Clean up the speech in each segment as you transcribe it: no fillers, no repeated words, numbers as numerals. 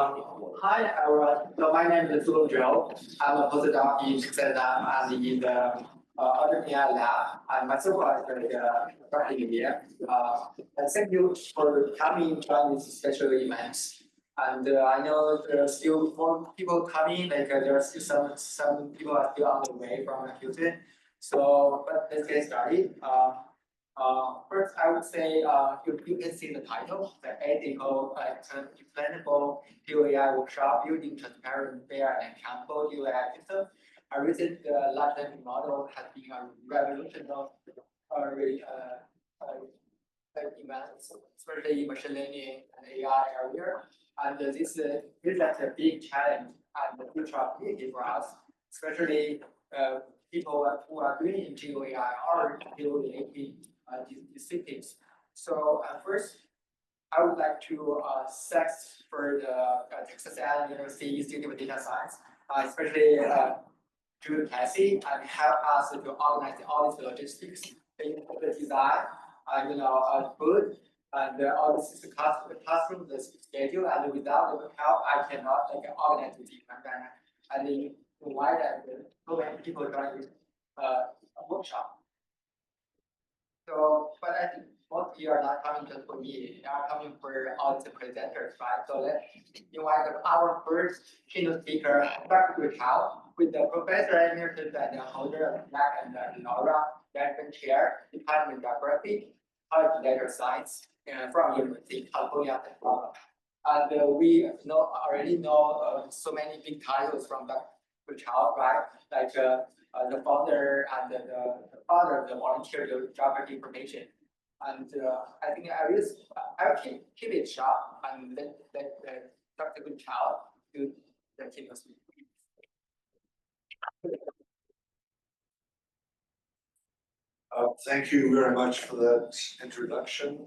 Hi, everyone. So my name is Joe. I'm a postdoc in Amsterdam and in the other AI lab. I'm my supervisor here. And thank you for coming to this special event. And I know there are still more people coming. There are still some people are still on the way from Houston. So, but let's get started. First, I would say you can see the title, the ethical, explainable GeoAI workshop building transparent, fair, and accountable GeoAI system. A recent large language model has been a revolutionary events, especially in machine learning and AI area. And this presents a big challenge and the future opportunity for us, especially people who are doing GeoAI or geo-related disciplines. So first, I would like to thank for the Texas A&M University Institute of Data Science, especially Drew Cassie, and help us to organize all these logistics, the design, food, and all this the classroom, the schedule, and without the help, I cannot organize the event and invite so many people join workshop. So, but I think most of you are not coming just for me, they are coming for all the presenters, right? So let's invite our first keynote speaker, Dr. Chow, with the professor emeritus and the holder of Jack and Laura Redmond Chair, Department of Geography, College of Data Science, from University of California. And we already know so many big titles from Dr. Chow, right? Like the founder and the father of the volunteer geography information. And I think I'll keep it short and let Dr. Good Chow do the keynote speech. Thank you very much for that introduction.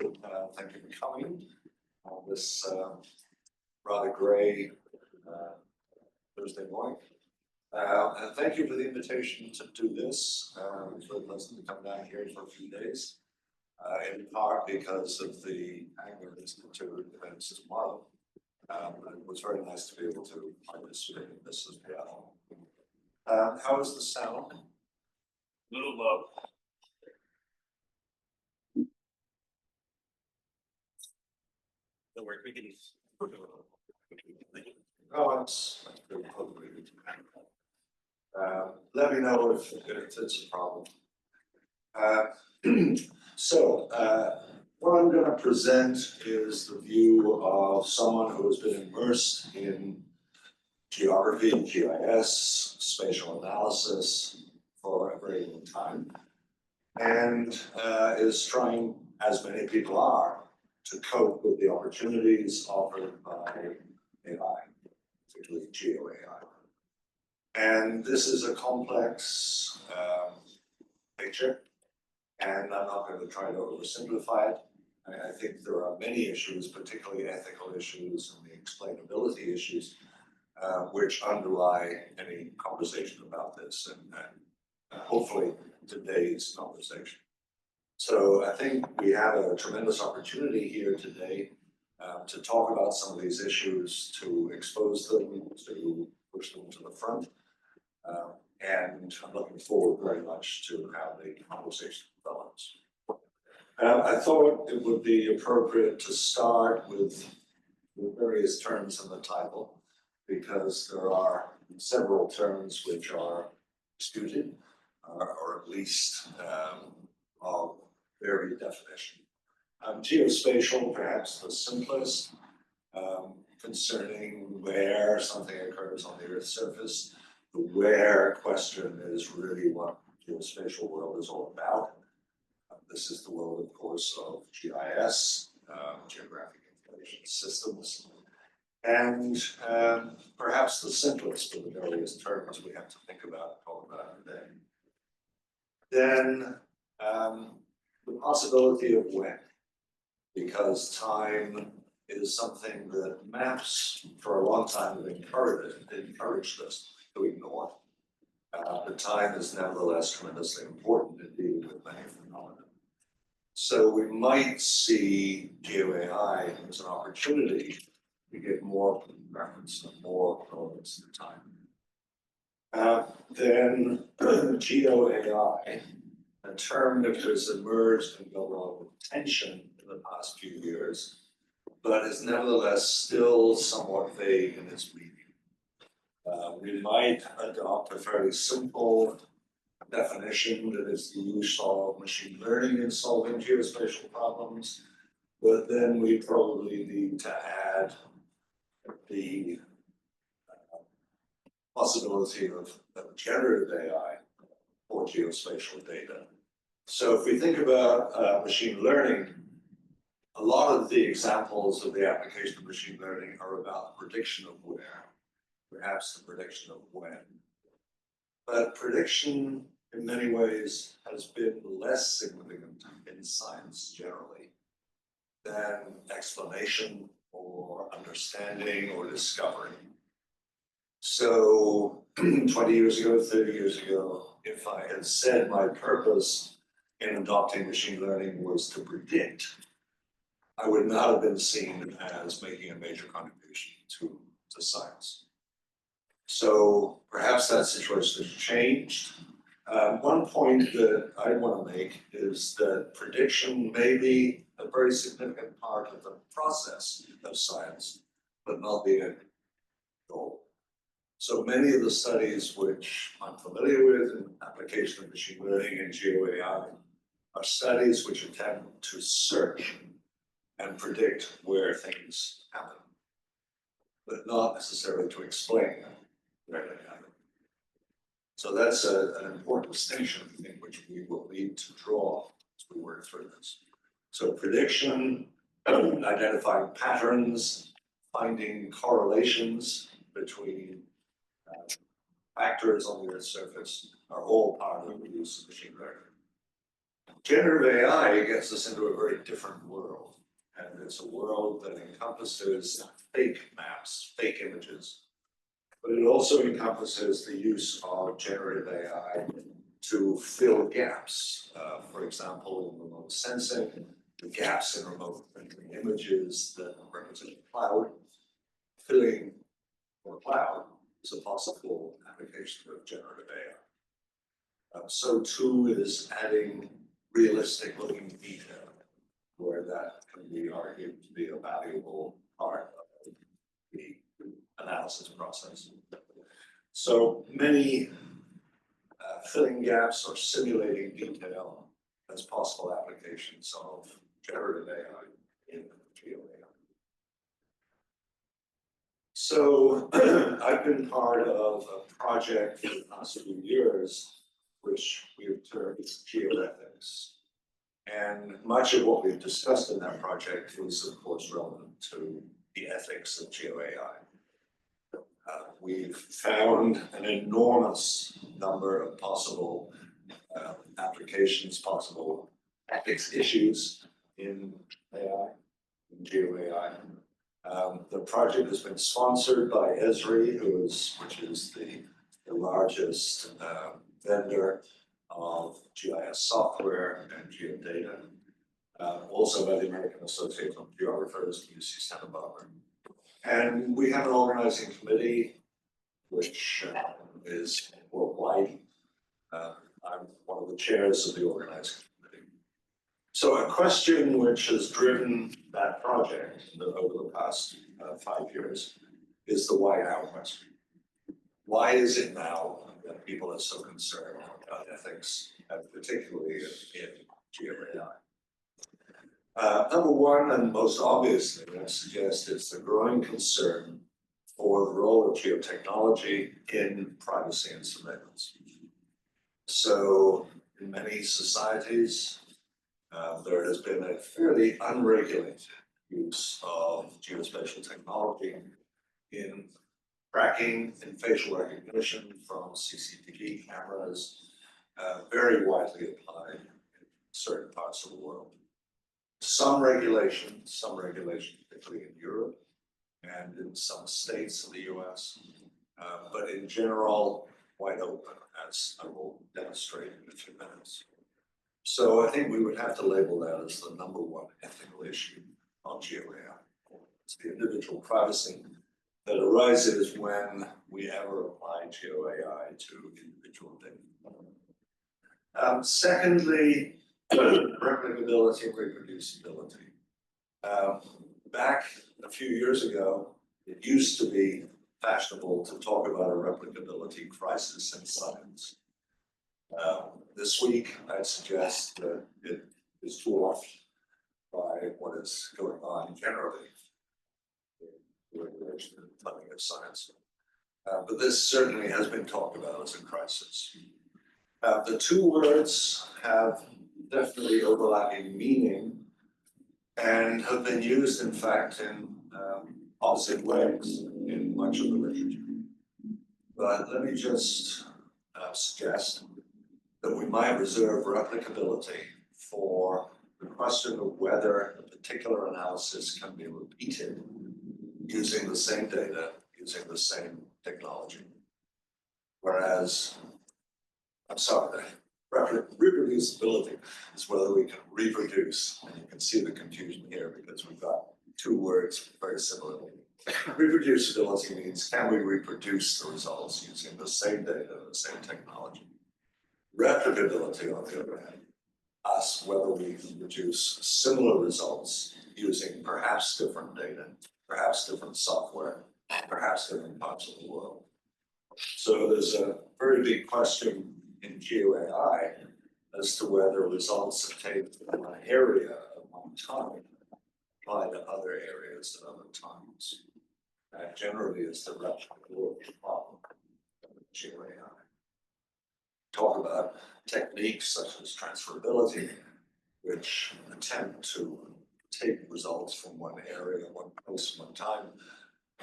Thank you for coming on this rather gray Thursday morning. And thank you for the invitation to do this. It's really pleasant to come down here for a few days, in part because of the Angular Institute events tomorrow. It was very nice to be able to participate in this as well. How is the sound? A little low. Don't worry, we can. Oh, it's good. Let me know if it's a problem. What I'm going to present is the view of someone who has been immersed in geography, GIS, spatial analysis for a very long time, and is trying, as many people are, to cope with the opportunities offered by AI, particularly GeoAI. And this is a complex picture, and I'm not going to try to oversimplify it. I think there are many issues, particularly ethical issues and the explainability issues, which underlie any conversation about this, and hopefully today's conversation. So I think we have a tremendous opportunity here today to talk about some of these issues, to expose them, to push them to the front. And I'm looking forward very much to how the conversation develops. I thought it would be appropriate to start with the various terms in the title, because there are several terms which are disputed, or at least of varied definition. Geospatial, perhaps the simplest, concerning where something occurs on the Earth's surface. The where question is really what the geospatial world is all about. This is the world, of course, of GIS, geographic information systems, and perhaps the simplest of the various terms we have to think about and talk about today. Then the possibility of when, because time is something that maps for a long time have encouraged us to ignore. But time is nevertheless tremendously important in dealing with many phenomena. So we might see GeoAI as an opportunity to get more reference, more relevance to time. Then GeoAI, a term that has emerged and got a lot of attention in the past few years, but is nevertheless still somewhat vague in its meaning. We might adopt a fairly simple definition that is the use of machine learning in solving geospatial problems, but then we probably need to add the possibility of generative AI for geospatial data. So if we think about machine learning, a lot of the examples of the application of machine learning are about prediction of where, perhaps the prediction of when. But prediction, in many ways, has been less significant in science generally than explanation or understanding or discovery. So 20 years ago, 30 years ago, if I had said my purpose in adopting machine learning was to predict, I would not have been seen as making a major contribution to science. So perhaps that situation has changed. One point that I want to make is that prediction may be a very significant part of the process of science, but not the end goal. So many of the studies which I'm familiar with in application of machine learning and GeoAI are studies which attempt to search and predict where things happen, but not necessarily to explain where they happen. So that's an important distinction, I think, which we will need to draw as we work through this. So prediction, identifying patterns, finding correlations between factors on the Earth's surface are all part of the use of machine learning. Generative AI gets us into a very different world, and it's a world that encompasses fake maps, fake images, but it also encompasses the use of generative AI to fill gaps. For example, in remote sensing, the gaps in remote images that represent cloud, filling for cloud is a possible application of generative AI. So too is adding realistic looking detail, where that can be argued to be a valuable part of the analysis process. So many filling gaps or simulating detail as possible applications of generative AI in GeoAI. So I've been part of a project for the past few years, which we've termed geoethics. And much of what we've discussed in that project is, of course, relevant to the ethics of GeoAI. We've found an enormous number of possible applications, possible ethics issues in AI, in GeoAI. The project has been sponsored by Esri, which is the largest vendor of GIS software and geodata, also by the American Association of Geographers, UC Santa Barbara. And we have an organizing committee, which is worldwide. I'm one of the chairs of the organizing committee. So a question which has driven that project over the past 5 years is the why now question. Why is it now that people are so concerned about ethics, and particularly in GeoAI? Number one, and most obviously, I suggest, is the growing concern for the role of geotechnology in privacy and surveillance. So in many societies, there has been a fairly unregulated use of geospatial technology in tracking and facial recognition from CCTV cameras, very widely applied in certain parts of the world. Some regulation, particularly in Europe and in some states in the US, but in general, wide open, as I will demonstrate in a few minutes. So I think we would have to label that as the number one ethical issue on GeoAI. It's the individual privacy that arises when we ever apply GeoAI to individual data. Secondly, replicability and reproducibility. Back a few years ago, it used to be fashionable to talk about a replicability crisis in science. This week, I'd suggest that it is dwarfed by what is going on generally in the regulation and funding of science. But this certainly has been talked about as a crisis. The two words have definitely overlapping meaning and have been used, in fact, in opposite ways in much of the literature. But let me just suggest that we might reserve replicability for the question of whether a particular analysis can be repeated using the same data, using the same technology. Whereas, I'm sorry, reproducibility is whether we can reproduce, and you can see the confusion here because we've got two words very similar. Reproducibility means, can we reproduce the results using the same data, the same technology? Replicability, on the other hand, asks whether we can produce similar results using perhaps different data, perhaps different software, perhaps different parts of the world. So there's a very big question in GeoAI as to whether results obtained in one area at one time apply to other areas at other times. That generally is the replicability problem of GeoAI. Talk about techniques such as transferability, which attempt to take results from one area, one place, one time,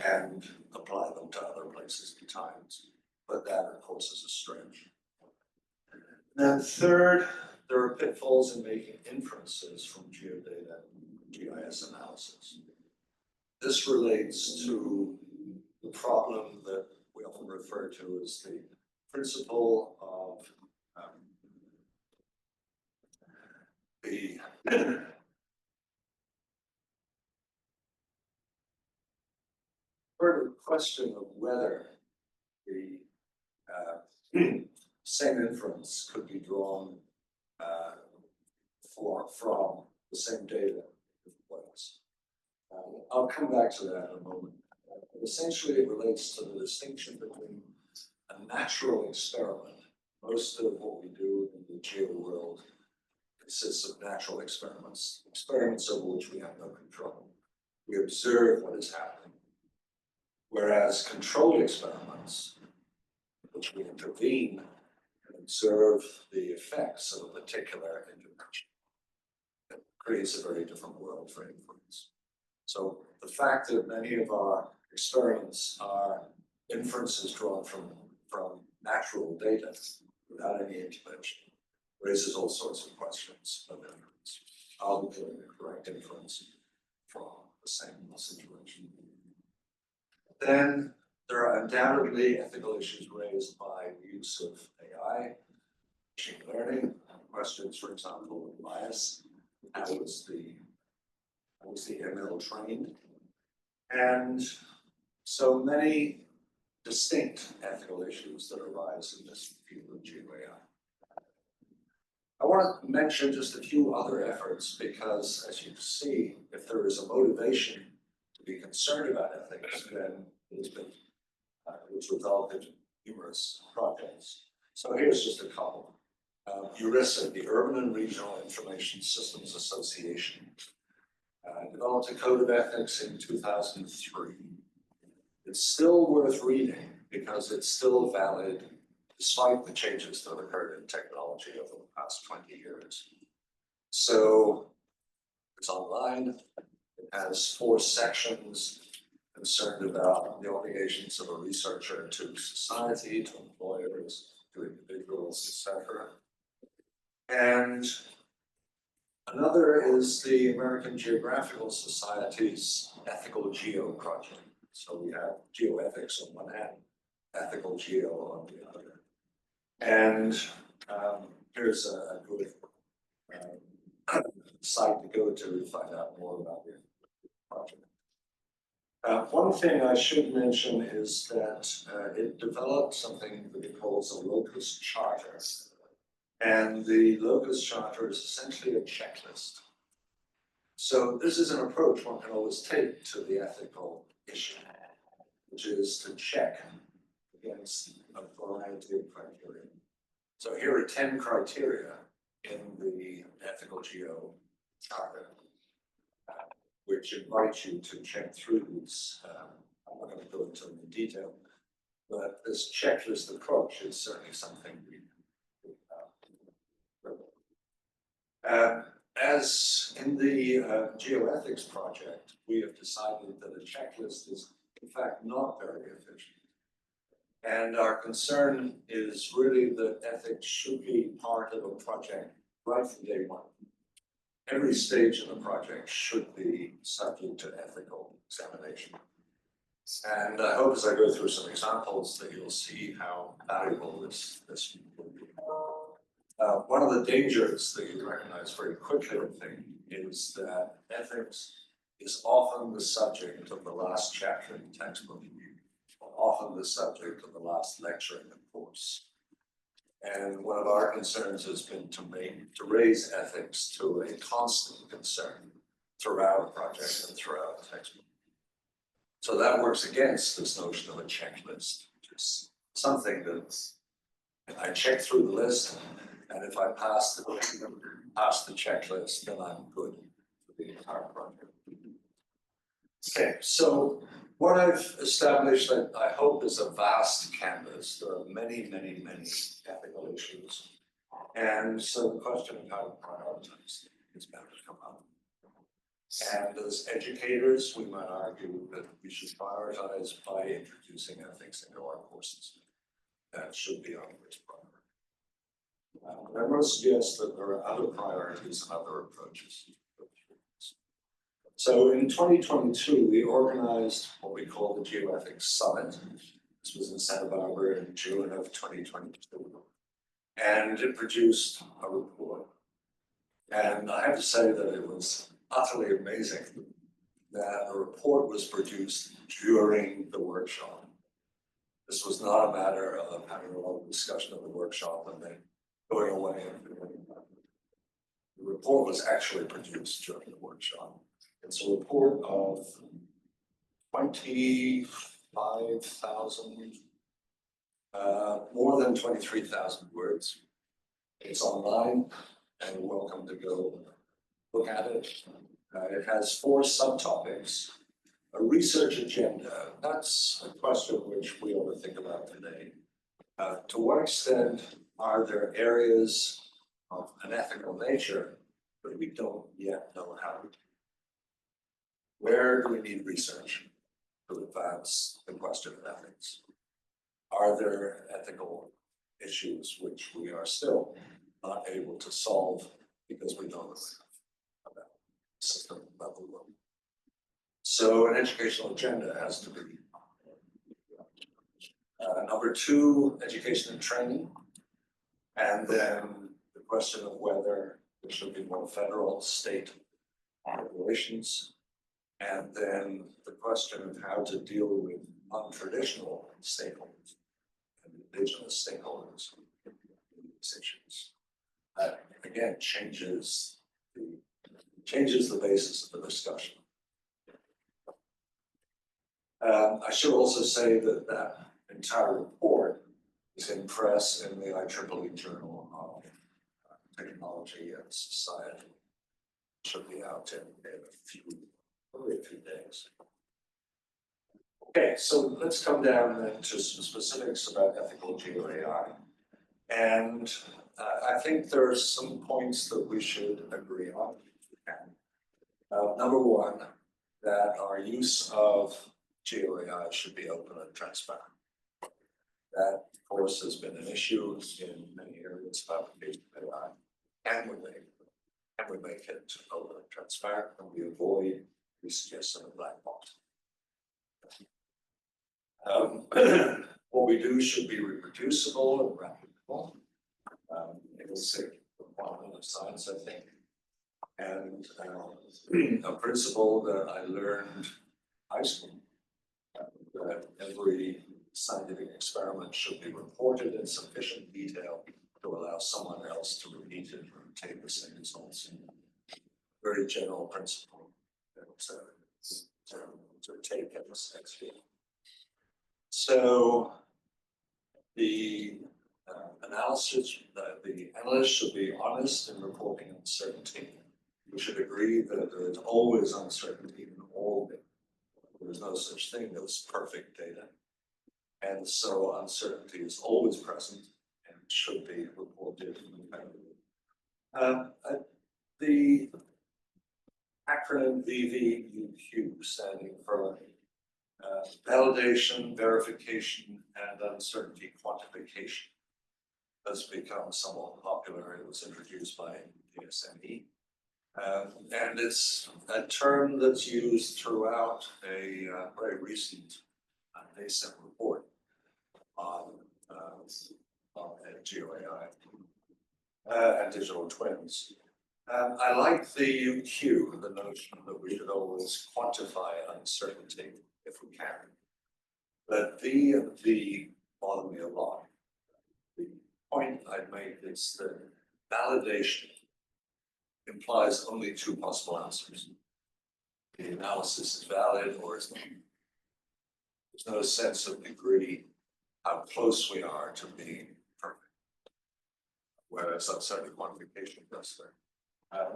and apply them to other places and times. But that, of course, is a stretch. Then third, there are pitfalls in making inferences from geodata GIS analysis. This relates to the problem that we often refer to as the principle of the question of whether the same inference could be drawn from the same data in different ways. I'll come back to that in a moment. Essentially, it relates to the distinction between a natural experiment. Most of what we do in the geo world consists of natural experiments, experiments over which we have no control. We observe what is happening. Whereas controlled experiments, in which we intervene and observe the effects of a particular intervention, it creates a very different world for inference. So the fact that many of our experiments are inferences drawn from natural data without any intervention raises all sorts of questions of inference. Are we getting the correct inference from the same situation? Then there are undoubtedly ethical issues raised by the use of AI, machine learning, questions, for example, of bias. How was the ML trained? And so many distinct ethical issues that arise in this field of GeoAI. I want to mention just a few other efforts because, as you see, if there is a motivation to be concerned about ethics, then it's resulted in numerous projects. So here's just a couple. ERISA, the Urban and Regional Information Systems Association, developed a code of ethics in 2003. It's still worth reading because it's still valid despite the changes that have occurred in technology over the past 20 years. So it's online. It has 4 sections concerned about the obligations of a researcher to society, to employers, to individuals, etc. And another is the American Geographical Society's Ethical Geo project. So we have geoethics on one hand, ethical geo on the other. And here's a good site to go to find out more about the project. One thing I should mention is that it developed something that it calls a locus charter. And the locus charter is essentially a checklist. So this is an approach one can always take to the ethical issue, which is to check against a variety of criteria. So here are 10 criteria in the ethical geo charter, which invite you to check through these. I'm not going to go into them in detail, but this checklist approach is certainly something we as in the geoethics project, we have decided that a checklist is in fact not very efficient. And our concern is really that ethics should be part of a project right from day one. Every stage of the project should be subject to ethical examination. And I hope as I go through some examples that you'll see how valuable this will be. One of the dangers that you recognize very quickly, I think, is that ethics is often the subject of the last chapter in the textbook, or often the subject of the last lecture in the course. And one of our concerns has been to raise ethics to a constant concern throughout a project and throughout the textbook. So that works against this notion of a checklist, which is something that I check through the list, and if I pass the checklist, then I'm good for the entire project. Okay, so what I've established that I hope is a vast canvas. There are many, many, many ethical issues. And so the question of how to prioritize is bound to come up. And as educators, we might argue that we should prioritize by introducing ethics into our courses. That should be our first priority. I want to suggest that there are other priorities and other approaches. So in 2022, we organized what we call the GeoEthics Summit. This was in Santa Barbara in June of 2022. And it produced a report. And I have to say that it was utterly amazing that a report was produced during the workshop. This was not a matter of having a lot of discussion of the workshop and then going away and doing that. The report was actually produced during the workshop. It's a report of 25,000, more than 23,000 words. It's online and you're welcome to go look at it. It has 4 subtopics. A research agenda, that's a question which we ought to think about today. To what extent are there areas of an ethical nature that we don't yet know how to do? Where do we need research to advance the question of ethics? Are there ethical issues which we are still not able to solve because we don't know enough about the system level? So an educational agenda has to be. Number 2, education and training. And then the question of whether there should be more federal, state regulations. And then the question of how to deal with non-traditional stakeholders and indigenous stakeholders in these issues. That again changes the basis of the discussion. I should also say that that entire report is in press in the IEEE Journal of Technology and Society. It should be out in probably a few days. Okay, so let's come down then to some specifics about ethical GeoAI. And I think there are some points that we should agree on. Number 1, that our use of GeoAI should be open and transparent. That, of course, has been an issue in many areas of application of AI. And we make it open and transparent, and we avoid the suggestion of black box. What we do should be reproducible and replicable. It's a requirement of science, I think. And a principle that I learned in high school that every scientific experiment should be reported in sufficient detail to allow someone else to repeat it or obtain the same results. Very general principle to take in this next field. So the analysis, the analyst should be honest in reporting uncertainty. We should agree that there is always uncertainty in all data. There is no such thing as perfect data. And so uncertainty is always present and should be reported. The acronym VVUQ, standing for validation, verification, and uncertainty quantification, has become somewhat popular. It was introduced by the SME. And it's a term that's used throughout a very recent nascent report on GeoAI and digital twins. I like the UQ, the notion that we should always quantify uncertainty if we can. But V and V bother me a lot. The point I'd make is that validation implies only two possible answers. The analysis is valid or is not. There's no sense of degree how close we are to being perfect. Whereas uncertainty quantification does that.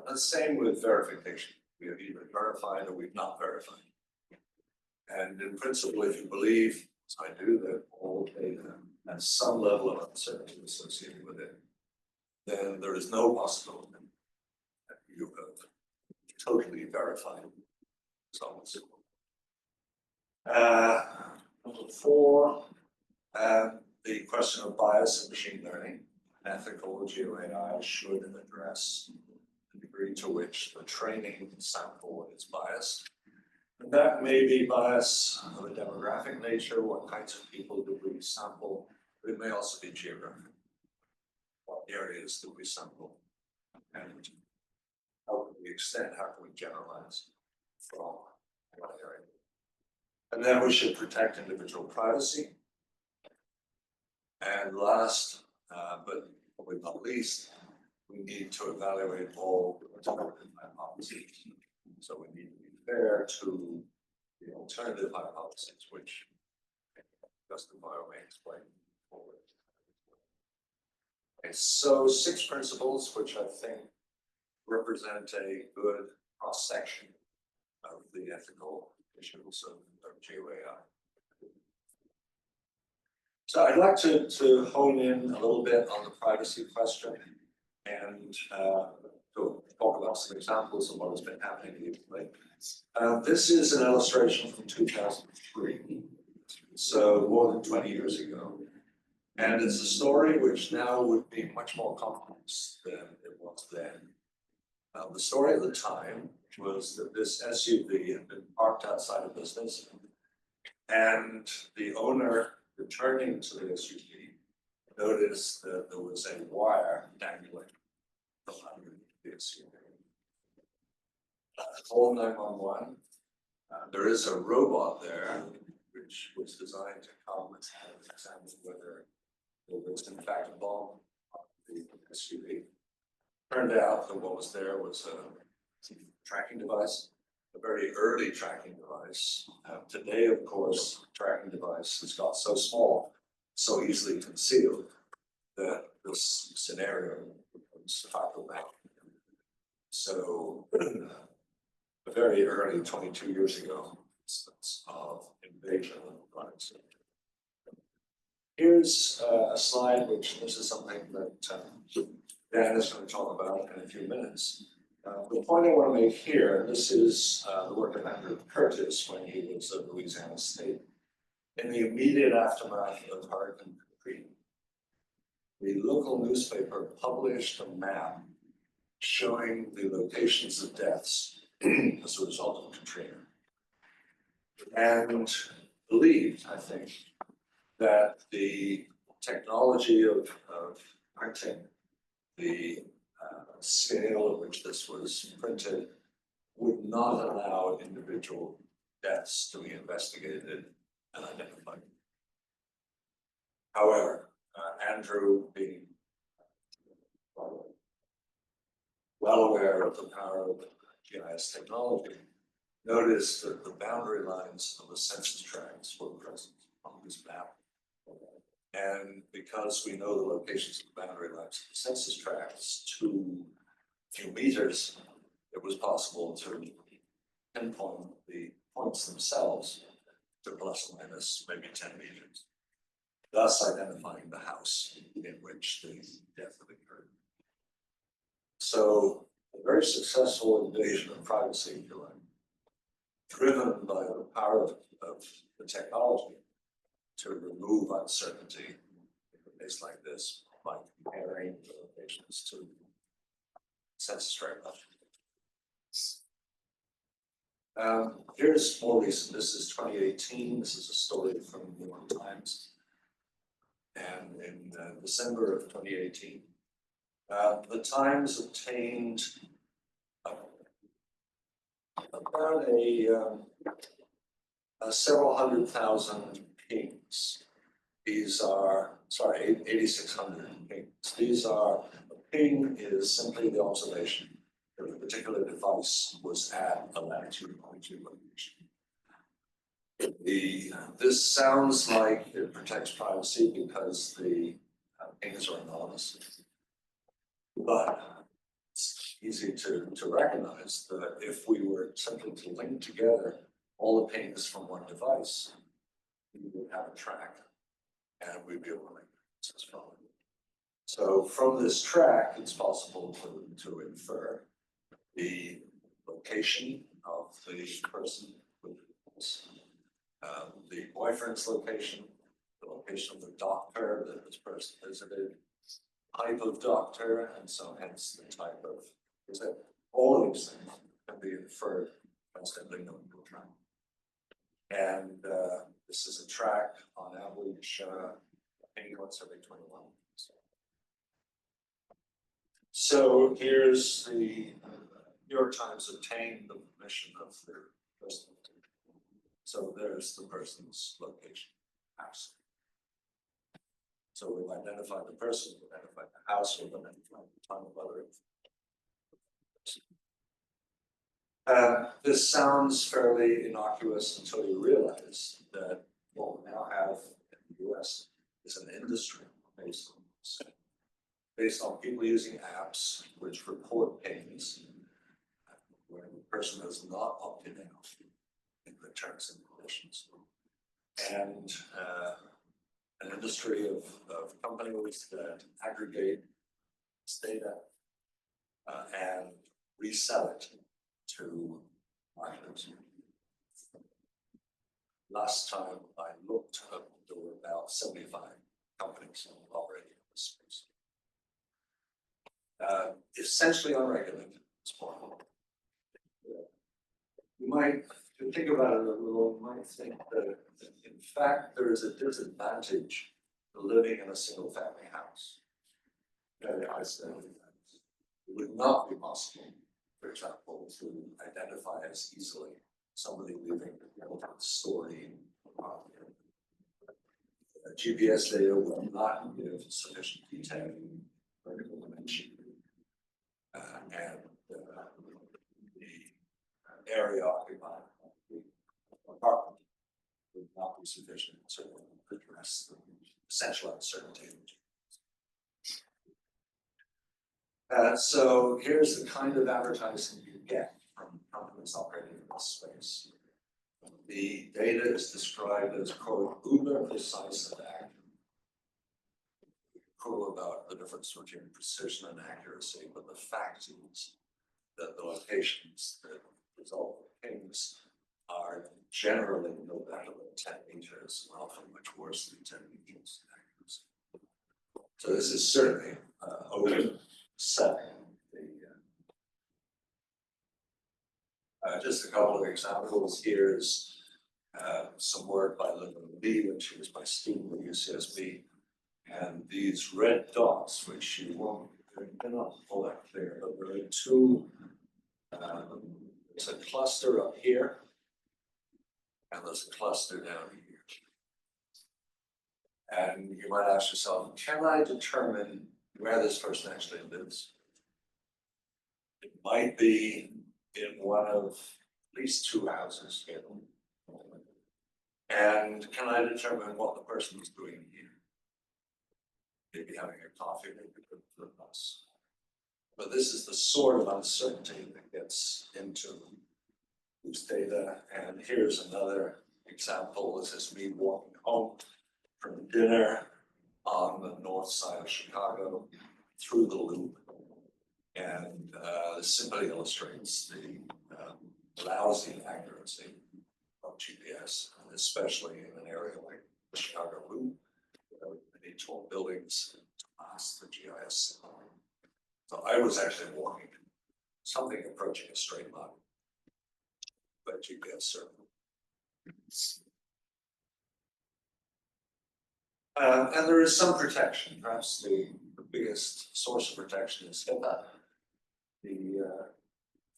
The same with verification. We have either verified or we've not verified. And in principle, if you believe, as I do, that all data has some level of uncertainty associated with it, then there is no possibility that you have totally verified results. Number 4, the question of bias in machine learning. Ethical GeoAI should address the degree to which the training sample is biased. And that may be bias of a demographic nature, what kinds of people do we sample, but it may also be geographic. What areas do we sample? And how can we extend, how can we generalize from one area? And then we should protect individual privacy. And last, but probably not least, we need to evaluate all alternative hypotheses. So we need to be fair to the alternative hypotheses, which Justify may explain forward. Okay, so 6 principles, which I think represent a good cross-section of the ethical issues of GeoAI. So I'd like to hone in a little bit on the privacy question and to talk about some examples of what has been happening recently. This is an illustration from 2003, so more than 20 years ago. And it's a story which now would be much more complex than it was then. The story at the time was that this SUV had been parked outside a business, and the owner, returning to the SUV, noticed that there was a wire dangling from underneath the SUV. Called 911. There is a robot there, which was designed to come and examine whether there was in fact a bomb on the SUV. Turned out that what was there was a tracking device, a very early tracking device. Today, of course, tracking devices got so small, so easily concealed, that this scenario becomes fact of fact. So, a very early 22 years ago, instance of invasion of privacy. Here's a slide, which this is something that Dan is going to talk about in a few minutes. The point I want to make here, and this is the work of Andrew Curtis when he was at Louisiana State, in the immediate aftermath of Hurricane Katrina, the local newspaper published a map showing the locations of deaths as a result of Katrina, and believed, I think, that the technology of printing, the scale at which this was printed, would not allow individual deaths to be investigated and identified. However, Andrew, being well aware of the power of GIS technology, noticed that the boundary lines of the census tracts were present on this map. And because we know the locations of the boundary lines of the census tracts to a few meters, it was possible to pinpoint the points themselves to plus or minus maybe 10 meters, thus identifying the house in which the death had occurred. So a very successful invasion of privacy, if you like, driven by the power of the technology to remove uncertainty in a case like this by comparing the locations to census tract lines. Here's more recent. This is 2018. This is a story from the New York Times. And in December of 2018, the Times obtained about a several hundred thousand pings. These are, sorry, 8,600 pings. These are, a ping is simply the observation that a particular device was at a latitude and longitude location. This sounds like it protects privacy because the pings are anonymous, but it's easy to recognize that if we were simply to link together all the pings from one device, we would have a track and we'd be able to make sense from it. So from this track, it's possible to infer the location of the person with the boyfriend's location, the location of the doctor that this person visited, type of doctor, and so hence the type of visit. All of these things can be inferred constantly knowing the track. And this is a track on average, maybe once every 21 minutes. So here's the New York Times obtained the permission of their person. So there's the person's location, house. So we've identified the person, we've identified the house, we've identified the ton of other information. This sounds fairly innocuous until you realize that what we now have in the US is an industry based on this, based on people using apps which report pings where the person has not opted out in the terms and conditions. And an industry of companies that aggregate this data and resell it to marketers. Last time I looked, there were about 75 companies operating in this space. Essentially unregulated at this point. You might, to think about it a little, you might think that in fact there is a disadvantage to living in a single family house. I said it would not be possible, for example, to identify as easily somebody living in a story. GPS data will not give sufficient detail in vertical dimension. And the area occupied by the apartment would not be sufficient to address the essential uncertainty. So here's the kind of advertising you get from companies operating in this space. The data is described as, quote, uber precise and accurate. Cool about the difference between precision and accuracy, but the fact is that the locations that result in pings are generally no better than 10 meters, and often much worse than 10 meters in accuracy. So this is certainly overselling the. Just a couple of examples. Here's some work by Linda Lee when she was my student at UCSB. And these red dots, which you won't, they're not all that clear, but there are two, there's a cluster up here, and there's a cluster down here. And you might ask yourself, can I determine where this person actually lives? It might be in one of at least two houses here. And can I determine what the person is doing here? Maybe having a coffee, maybe good for a bus. But this is the sort of uncertainty that gets into whose data. And here's another example. This is me walking home from dinner on the north side of Chicago through the loop. And this simply illustrates the lousy accuracy of GPS, and especially in an area like the Chicago loop, many tall buildings to pass the GIS signal. So I was actually walking something approaching a straight line, but GPS certainly. And there is some protection. Perhaps the biggest source of protection is HIPAA, the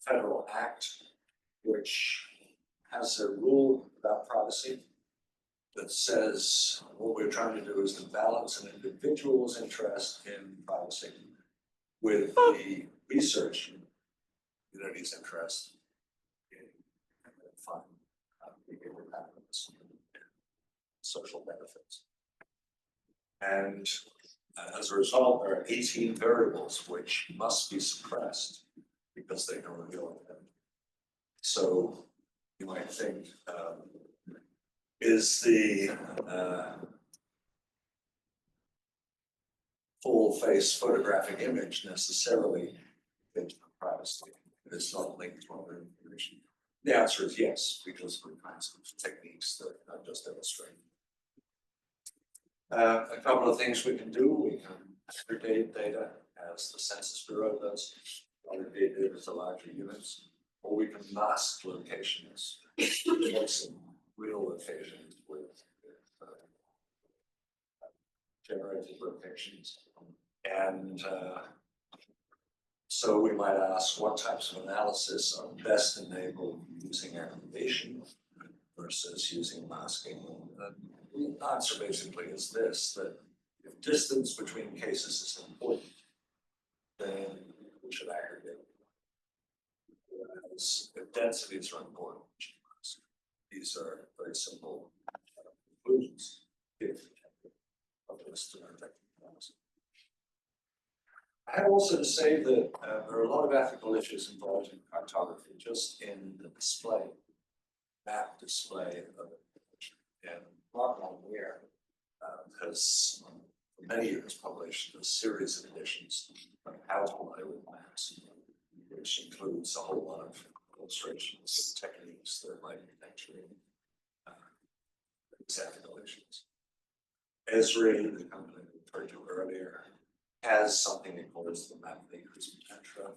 federal act, which has a rule about privacy that says what we're trying to do is to balance an individual's interest in privacy with the research community's interest in finding behavioral patterns and social benefits. And as a result, there are 18 variables which must be suppressed because they can reveal them. So you might think, is the full face photographic image necessarily linked to privacy? It's not linked to other information. The answer is yes, because of the kinds of techniques that I've just illustrated. A couple of things we can do. We can aggregate data as the Census Bureau does, aggregate data to larger units, or we can mask locations, mixing real locations with generated locations. And so we might ask what types of analysis are best enabled using aggregation versus using masking. And the answer basically is this, that if distance between cases is important, then we should aggregate. Whereas if densities are important, we should mask. These are very simple conclusions of this technique. I have also to say that there are a lot of ethical issues involved in cartography, just in the display, map display of it. And Mark Weir has for many years published a series of editions of How to Lie with Maps, which includes a whole lot of illustrations and techniques that might actually these ethical issues. Esri, the company we referred to earlier, has something it calls the map maker's mantra,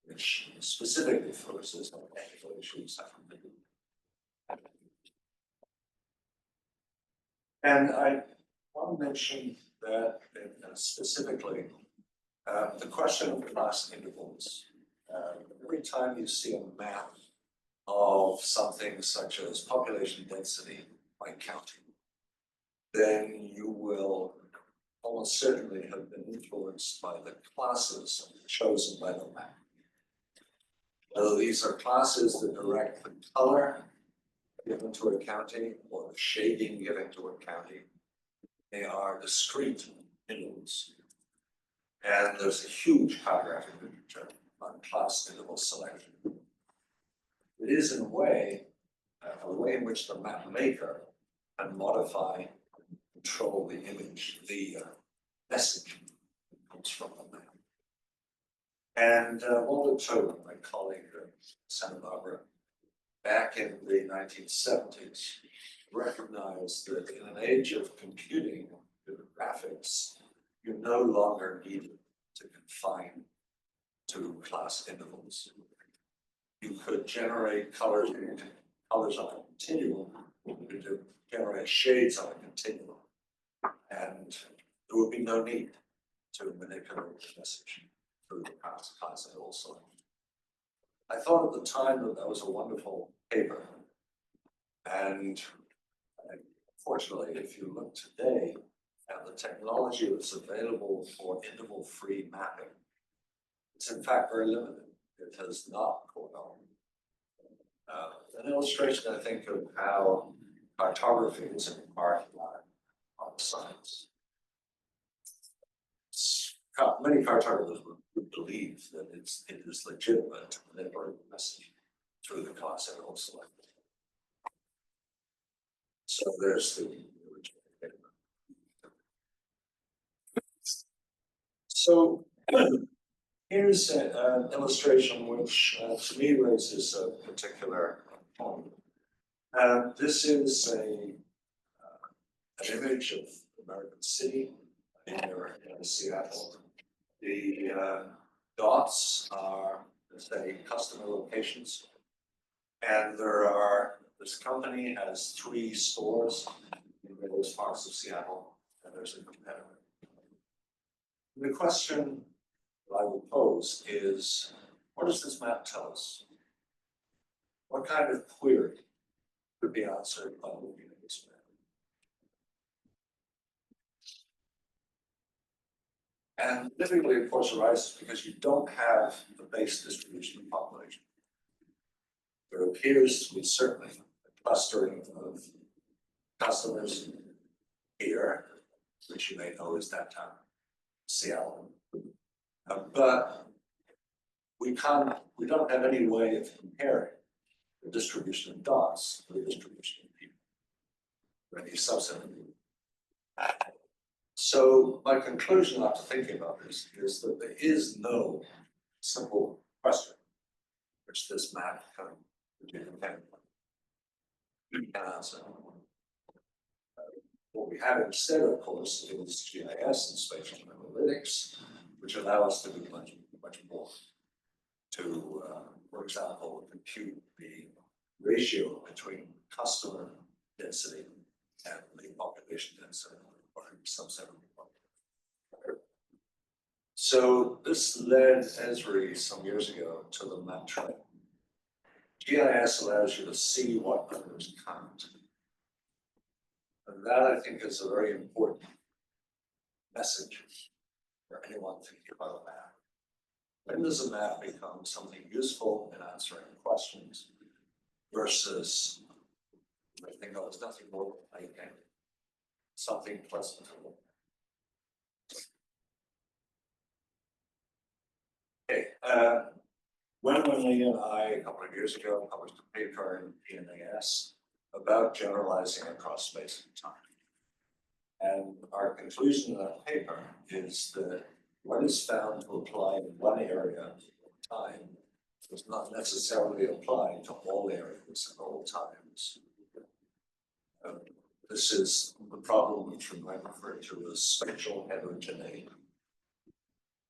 which specifically focuses on ethical issues. And I want to mention that specifically, the question of class intervals. Every time you see a map of something such as population density by county, then you will almost certainly have been influenced by the classes chosen by the map. Whether these are classes that direct the color given to a county or the shading given to a county, they are discrete intervals. And there's a huge cartographic literature on class interval selection. It is in a way in which the map maker can modify, control the image, the message that comes from the map. And Walter Toad, my colleague at Santa Barbara, back in the 1970s, recognized that in an age of computing graphics, you no longer needed to confine to class intervals. You could generate colors on a continuum, you could generate shades on a continuum, and there would be no need to manipulate the message through the class interval selection. I thought at the time that that was a wonderful paper, and unfortunately, if you look today and the technology that's available for interval-free mapping is in fact very limited. It has not caught on. An illustration, I think, of how cartography is an art on science. Many cartographers would believe that it is legitimate to manipulate the message through the class interval selector. So there's the original data. So here's an illustration which to me raises a particular point. This is an image of American City in Seattle. The dots are, say, customer locations. And this company has 3 stores in various parts of Seattle, and there's a competitor. The question I will pose is, what does this map tell us? What kind of query could be answered by looking at this map? And typically, of course, arises because you don't have the base distribution of population. There appears to be certainly a clustering of customers here, which you may know is downtown Seattle. But we don't have any way of comparing the distribution of dots to the distribution of people, or any subset of people. So my conclusion after thinking about this is that there is no simple question which this map can answer. What we have instead, of course, is GIS and spatial analytics, which allow us to do much more. To, for example, compute the ratio between customer density and the population density, or subset of the population. So this led Esri some years ago to the map trail. GIS allows you to see what others can't. And that, I think, is a very important message for anyone thinking about a map. When does a map become something useful in answering questions versus, I think, oh, it's nothing more than something pleasant to look at. Okay. Wenley and I, a couple of years ago, published a paper in PNAS about generalizing across space and time. And our conclusion in that paper is that what is found to apply in one area at time does not necessarily apply to all areas at all times. This is the problem which we might refer to as spatial heterogeneity.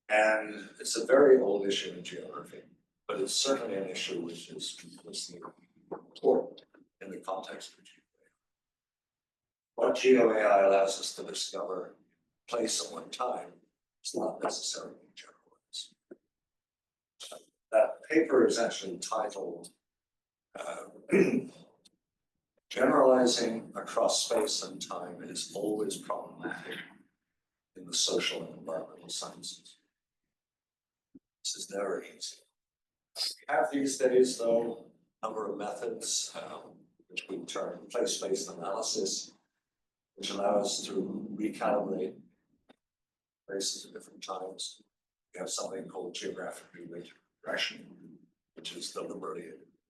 And it's a very old issue in geography, but it's certainly an issue which is tremendously important in the context of GeoAI. What GeoAI allows us to discover place at one time is not necessarily generalized. That paper is actually titled Generalizing Across Space and Time is Always Problematic in the Social and Environmental Sciences. This is never easy. We have these days, though, a number of methods which we term place-based analysis, which allow us to recalibrate places at different times. We have something called geographic regression, which is deliberately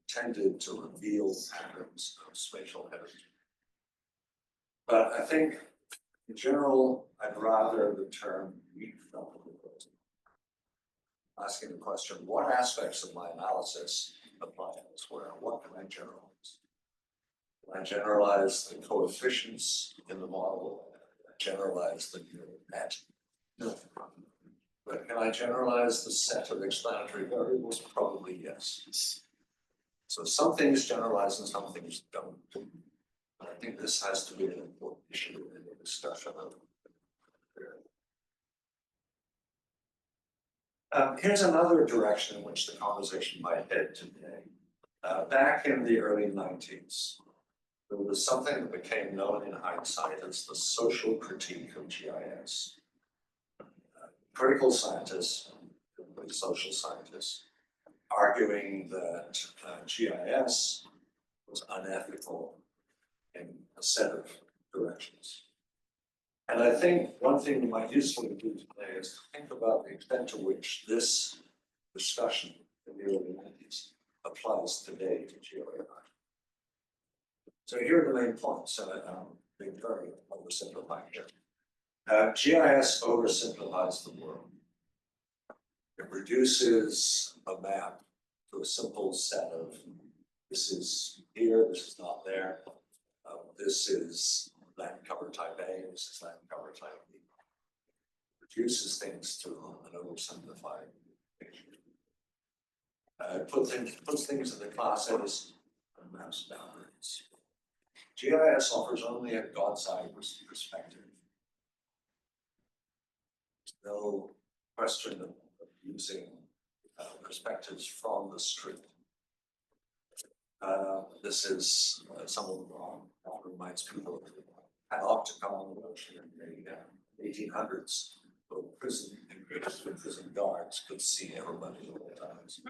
intended to reveal patterns of spatial heterogeneity. But I think, in general, I'd rather the term refilter. Asking the question, what aspects of my analysis apply elsewhere? What can I generalize? Can I generalize the coefficients in the model? Can I generalize the neural net? No. But can I generalize the set of explanatory variables? Probably yes. So some things generalize and some things don't. I think this has to be an important issue in the discussion of. Here's another direction in which the conversation might head today. Back in the early 90s, there was something that became known in hindsight as the social critique of GIS. GIS. Critical scientists, social scientists, arguing that GIS was unethical in a set of directions. And I think one thing we might usefully do today is to think about the extent to which this discussion in the early 90s applies today to GeoAI. So here are the main points, and I'm being very oversimplifying here. GIS oversimplifies the world. It reduces a map to a simple set of this is here, this is not there. This is land cover type A, this is land cover type B. Reduces things to an oversimplified picture. Puts things in the class as maps boundaries. GIS offers only a God's eye perspective. There's no question of using perspectives from the street. This is somewhat wrong. That reminds people of an octagon notion in the 1800s. Prison guards could see everybody at all times.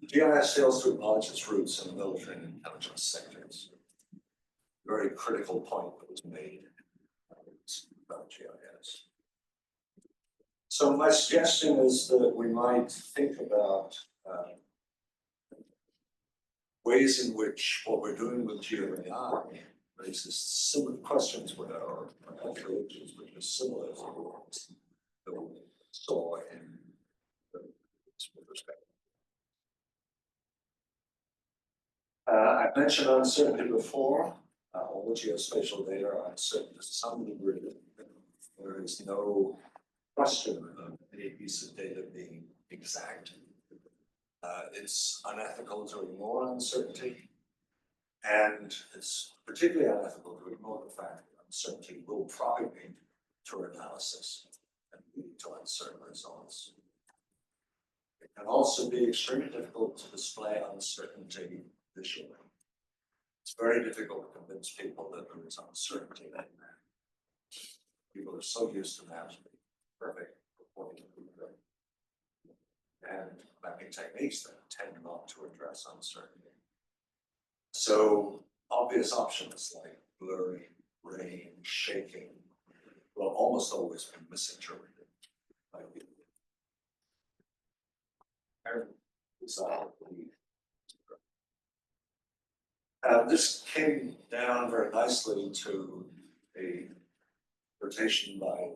GIS fails to acknowledge its roots in the military and intelligence sectors. Very critical point that was made about GIS. So my suggestion is that we might think about ways in which what we're doing with GeoAI raises similar questions with our approaches, which are similar to the ones that we saw in the perspective. I've mentioned uncertainty before. All geospatial data are uncertain to some degree. There is no question of any piece of data being exact. It's unethical to ignore uncertainty, and it's particularly unethical to ignore the fact that uncertainty will propagate through analysis and lead to uncertain results. It can also be extremely difficult to display uncertainty visually. It's very difficult to convince people that there is uncertainty in that. People are so used to maps being perfect reporting and mapping techniques that tend not to address uncertainty. So obvious options like blurring, rain, shaking will almost always be misinterpreted by people. This came down very nicely to a quotation by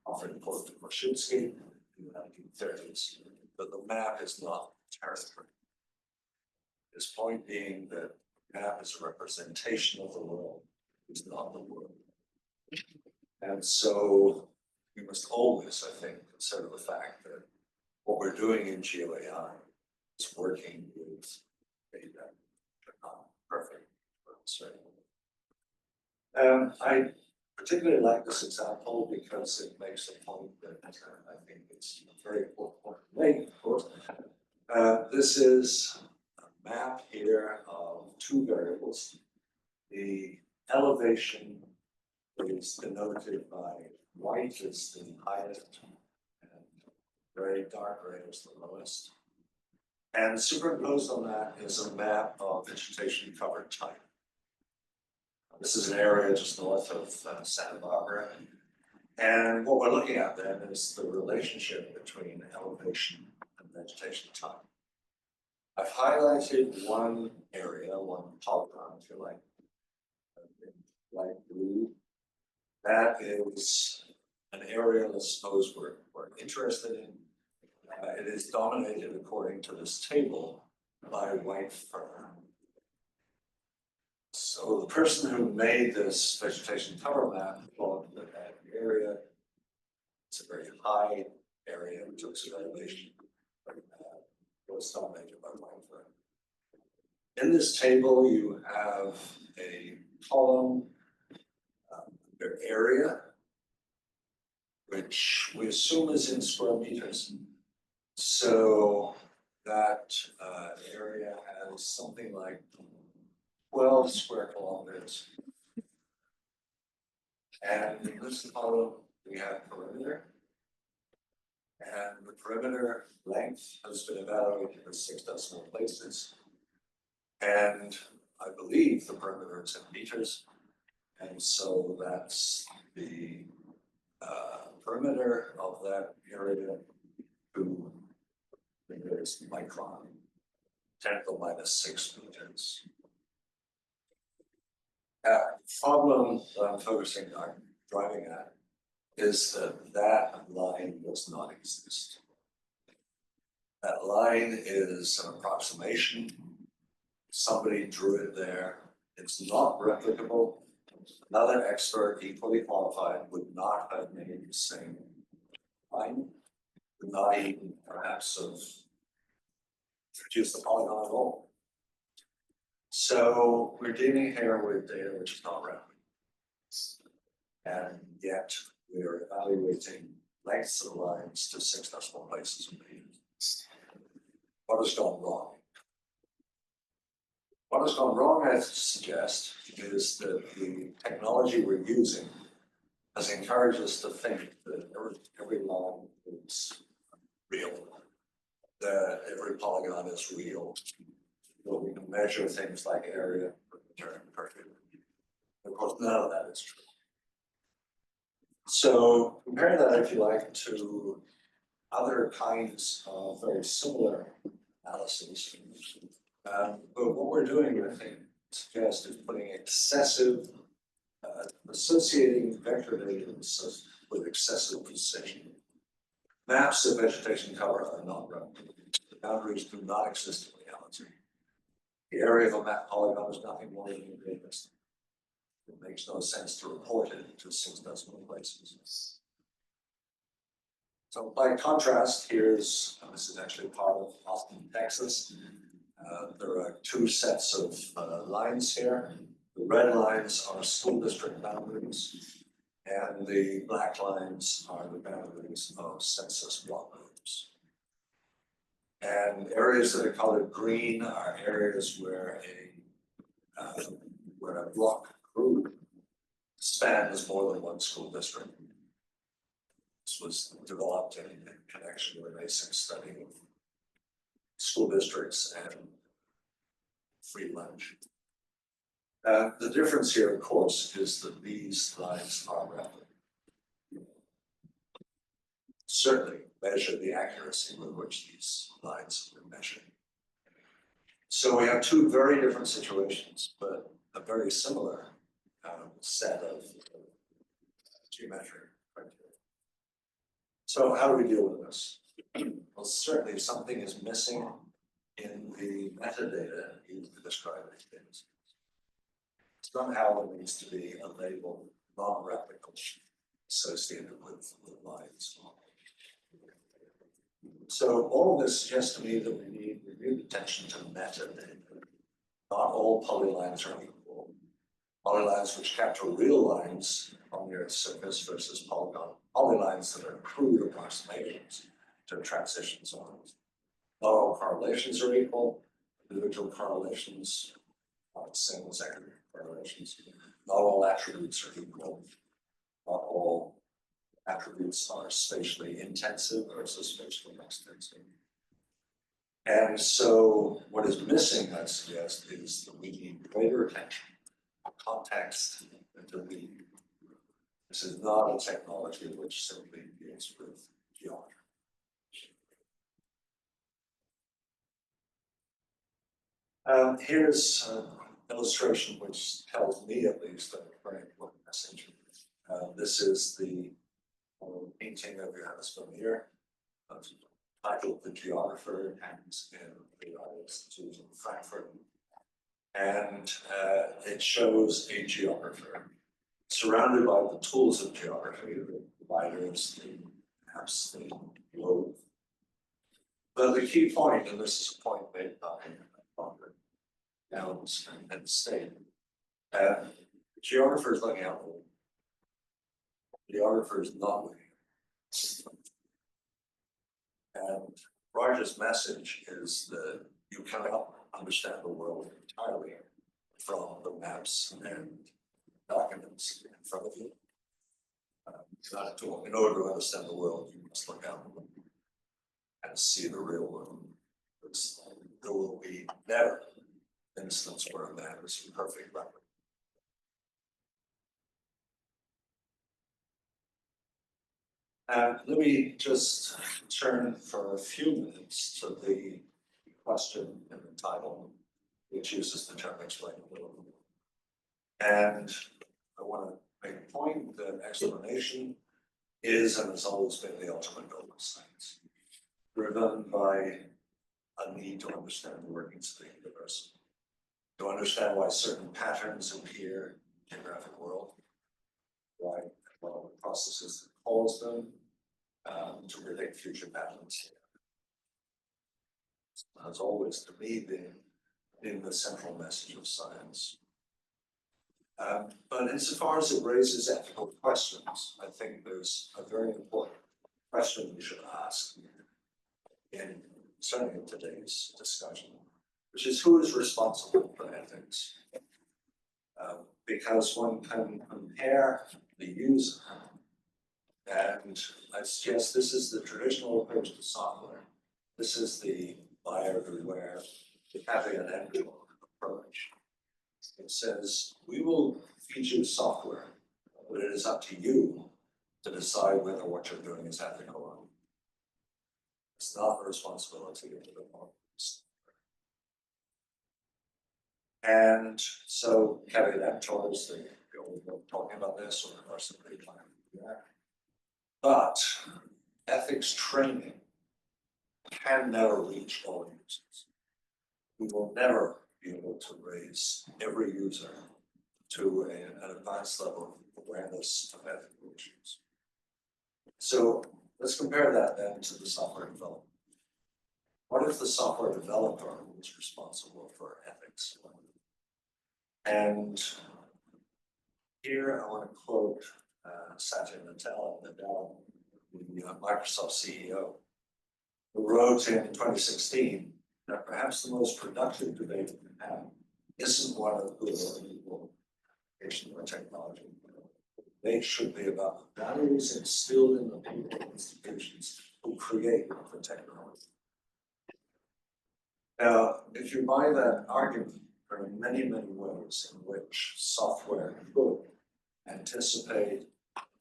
Alfred Korzybski in the 1930s, but the map is not territory. His point being that the map is a representation of the world, it's not the world. And so we must always, I think, consider the fact that what we're doing in GeoAI is working with data that are not perfect. I particularly like this example because it makes a point that I think it's a very important point to make, of course. This is a map here of two variables. The elevation is denoted by white is the highest and very dark gray is the lowest. And superimposed on that is a map of vegetation covered type. This is an area just north of Santa Barbara. And what we're looking at then is the relationship between elevation and vegetation type. I've highlighted one area, one polygon, if you like, in light blue. That is an area, let's suppose we're interested in. It is dominated, according to this table, by white fir. So the person who made this vegetation cover map thought that that area, it's a very high area, which looks at elevation, was dominated by white fir. In this table, you have a column, their area, which we assume is in square meters. So that area has something like 12 square kilometers. And in this column, we have perimeter. And the perimeter length has been evaluated as 6 decimal places. And I believe the perimeter is in meters. And so that's the perimeter of that area to the nearest micron, 10 to the minus 6 meters. Problem that I'm focusing on, driving at, is that that line does not exist. That line is an approximation. Somebody drew it there. It's not replicable. Another expert equally qualified would not have made the same line, would not even perhaps have produced the polygon at all. So we're dealing here with data which is not relevant. And yet we're evaluating lengths of lines to 6 decimal places in meters. What has gone wrong? What has gone wrong, I suggest, is that the technology we're using has encouraged us to think that every line is real, that every polygon is real. That we can measure things like area, return, perfect. Of course, none of that is true. So compare that, if you like, to other kinds of very similar analyses. But what we're doing, I think, suggest is putting excessive, associating vector data with excessive precision. Maps of vegetation cover are not relevant. The boundaries do not exist in reality. The area of a map polygon is nothing more than a data. It makes no sense to report it to 6 decimal places. So by contrast, this is actually part of Austin, Texas. There are 2 sets of lines here. The red lines are school district boundaries, and the black lines are the boundaries of census block groups. And areas that are colored green are areas where a block group spans more than one school district. This was developed in connection with a basic study of school districts and free lunch. The difference here, of course, is that these lines are relevant. Certainly measure the accuracy with which these lines are measured. So we have 2 very different situations, but a very similar set of geometric criteria. So how do we deal with this? Well, certainly something is missing in the metadata used to describe these things. Somehow there needs to be a label, non-replicable, associated with lines. So all of this suggests to me that we need renewed attention to metadata. Not all polylines are equal. Polylines which capture real lines on the Earth's surface versus polylines that are crude approximations to transition zones. Not all correlations are equal. Individual correlations are the same as aggregate correlations. Not all attributes are equal. Not all attributes are spatially intensive versus spatially extensive. And so what is missing, I suggest, is that we need greater attention, context, and to be. This is not a technology which simply deals with geometry. Here's an illustration which tells me, at least, a very important message. This is the painting of Johannes Vermeer, titled The Geographer, hangs in the Art Institute in Frankfurt. And it shows a geographer surrounded by the tools of geography, the dividers, the maps, the globe. But the key point, and this is a point made by Downs and State, the geographer is looking out. The geographer is not looking out. And Roger's message is that you cannot understand the world entirely from the maps and documents in front of you. In order to understand the world, you must look out and see the real world. There will be never an instance where a man is a perfect record. And let me just turn for a few minutes to the question in the title, which uses the term explainability. And I want to make a point that explanation is and has always been the ultimate goal of science, driven by a need to understand the workings of the universe, to understand why certain patterns appear in the geographic world, why the processes that cause them, to predict future patterns. Has always, to me, been the central message of science. But insofar as it raises ethical questions, I think there's a very important question we should ask certainly in today's discussion, which is who is responsible for ethics? Because one can compare the user, and I suggest this is the traditional approach to software. This is the buyer beware, the caveat emptor approach. It says, we will feed you software, but it is up to you to decide whether what you're doing is ethical or not. It's not the responsibility of the markets. And so caveat emptors, we've been talking about this or are simply planning to do that. But ethics training can never reach all users. We will never be able to raise every user to an advanced level of awareness of ethical issues. So let's compare that then to the software development. What if the software developer was responsible for ethics? And here I want to quote Satya Nadella, the Microsoft CEO, who wrote in 2016 that perhaps the most productive debate we can have isn't one of good or evil application or technology. They should be about the values instilled in the people and institutions who create the technology. Now, if you buy that argument, there are many, many ways in which software could anticipate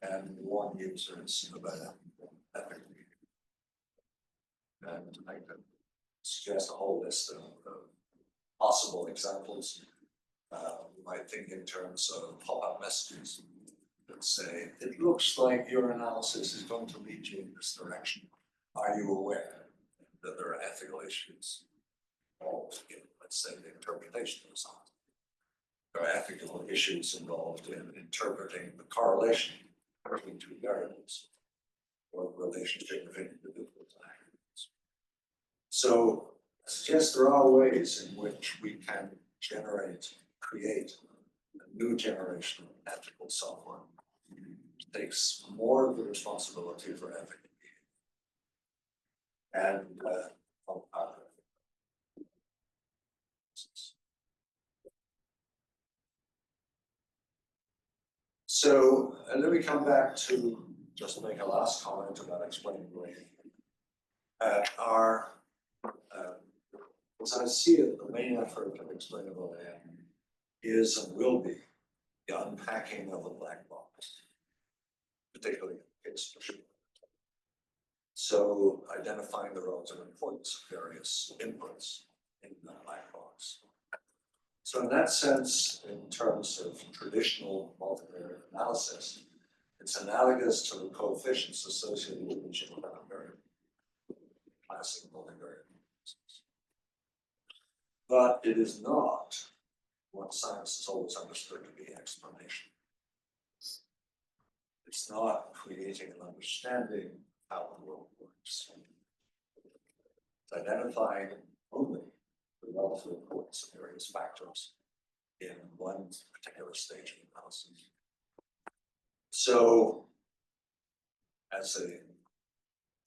and warn users about ethical behavior. And I could suggest a whole list of possible examples. You might think in terms of pop-up messages that say, it looks like your analysis is going to lead you in this direction. Are you aware that there are ethical issues involved in, let's say, the interpretation of something? There are ethical issues involved in interpreting the correlation between two variables or the relationship between individuals and actors. So I suggest there are ways in which we can create a new generation of ethical software. It takes more of the responsibility for ethical behavior and so let me come back to just make a last comment about explainability. As I see it, the main effort of explainable AI is and will be the unpacking of the black box, particularly in the case of machine. So identifying the relative importance of various inputs in the black box. So in that sense, in terms of traditional multivariate analysis, it's analogous to the coefficients associated with each independent variable, classic multivariate analysis. But it is not what science has always understood to be explanation. It's not creating an understanding of how the world works. It's identifying only the relative importance of various factors in one particular stage of analysis. So, as a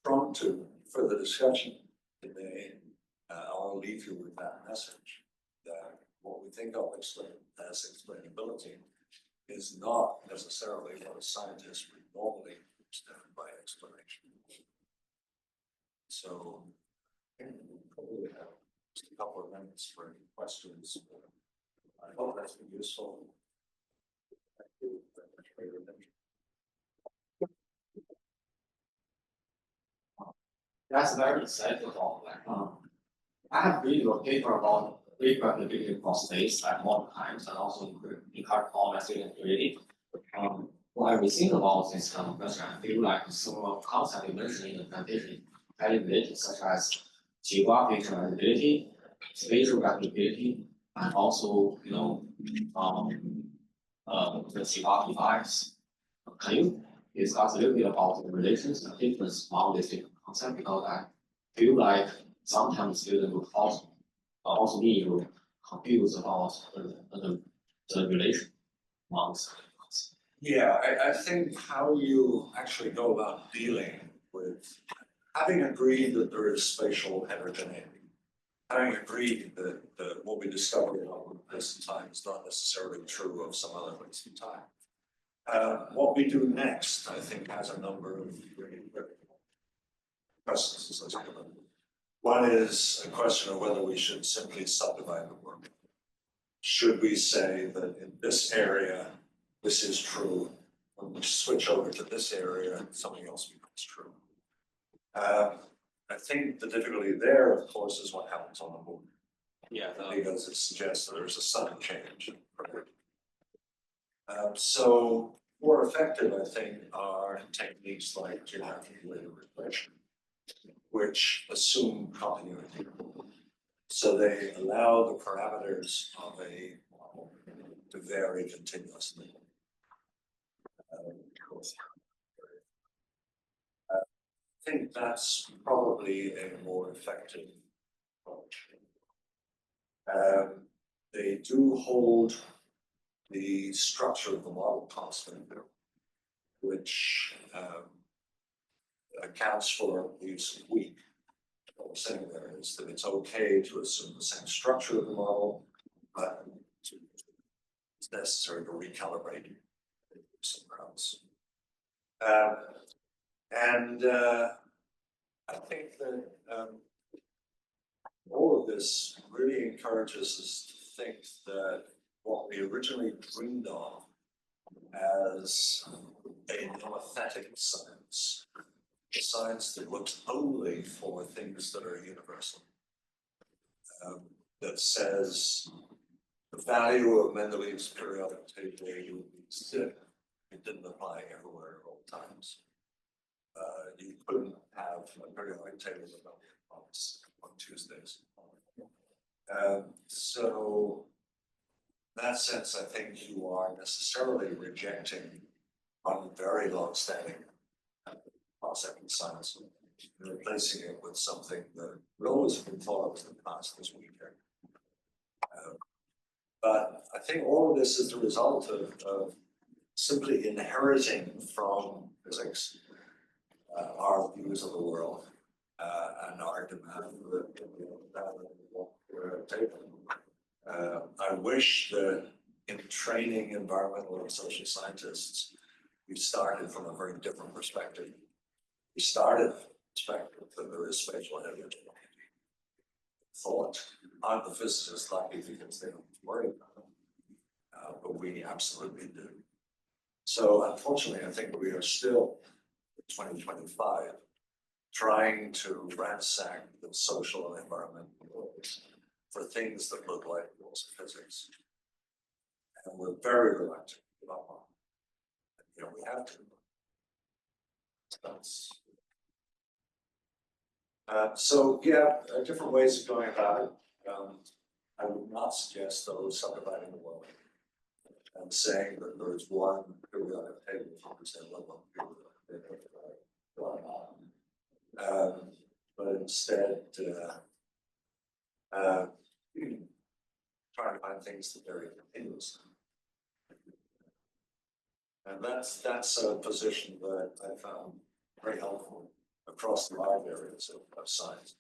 prompt to further discussion today, I want to leave you with that message that what we think of as explainability is not necessarily what a scientist would normally understand by explanation. So I think we probably have just a couple of minutes for any questions. I hope that's been useful. Thank you very much for your attention. That's very insightful. I have read your paper about reproducibility for space like more times and also encourage all my students to read it. What I was thinking about this kind of question, I feel like some of the concepts you mentioned in the presentation very related, such as geographic reliability, spatial replicability, and also the geographic bias. Can you discuss a little bit about the relations and difference among these different concepts? Because I feel like sometimes students would also need to confuse about the relation amongst concepts. Yeah, I think how you actually go about dealing with having agreed that there is spatial heterogeneity, having agreed that what we discovered in one place in time is not necessarily true of some other place in time. What we do next, I think, has a number of really critical questions. One is a question of whether we should simply subdivide the work. Should we say that in this area, this is true, when we switch over to this area, something else becomes true? I think the difficulty there, of course, is what happens on the moon. Yeah, Because it suggests that there's a sudden change. So more effective, I think, are techniques like geographic related regression, which assume continuity. So they allow the parameters of a model to vary continuously. I think that's probably a more effective approach. They do hold the structure of the model constant, which accounts for the use of weak. What we're saying there is that it's okay to assume the same structure of the model, but it's necessary to recalibrate somewhere else. I think that all of this really encourages us to think that what we originally dreamed of as a nomothetic science, a science that looks only for things that are universal, that says the value of Mendeleev's periodic table is that it didn't apply everywhere at all times. You couldn't have a periodic table on Tuesdays. So in that sense, I think you are necessarily rejecting one very long-standing concept in science and replacing it with something that will always have been thought of in the past this weekend. But I think all of this is the result of simply inheriting from physics our views of the world and our demand for I wish that in training environmental and social scientists, we started from a very different perspective. We started from the perspective that there is spatial heterogeneity. Thought, aren't the physicists lucky because they don't worry about it? But we absolutely do. So unfortunately, I think we are still in 2025 trying to ransack the social and environmental worlds for things that look like rules of physics. And we're very reluctant to give up on it. We have to. So yeah, different ways of going about it. I would not suggest those subdividing the world and saying that there is one periodic table for percent level but instead trying to find things that vary continuously. And that's a position that I found very helpful across the wide areas of science.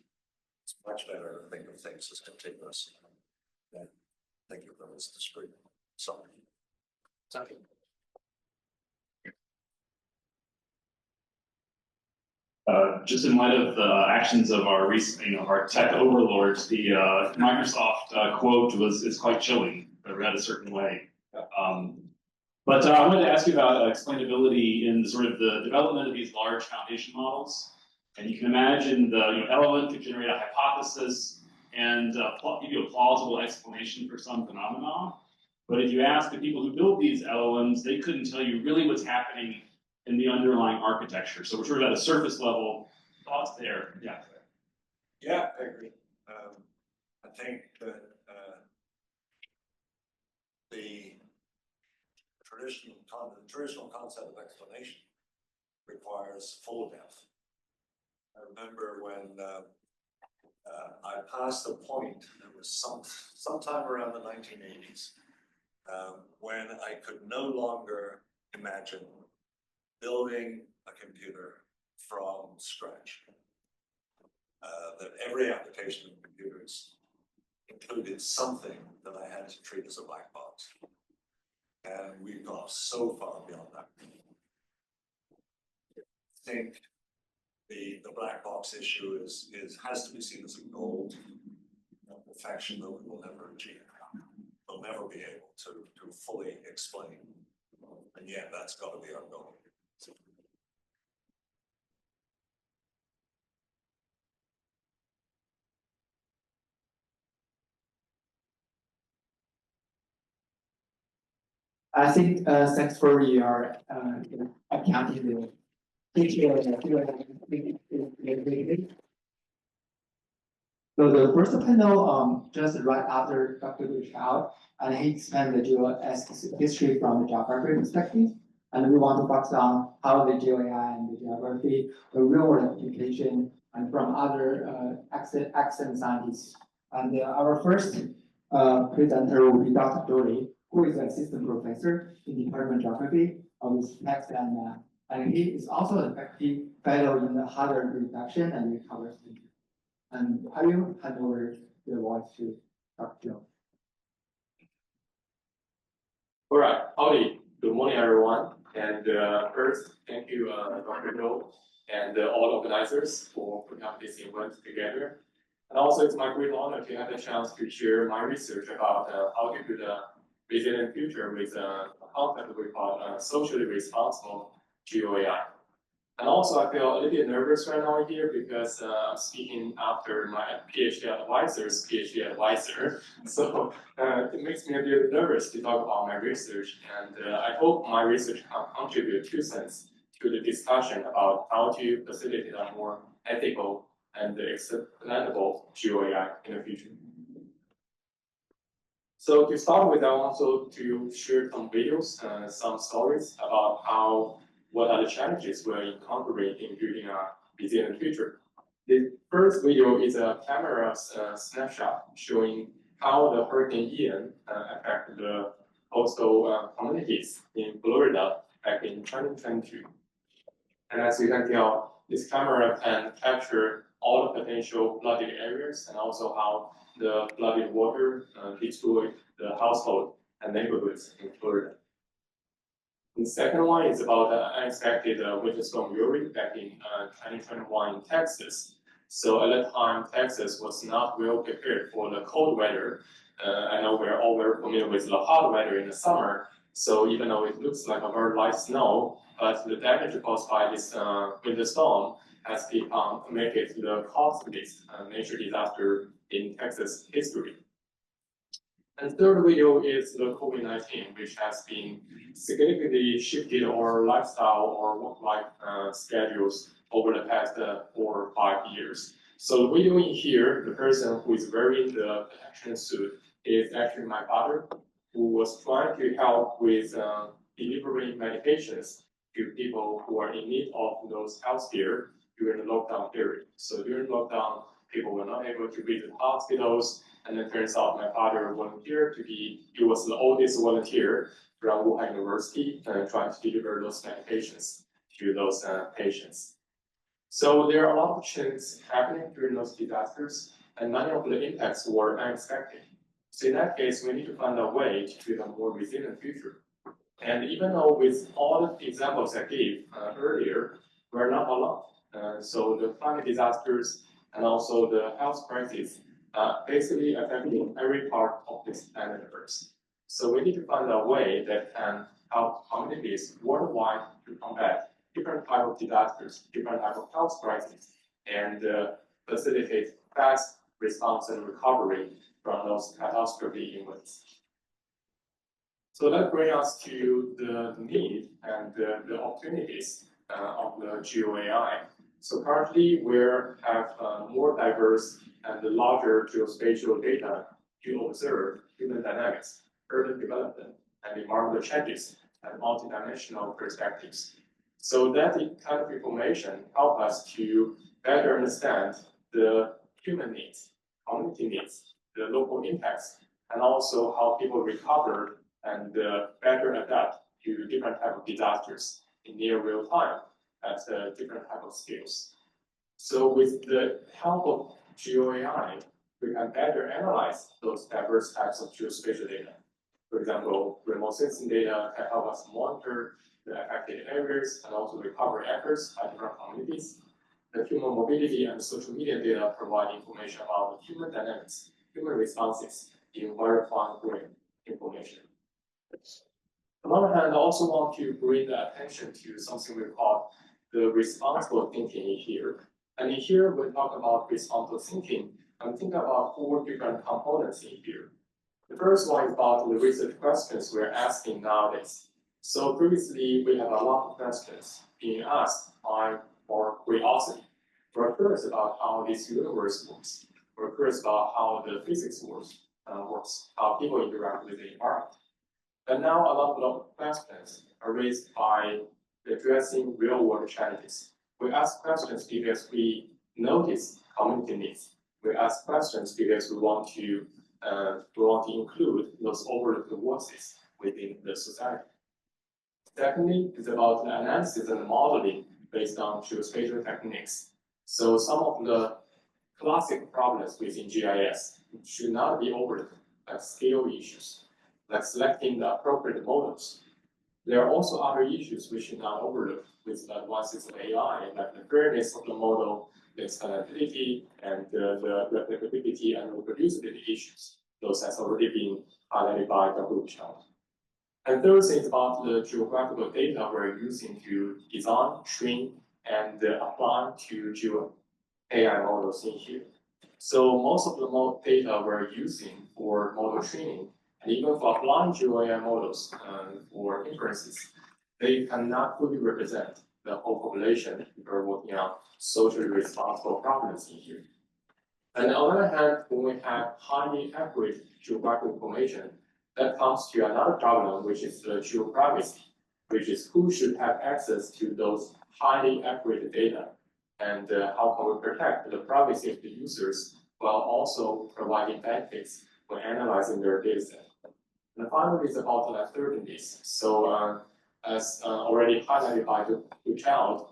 It's much better to think of things as continuous than think of them as discrete. So, Thank you. Just in light of the actions of our recent, our tech overlords, the Microsoft quote is quite chilling, read a certain way. But I wanted to ask you about explainability in sort of the development of these large foundation models. And you can imagine the LLM could generate a hypothesis and give you a plausible explanation for some phenomenon. But if you ask the people who build these LLMs, they couldn't tell you really what's happening in the underlying architecture. So we're sort of at a surface level. Thoughts there? Yeah. Yeah, I agree. I think that the traditional concept of explanation requires full depth. I remember when I passed a point, it was sometime around the 1980s, when I could no longer imagine building a computer from scratch. That every application of computers included something that I had to treat as a black box. And we've gone so far beyond that. I think the black box issue has to be seen as a goal, a perfection that we will never achieve. We'll never be able to fully explain. And yet that's got to be our goal. I think thanks for your accounting the picture. So the first panel just right after Dr. Rich out, and he explained the GeoAI history from the geography perspective. And we want to focus on how the GeoAI and the geography, the real world application, and from other accent scientists. And our first presenter will be Dr. Dory, who is an assistant professor in Department of Geography of text and he is also a faculty fellow in the hazard reduction and recovery center. And I will hand over the voice to Dr. Joe. All right, howdy, good morning, everyone. And first, thank you, Dr. Joe, and all organizers for putting up this event together. And also, it's my great honor to have the chance to share my research about how to build a resilient future with a concept we call socially responsible GeoAI. And also, I feel a little bit nervous right now here because I'm speaking after my PhD advisor's PhD advisor. So it makes me a bit nervous to talk about my research. And I hope my research can contribute 2 cents to the discussion about how to facilitate a more ethical and explainable GeoAI in the future. So to start with, I want also to share some videos, some stories about what are the challenges we're encountering in building a resilient future. The first video is a camera snapshot showing how the Hurricane Ian affected the coastal communities in Florida back in 2022. And as you can tell, this camera can capture all the potential flooded areas and also how the flooded water destroyed the household and neighborhoods in Florida. The second one is about the unexpected winter storm Uri back in 2021 in Texas. So at that time, Texas was not well prepared for the cold weather. I know we're all very familiar with the hot weather in the summer. So even though it looks like a very light snow, but the damage caused by this winter storm has become make it the costliest natural disaster in Texas history. And third video is the COVID-19, which has been significantly shifted our lifestyle or work-life schedules over the past 4 or 5 years. So the video in here, the person who is wearing the protection suit is actually my father, who was trying to help with delivering medications to people who are in need of those healthcare during the lockdown period. So during lockdown, people were not able to visit hospitals, and it turns out my father volunteered he was the oldest volunteer from Wuhan University trying to deliver those medications to those patients. So there are a lot of changes happening during those disasters, and many of the impacts were unexpected. So in that case, we need to find a way to build a more resilient future. And even though with all the examples I gave earlier, we're not alone. so the climate disasters and also the health crisis basically affecting every part of this planet Earth. So we need to find a way that can help communities worldwide to combat different type of disasters, different type of health crises, and facilitate fast response and recovery from those catastrophe events. So that brings us to the need and the opportunities of the GeoAI. So currently we have more diverse and larger geospatial data to observe human dynamics, urban development, and environmental changes and multidimensional perspectives. So that kind of information help us to better understand the human needs, community needs, the local impacts, and also how people recover and better adapt to different type of disasters in near real time at different type of scales. So with the help of GeoAI, we can better analyze those diverse types of geospatial data. For example, remote sensing data can help us monitor the affected areas and also recover efforts by different communities. The human mobility and social media data provide information about human dynamics, human responses in very fine-grained information. On the other hand, I also want to bring the attention to something we call the responsible thinking in here. And in here, we talk about responsible thinking. I'm thinking about 4 different components in here. The first one is about the research questions we're asking nowadays. So previously, we have a lot of questions being asked by our curiosity. We're curious about how this universe works. We're curious about how the physics works, how people interact with the environment. But now a lot of questions are raised by addressing real-world challenges. We ask questions because we notice community needs. We ask questions because we want to include those overlooked voices within the society. Secondly, it's about the analysis and modeling based on geospatial techniques. So some of the classic problems within GIS should not be overlooked, like scale issues, like selecting the appropriate models. There are also other issues we should not overlook with the advances of AI, like the fairness of the model, the scalability, and the replicability and reproducibility issues. Those has already been highlighted by Dr. Chiao. And third thing is about the geographical data we're using to design, train, and apply to GeoAI models in here. So most of the data we're using for model training, and even for applying GeoAI models for inferences, they cannot fully represent the whole population if we're working on socially responsible problems in here. And on the other hand, when we have highly accurate geographical information, that comes to another problem, which is the geoprivacy, which is who should have access to those highly accurate data, and how can we protect the privacy of the users while also providing benefits when analyzing their dataset. And finally, it's about the uncertainties. So as already highlighted by the child,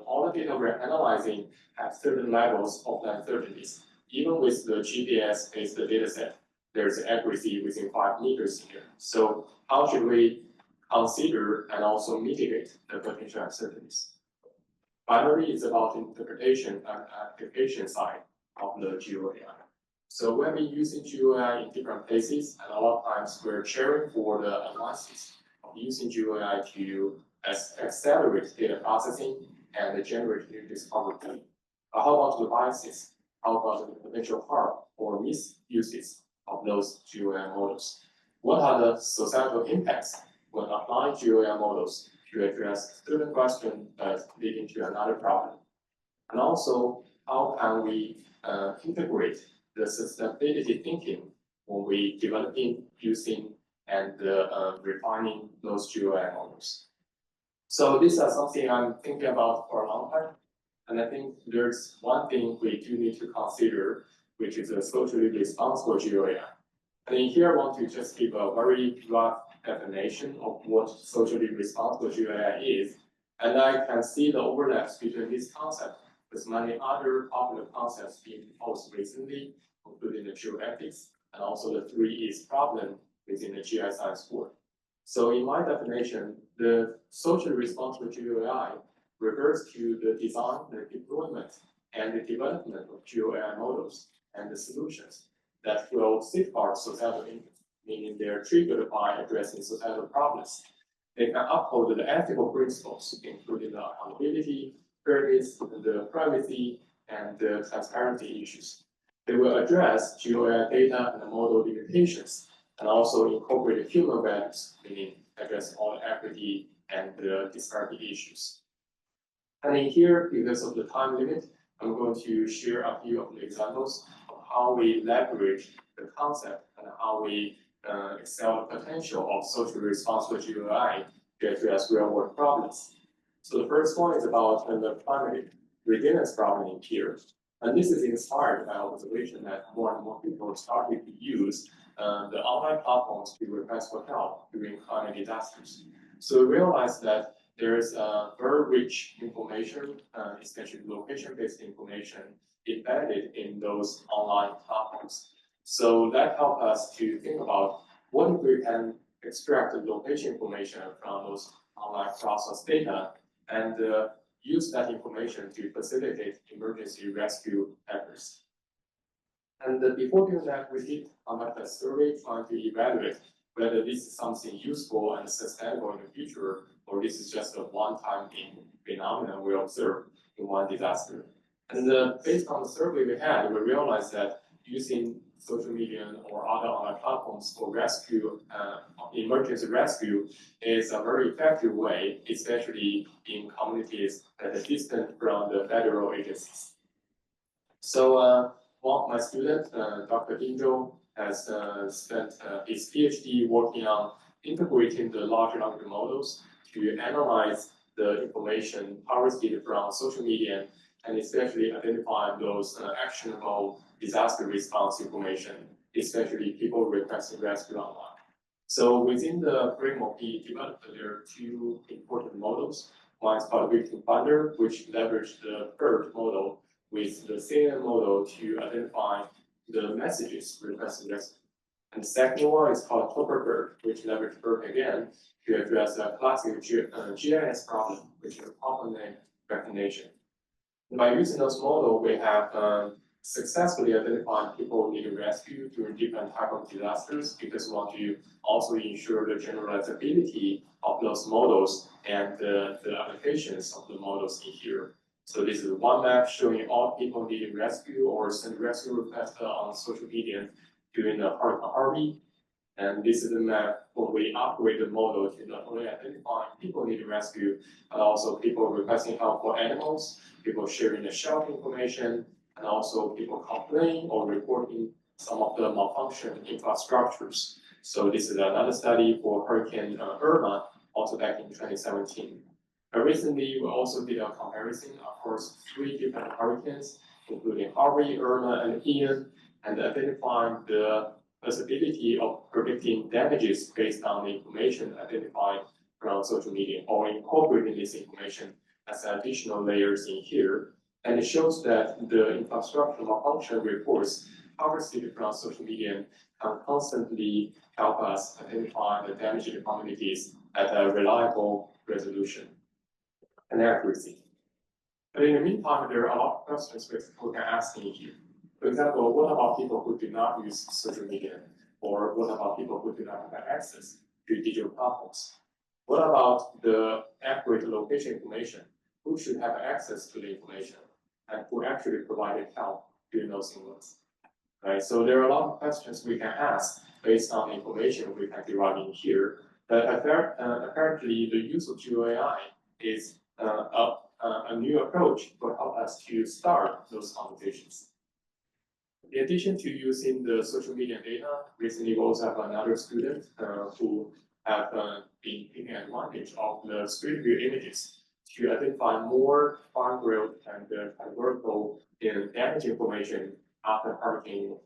all the data we're analyzing have certain levels of uncertainties. Even with the GPS-based dataset, there's accuracy within 5 meters here. So how should we consider and also mitigate the potential uncertainties? Finally, it's about interpretation and application side of the GeoAI. So we've been using GeoAI in different places, and a lot of times we're cheering for the advances of using GeoAI to accelerate data processing and generate new discovery. But how about the biases? How about the potential harm or misuses of those GeoAI models? What are the societal impacts when applying GeoAI models to address certain questions that lead into another problem? And also, how can we integrate the sustainability thinking when we developing, using, and refining those GeoAI models? So these are something I'm thinking about for a long time. And I think there's one thing we do need to consider, which is a socially responsible GeoAI. And in here, I want to just give a very rough definition of what socially responsible GeoAI is. And I can see the overlaps between this concept with many other popular concepts being proposed recently, including the geoethics and also the 3Es problem within the GI science world. So in my definition, the socially responsible GeoAI refers to the design, the deployment, and the development of GeoAI models and the solutions that will safeguard societal interests, meaning they're triggered by addressing societal problems. They can uphold the ethical principles, including the accountability, fairness, the privacy, and the transparency issues. They will address GeoAI data and model limitations, and also incorporate human values, meaning address all the equity and the disparity issues. And in here, because of the time limit, I'm going to share a few of the examples of how we leverage the concept and how we excel the potential of socially responsible GeoAI to address real-world problems. So the first one is about the climate resilience problem in here. And this is inspired by observation that more and more people started to use the online platforms to request for help during climate disasters. So we realized that there is very rich information, especially location-based information, embedded in those online platforms. So that helped us to think about what if we can extract the location information from those online process data and use that information to facilitate emergency rescue efforts. And before doing that, we did conduct a survey trying to evaluate whether this is something useful and sustainable in the future, or this is just a one-time phenomenon we observe in one disaster. And based on the survey we had, we realized that using social media or other online platforms for rescue, emergency rescue, is a very effective way, especially in communities that are distant from the federal agencies. So one of my students, Dr. Injo, has spent his PhD working on integrating the large language models to analyze the information harvested from social media and especially identify those actionable disaster response information, especially people requesting rescue online. So within the framework he developed, there are two important models. One is called Victim Finder, which leveraged the BERT model with the CNN model to identify the messages requesting rescue. And the second one is called TopperBERT, which leveraged BERT again to address a classic GIS problem, which is problem name recognition. And by using those models, we have successfully identified people needing rescue during different types of disasters because we want to also ensure the generalizability of those models and the applications of the models in here. So this is one map showing all people needing rescue or send rescue requests on social media during the Hurricane Harvey. And this is the map where we upgrade the model to not only identify people needing rescue, but also people requesting help for animals, people sharing the shelter information, and also people complaining or reporting some of the malfunction infrastructures. So this is another study for Hurricane Irma, also back in 2017. Recently, we also did a comparison across 3 different hurricanes, including Harvey, Irma, and Ian, and identifying the possibility of predicting damages based on the information identified from social media or incorporating this information as additional layers in here. And it shows that the infrastructure malfunction reports harvested from social media can constantly help us identify the damaged communities at a reliable resolution and accuracy. But in the meantime, there are a lot of questions we can ask in here. For example, what about people who do not use social media? Or what about people who do not have access to digital platforms? What about the accurate location information? Who should have access to the information? And who actually provided help during those incidents? Right, so there are a lot of questions we can ask based on the information we can derive in here. But apparently, the use of GeoAI is a new approach to help us to start those conversations. In addition to using the social media data, recently we also have another student who have been taking advantage of the street view images to identify more fine-grained and categorical damage information after hurricane.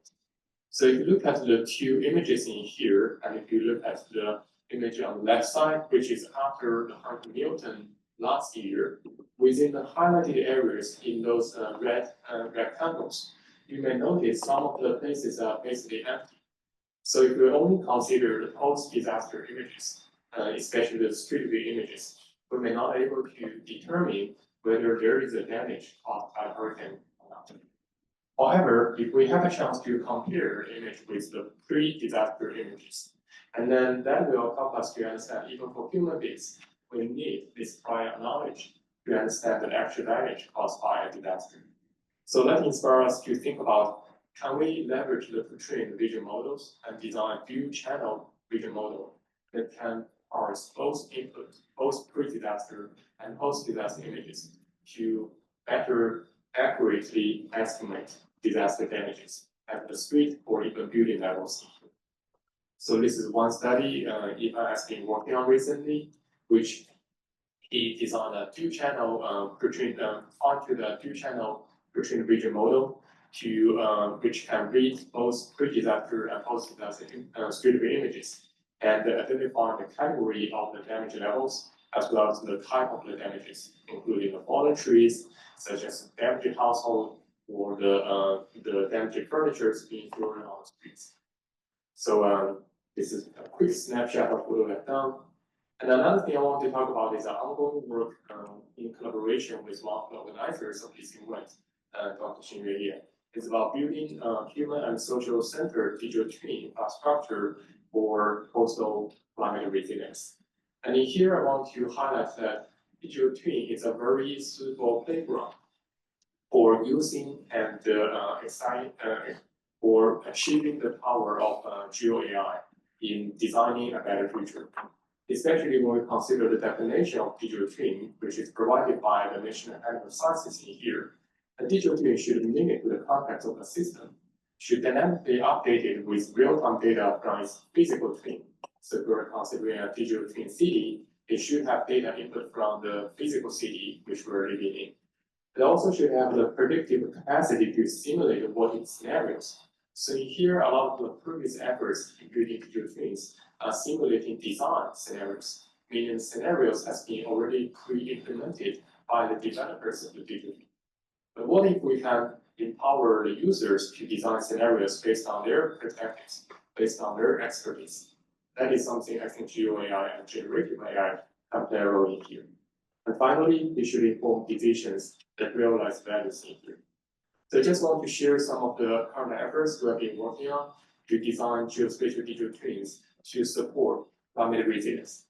So if you look at the 2 images in here, and if you look at the image on the left side, which is after the Hurricane Milton last year, within the highlighted areas in those red rectangles, you may notice some of the places are basically empty. So if you only consider the post-disaster images, especially the street view images, we may not be able to determine whether there is a damage caused by a hurricane or not. However, if we have a chance to compare the image with the pre-disaster images, and then that will help us to understand, even for human beings, we need this prior knowledge to understand the actual damage caused by a disaster. So that inspires us to think about, can we leverage the pre-trained vision models and design a dual-channel vision model that can parse both input, both pre-disaster and post-disaster images to better accurately estimate disaster damages at the street or even building levels. So this is one study Eva has been working on recently, which he designed a dual-channel onto the dual-channel pre-trained vision model to which can read both pre-disaster and post-disaster street view images and identify the category of the damage levels as well as the type of the damages, including the fallen trees, such as damaged household or the damaged furniture being thrown on the streets. So this is a quick snapshot of what we have done. And another thing I want to talk about is our ongoing work in collaboration with one of the organizers of this event, Dr. Xingyue Ye. It's about building human and social centered digital twin infrastructure for coastal climate resilience. And in here, I want to highlight that digital twin is a very suitable playground for using and for achieving the power of GeoAI in designing a better future. Especially when we consider the definition of digital twin, which is provided by the National Academy of Sciences in here. A digital twin should mimic the context of the system, should dynamically updated with real-time data from its physical twin. So if we're considering a digital twin city, it should have data input from the physical city which we're living in. It also should have the predictive capacity to simulate working scenarios. So in here, a lot of the previous efforts in building digital twins are simulating design scenarios, meaning scenarios has been already pre-implemented by the developers of the digital twin. But what if we can empower the users to design scenarios based on their perspectives, based on their expertise? That is something I think GeoAI and generative AI can play a role in here. And finally, they should inform decisions that realize values in here. So I just want to share some of the current efforts we have been working on to design geospatial digital twins to support climate resilience.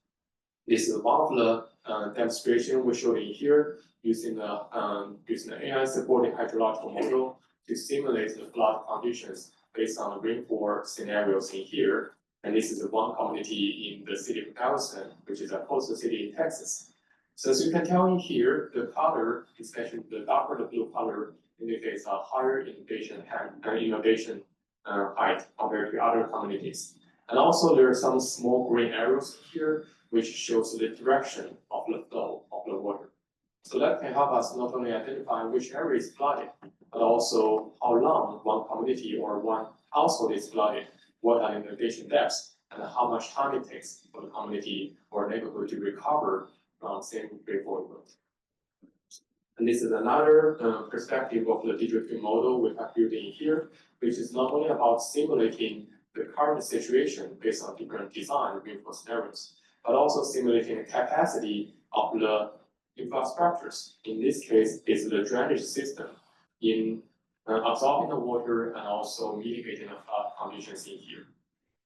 This is one of the demonstration we showed in here using the AI-supported hydrological model to simulate the flood conditions based on the rainfall scenarios in here. And this is one community in the city of Galveston, which is a coastal city in Texas. So as you can tell in here, the color, especially the darker the blue color, indicates a higher innovation height compared to other communities. And also there are some small green arrows here, which shows the direction of the flow of the water. So that can help us not only identify which area is flooded, but also how long one community or one household is flooded, what are the inundation depths, and how much time it takes for the community or neighborhood to recover from same rainfall event. And this is another perspective of the digital twin model we have built in here, which is not only about simulating the current situation based on different design rainfall scenarios, but also simulating the capacity of the infrastructures. In this case, it's the drainage system in absorbing the water and also mitigating the flood conditions in here.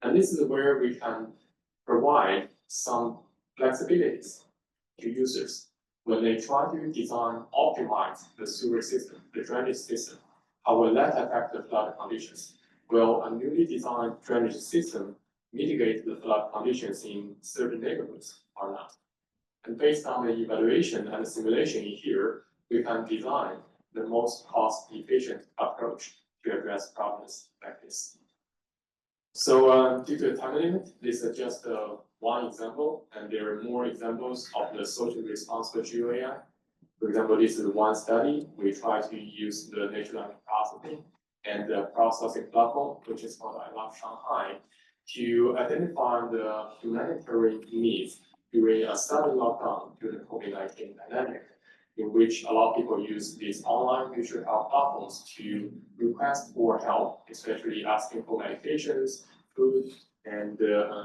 And this is where we can provide some flexibilities to users when they try to design, optimize the sewer system, the drainage system. How will that affect the flood conditions? Will a newly designed drainage system mitigate the flood conditions in certain neighborhoods or not? And based on the evaluation and the simulation in here, we can design the most cost-efficient approach to address problems like this. So due to the time limit, this is just one example, and there are more examples of the socially responsible GeoAI. For example, this is one study. We try to use the natural language processing and the processing platform, which is called I Love Shanghai, to identify the humanitarian needs during a sudden lockdown due to the COVID-19 pandemic, in which a lot of people use these online mutual help platforms to request for help, especially asking for medications, food, and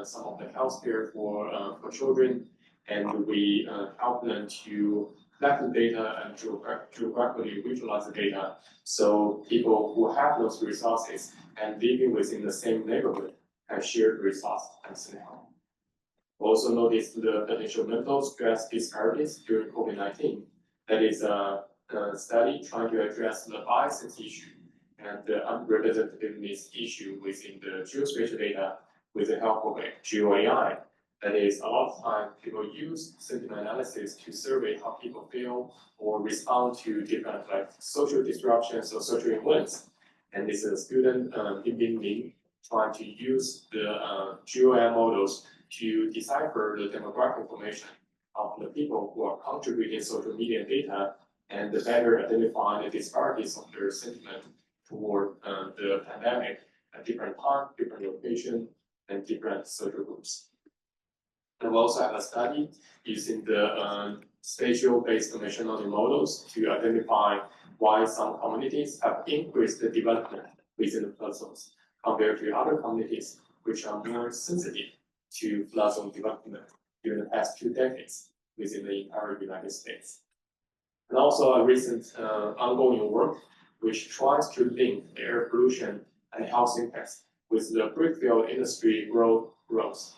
some of the healthcare for children. and we help them to collect the data and geographically visualize the data. So people who have those resources and living within the same neighborhood can share the resource and scenario. Also notice the potential mental stress disparities during COVID-19. That is a study trying to address the biases issue and the unrepresentativeness issue within the geospatial data with the help of GeoAI. That is, a lot of time people use sentiment analysis to survey how people feel or respond to different like social disruptions or social events. And this is a student, Bin trying to use the GeoAI models to decipher the demographic information of the people who are contributing social media data and better identify the disparities of their sentiment toward the pandemic at different time, different location, and different social groups. And we also have a study using the spatial-based machine learning models to identify why some communities have increased the development within the flood zones compared to other communities which are more sensitive to flood zone development during the past 2 decades within the entire United States. And also a recent ongoing work which tries to link air pollution and health impacts with the brickfield industry growth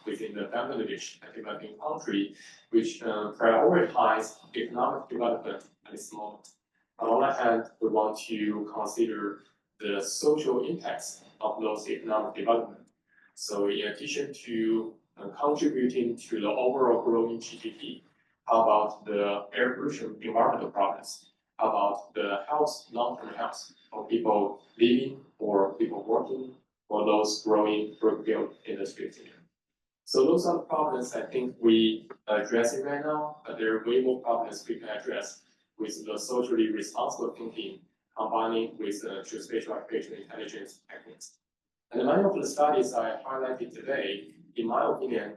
within the Bangladesh, a developing country, which prioritize economic development at this moment. On the one hand, we want to consider the social impacts of those economic development. So in addition to contributing to the overall growing GDP, how about the air pollution environmental problems? How about the health, long-term health of people living or people working or those growing brickfield industries? So those are the problems I think we are addressing right now, but there are way more problems we can address with the socially responsible thinking combining with geospatial artificial intelligence techniques. And many of the studies I highlighted today, in my opinion,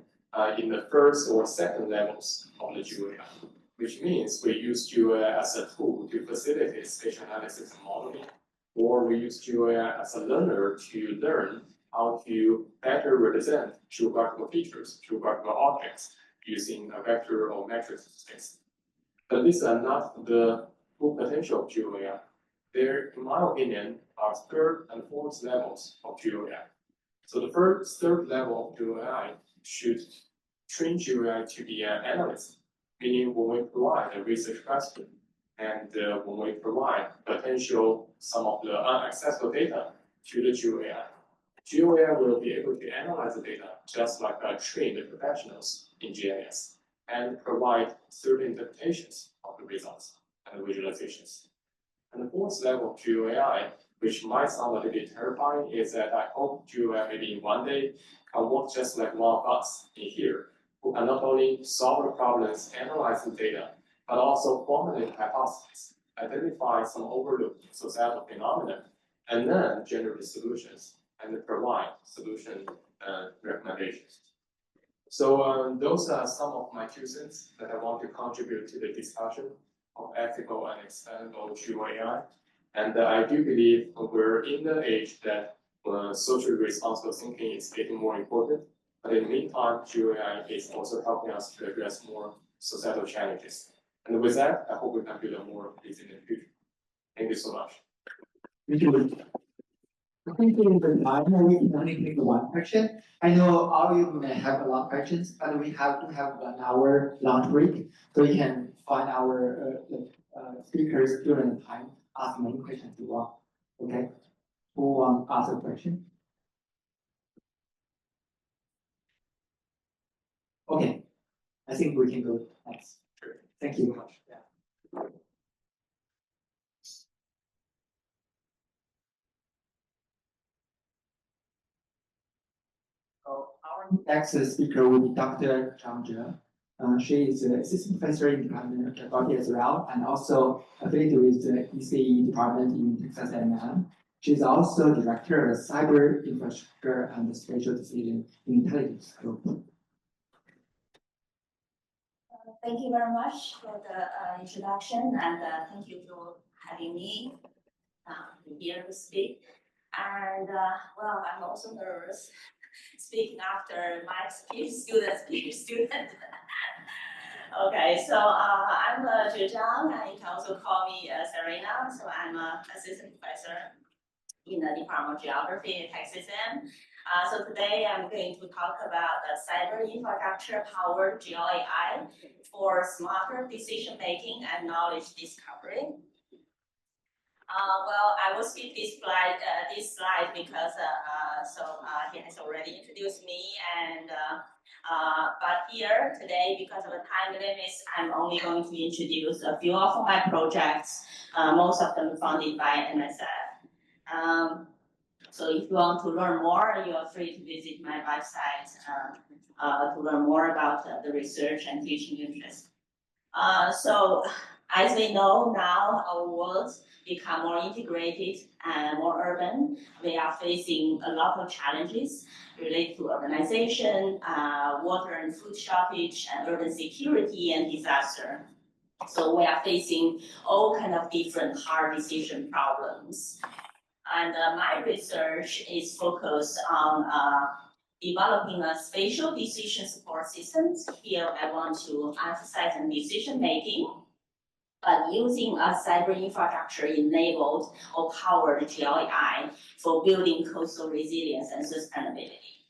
in the first or second levels of the GeoAI, which means we use GeoAI as a tool to facilitate spatial analysis and modeling, or we use GeoAI as a learner to learn how to better represent geographical features, geographical objects, using a vector or matrix space. But these are not the full potential of GeoAI. There, in my opinion, are third and fourth levels of GeoAI. So the third level of GeoAI should train GeoAI to be an analyst, meaning when we provide a research question and when we provide potential some of the unaccessible data to the GeoAI, GeoAI will be able to analyze the data just like trained professionals in GIS and provide certain interpretations of the results and visualizations. And the fourth level of GeoAI, which might sound a little bit terrifying, is that I hope GeoAI maybe in one day can work just like one of us in here, who can not only solve the problems, analyze the data, but also formulate hypotheses, identify some overlooked societal phenomena, and then generate solutions and provide solution recommendations. So those are some of my 2 cents that I want to contribute to the discussion of ethical and explainable GeoAI. And I do believe we're in the age that socially responsible thinking is getting more important. But in the meantime, GeoAI is also helping us to address more societal challenges. And with that, I hope we can build more of this in the future. Thank you so much. Thank you. I think in the time we can only take 1 question. I know all of you may have a lot of questions, but we have to have 1 hour lunch break, so you can find our speakers during the time, ask many questions you want. Okay, who want to ask a question? Okay, I think we can go next. Thank you very much. Yeah. So our next speaker will be Dr. Zhang Zhe. She is an assistant professor in Department of Technology as well, and also affiliated with the ECE department in Texas A&M. She is also director of cyber infrastructure and spatial decision intelligence group. Thank you very much for the introduction, and thank you for having me here to speak. And well, I'm also nervous speaking after my PhD student. Okay, so I'm Zhu Zhang, and you can also call me Serena. So I'm an assistant professor in the Department of Geography and Texas A&M. So today I'm going to talk about the cyber infrastructure powered GeoAI for smarter decision making and knowledge discovery. Well, I will skip this slide because he has already introduced me, and but here today, because of the time limits, I'm only going to introduce a few of my projects, most of them funded by NSF. So if you want to learn more, you are free to visit my website to learn more about the research and teaching interests. So as we know now, our world become more integrated and more urban. We are facing a lot of challenges related to urbanization, water and food shortage, and urban security and disaster. So we are facing all kind of different hard decision problems. And my research is focused on developing a spatial decision support systems. Here I want to emphasize on decision making, but using a cyber infrastructure enabled or powered GeoAI for building coastal resilience and sustainability.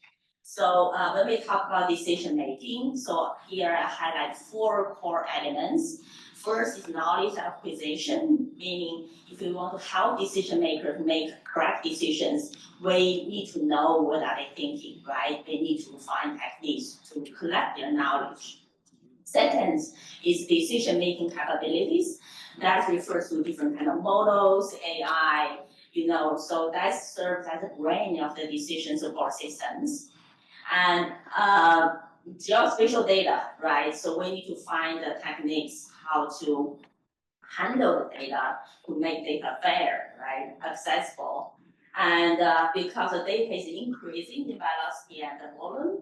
So when we talk about decision making, so here I highlight 4 core elements. First is knowledge acquisition, meaning if we want to help decision makers make correct decisions, we need to know what are they thinking, right? They need to find techniques to collect their knowledge. Second is decision-making capabilities. That refers to different kind of models, AI, so that serves as the brain of the decision support systems. And geospatial data, right? So we need to find the techniques how to handle the data to make data fair, right, accessible. And because the data is increasing in velocity and the volume,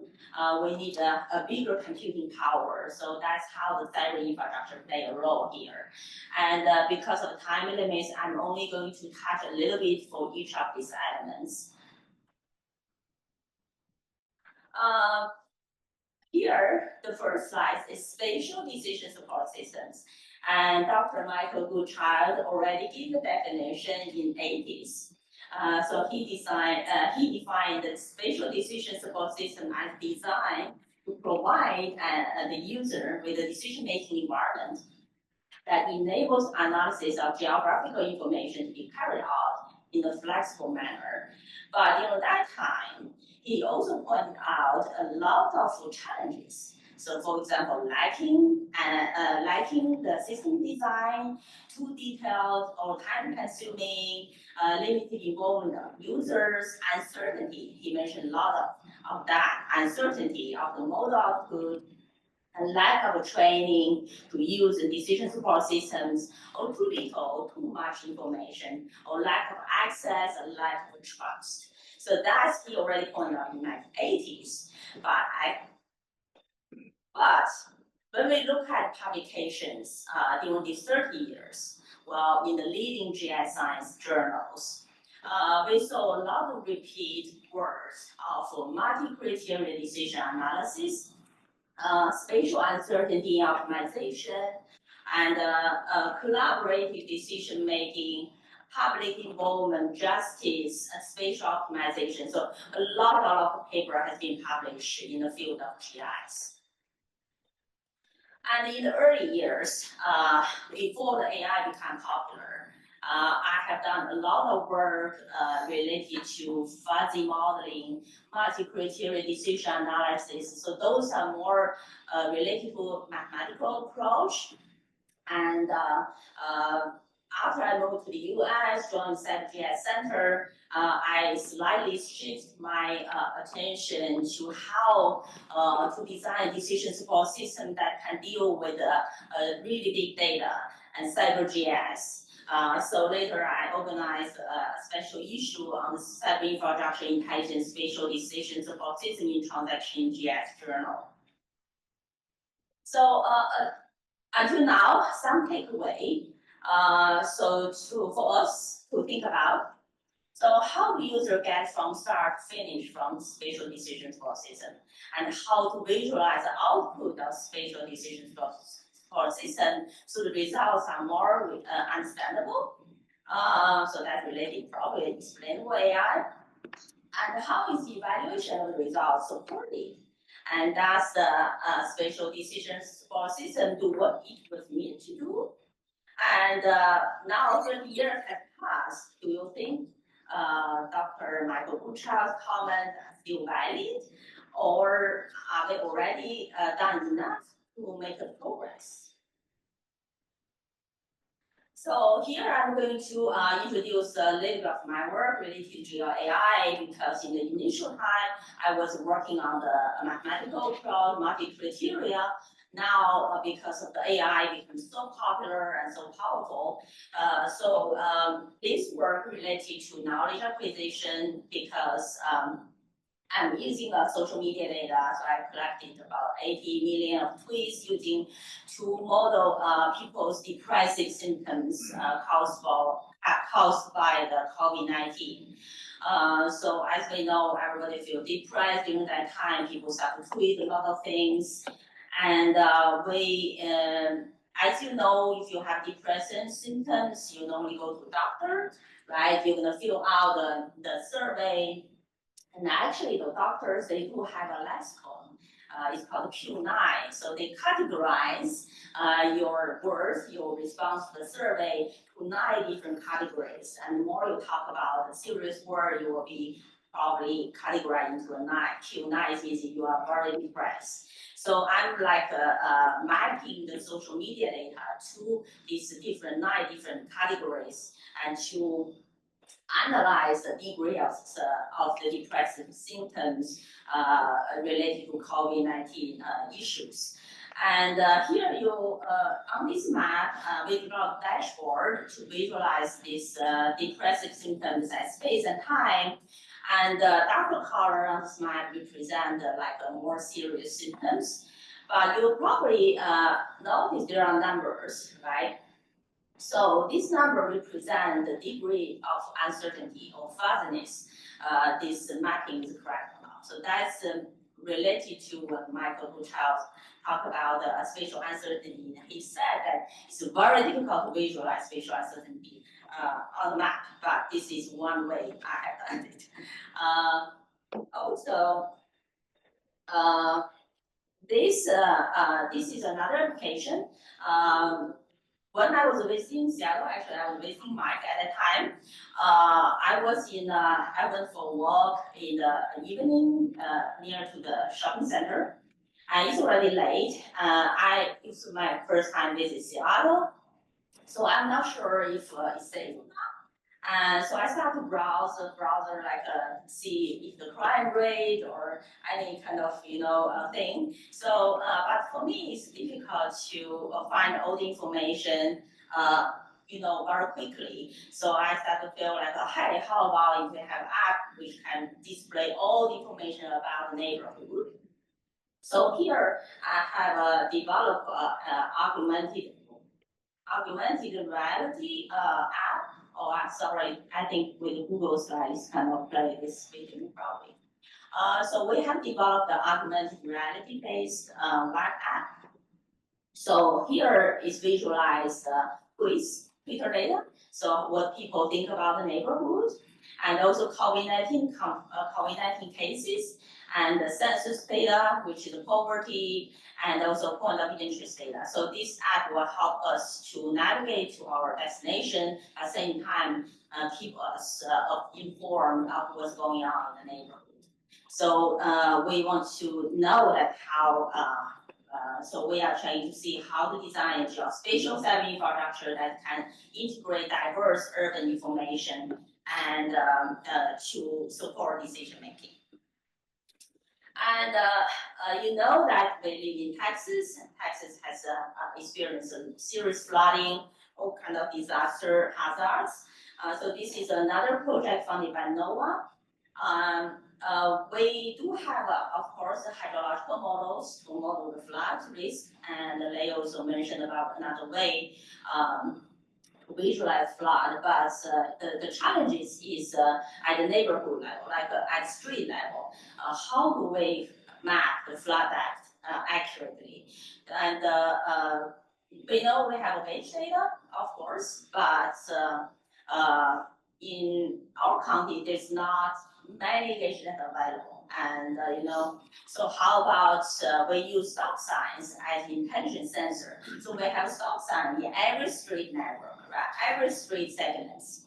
we need a bigger computing power. So that's how the cyber infrastructure play a role here. And because of the time limits, I'm only going to touch a little bit for each of these elements. Here, the first slide is spatial decision support systems. And Dr. Michael Goodchild already gave the definition in 80s. So he defined the spatial decision support system as designed to provide the user with a decision-making environment that enables analysis of geographical information to be carried out in a flexible manner. But that time, he also pointed out a lot of challenges. So for example, lacking the system design, too detailed or time-consuming, limited involvement of users, uncertainty. He mentioned a lot of that, uncertainty of the model output, and lack of training to use the decision support systems, or too little, too much information, or lack of access, and lack of trust. So that's he already pointed out in the 1980s. But when we look at publications during these 30 years, well, in the leading GIS science journals, we saw a lot of repeat words for multi-criteria decision analysis, spatial uncertainty optimization, and collaborative decision making, public involvement, justice, and spatial optimization. So a lot of paper has been published in the field of GIS. And in the early years, before the AI became popular, I have done a lot of work related to fuzzy modeling, multi-criteria decision analysis. So those are more related to mathematical approach. And after I moved to the US, joined the GIS Center, I slightly shift my attention to how to design a decision support system that can deal with really big data and cyber GIS. So later I organized a special issue on the cyber infrastructure intelligence spatial decision support system in Transaction GIS Journal. So until now, some takeaway. For us to think about. So how the user gets from start to finish from spatial decision support system, and how to visualize the output of spatial decision support system so the results are more understandable. So that's related probably explainable AI. And how is the evaluation of the results supported? And does the spatial decision support system do what it was meant to do? And now 30 years have passed. Do you think Dr. Michael Butchell's comment are still valid? Or are they already done enough to make a progress? So here I'm going to introduce a little bit of my work related to GeoAI, because in the initial time I was working on the mathematical approach, multi-criteria. Now, because of the AI becomes so popular and so powerful, this work related to knowledge acquisition, because I'm using social media data, so I collected about 80 million of tweets using to model people's depressive symptoms caused by the COVID-19. So as we know, everybody feels depressed during that time. People start to tweet a lot of things, and as you know, if you have depression symptoms, you normally go to a doctor, right? You're gonna fill out the survey. And actually, the doctors, they do have a lexicon. It's called Q9. So they categorize your words, your response to the survey to 9 different categories. And the more you talk about the serious word, you will be probably categorized into a 9. Q9 means you are very depressed. So I'm like mapping the social media data to these 9 different categories, and to analyze the degree of the depressive symptoms related to COVID-19 issues. And here you, on this map, we developed a dashboard to visualize these depressive symptoms at space and time. And darker color on this map represent like more serious symptoms. But you'll probably notice there are numbers, right? So this number represents the degree of uncertainty or fuzziness this mapping is correct or not. So that's related to what Michael Butchell talked about spatial uncertainty. He said that it's very difficult to visualize spatial uncertainty on the map, but this is one way I have done it. Also, this is another application. When I was visiting Seattle, actually I was visiting Mike at the time. I went for a walk in the evening near to the shopping center, and it's already late. It's my first time visit Seattle, so I'm not sure if it's safe or not. And so I started to browse the browser, like see if the crime rate or any kind of thing. So, but for me, it's difficult to find all the information, very quickly. So I started to feel like, hey, how about if we have an app which can display all the information about the neighborhood? So here I have developed augmented reality app. Oh, I'm sorry. I think with Google Slides kind of play this speaking probably. So we have developed the augmented reality based web app. So here is visualized Twitter data. So what people think about the neighborhood, and also COVID-19 cases, and the census data, which is poverty, and also point of interest data. So this app will help us to navigate to our destination, at the same time keep us informed of what's going on in the neighborhood. So we want to know that how, so we are trying to see how to design a geospatial savvy infrastructure that can integrate diverse urban information and to support decision making. And you know that we live in Texas. Texas has experienced a serious flooding, all kind of disaster hazards. So this is another project funded by NOAA. We do have, of course, hydrological models to model the flood risk, and Lei also mentioned about another way to visualize flood, but the challenges is at the neighborhood level, like at street level. How do we map the flood depth accurately? And we know we have base data, of course, but in our county, there's not many gauge data available. And so how about we use stop signs as intelligent sensor? So we have stop sign in every street network, right? Every street segments.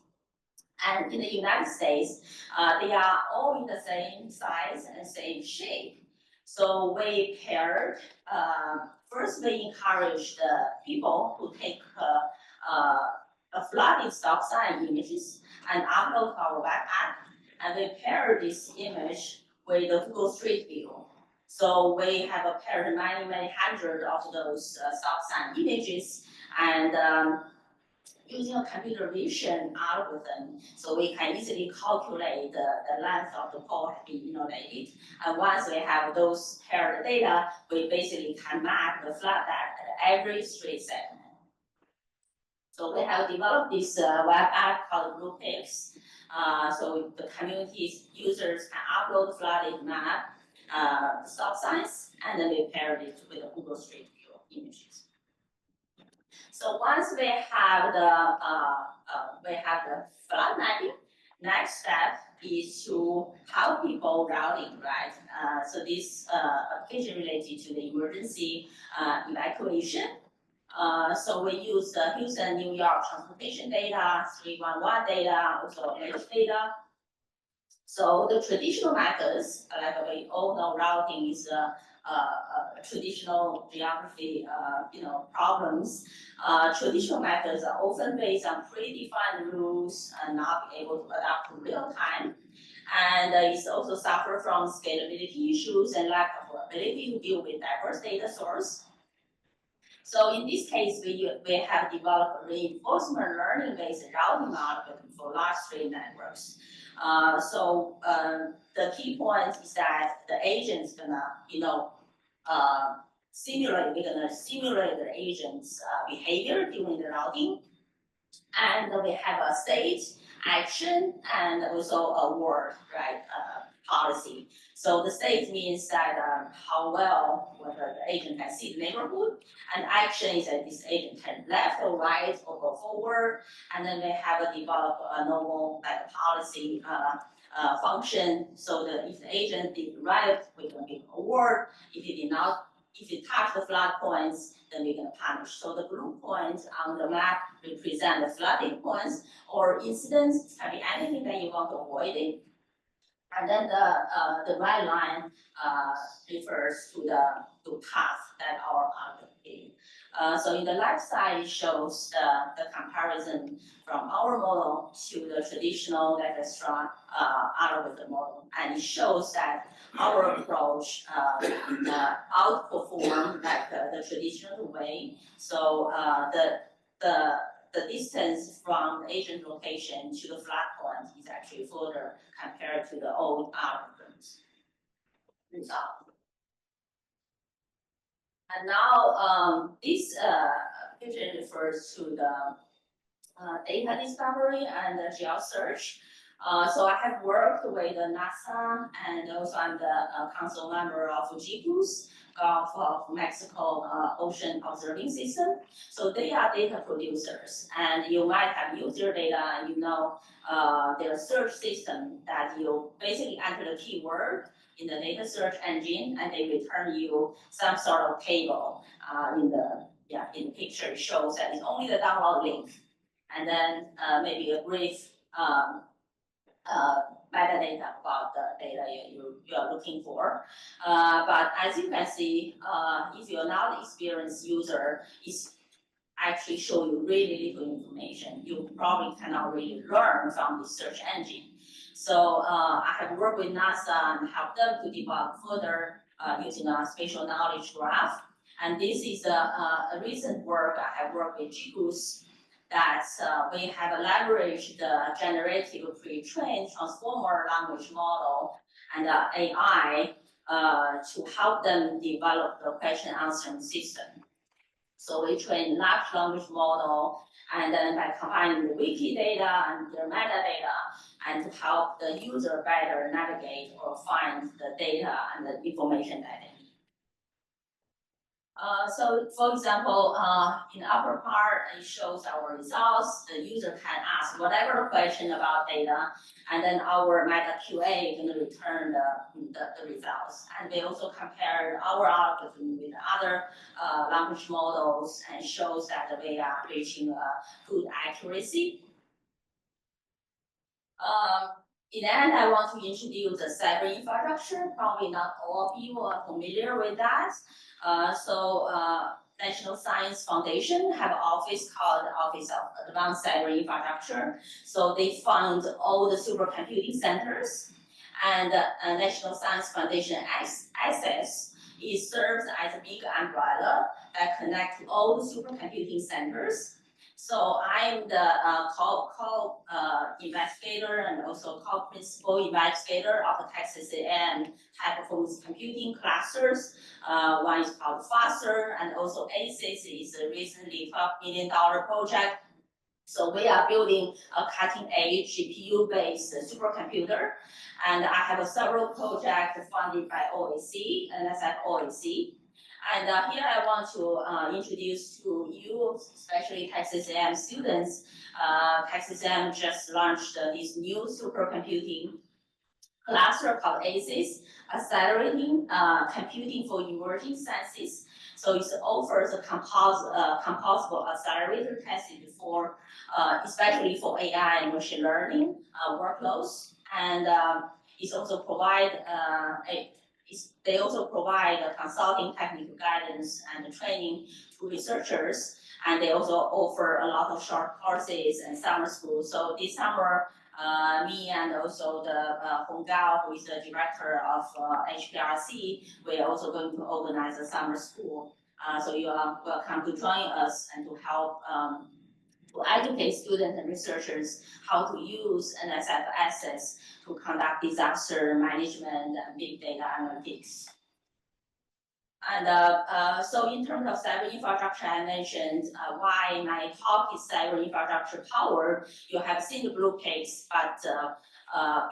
And in the United States, they are all in the same size and same shape. So we paired, first we encourage the people to take a flooded stop sign images and upload to our web app. And we pair this image with the Google Street View. So we have paired many hundred of those stop sign images, and using a computer vision algorithm, so we can easily calculate the length of the pole has been innovated. And once we have those paired data, we basically can map the flood depth at every street segment. So we have developed this web app called BluePix. So the community's users can upload flooded map, stop signs, and then we pair it with the Google Street View images. So once we have the flood mapping, next step is to help people routing, right? So this application related to the emergency evacuation. So we use the Houston, New York transportation data, 311 data, also edge data. So the traditional methods, like we all know, routing is traditional geography, problems. Traditional methods are often based on predefined rules and not be able to adapt to real time. And it's also suffer from scalability issues and lack of ability to deal with diverse data source. So in this case, we have developed a reinforcement learning-based routing algorithm for large street networks. So the key point is that the agent's gonna, we're gonna simulate the agent's behavior during the routing. And we have a state, action, and also a word, right, policy. So the state means that how well whether the agent can see the neighborhood, and action is that this agent can left or right or go forward, and then we have develop a normal like policy function, so that if the agent did right, we can give a word. If it did not, if it touched the flood points, then we're going to punish. So the blue points on the map represent the flooding points or incidents. It can be anything that you want to avoid it. And then the red line refers to the path that our algorithm gave. So in the left side, it shows the comparison from our model to the traditional strong algorithm model, and it shows that our approach outperformed the traditional way. So the distance from the agent location to the flood point is actually further compared to the old algorithms result. And now this application refers to the data discovery and the geo search. So I have worked with NASA, and also I'm the council member of GeoAI, Gulf of Mexico Ocean Observing System. So they are data producers, and you might have used their data, and their search system that you basically enter the keyword in the data search engine, and they return you some sort of table in the picture. It shows that it's only the download link, and then maybe a brief metadata about the data you are looking for. But as you can see, if you're not an experienced user, it's actually show you really little information. You probably cannot really learn from the search engine. So I have worked with NASA and helped them to develop further using a spatial knowledge graph. And this is a recent work I have worked with GeoAI that we have leveraged the generative pre-trained transformer language model and AI to help them develop the question answering system. So we train large language model And then by combining the wiki data and their metadata, and to help the user better navigate or find the data and the information that they need. So for example, in the upper part, it shows our results. The user can ask whatever question about data, and then our Meta QA is going to return the results. And we also compared our algorithm with other language models and shows that we are reaching good accuracy. In the end, I want to introduce the cyber infrastructure. Probably not all people are familiar with that. National Science Foundation have an office called the Office of Advanced Cyber Infrastructure. So they fund all the supercomputing centers, and National Science Foundation Access serves as a big umbrella that connects all the supercomputing centers. So I'm the investigator and also co-principal investigator of the Texas A&M high performance computing clusters. One is called FASTER, and also ACES is a recently $12 million project. So we are building a cutting-edge GPU-based supercomputer, and I have several projects funded by OAC, and that's at OAC. And here I want to introduce to you, especially Texas A&M students. Texas A&M just launched this new supercomputing cluster called ACES, Accelerating Computing for Emerging Sciences. So it offers a composable accelerator tested for, especially for AI and machine learning workloads, and it also they also provide consulting, technical guidance, and training to researchers. And they also offer a lot of short courses and summer school. So this summer, me and also the Hong Gao, who is the director of HPRC, we are also going to organize a summer school. So you are welcome to join us and to help to educate students and researchers how to use NSF assets to conduct disaster management and big data analytics. And so in terms of cyber infrastructure, I mentioned why my talk is cyber infrastructure powered. You have seen the blue cakes, but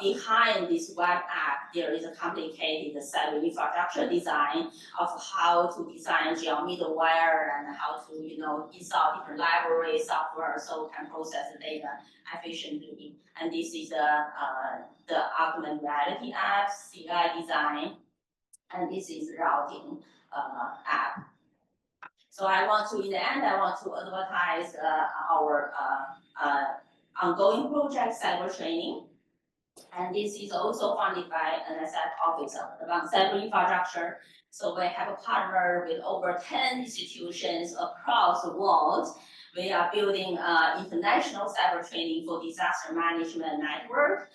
behind this web app, there is a complicated cyber infrastructure design of how to design GL middleware and how to, install different libraries, software, so can process the data efficiently. And this is the augmented reality app, CI design, and this is routing app. So in the end, I want to advertise our ongoing project, cyber training. And this is also funded by NSF Office of Advanced Cyber Infrastructure. So we have a partner with over 10 institutions across the world. We are building international cyber training for disaster management network.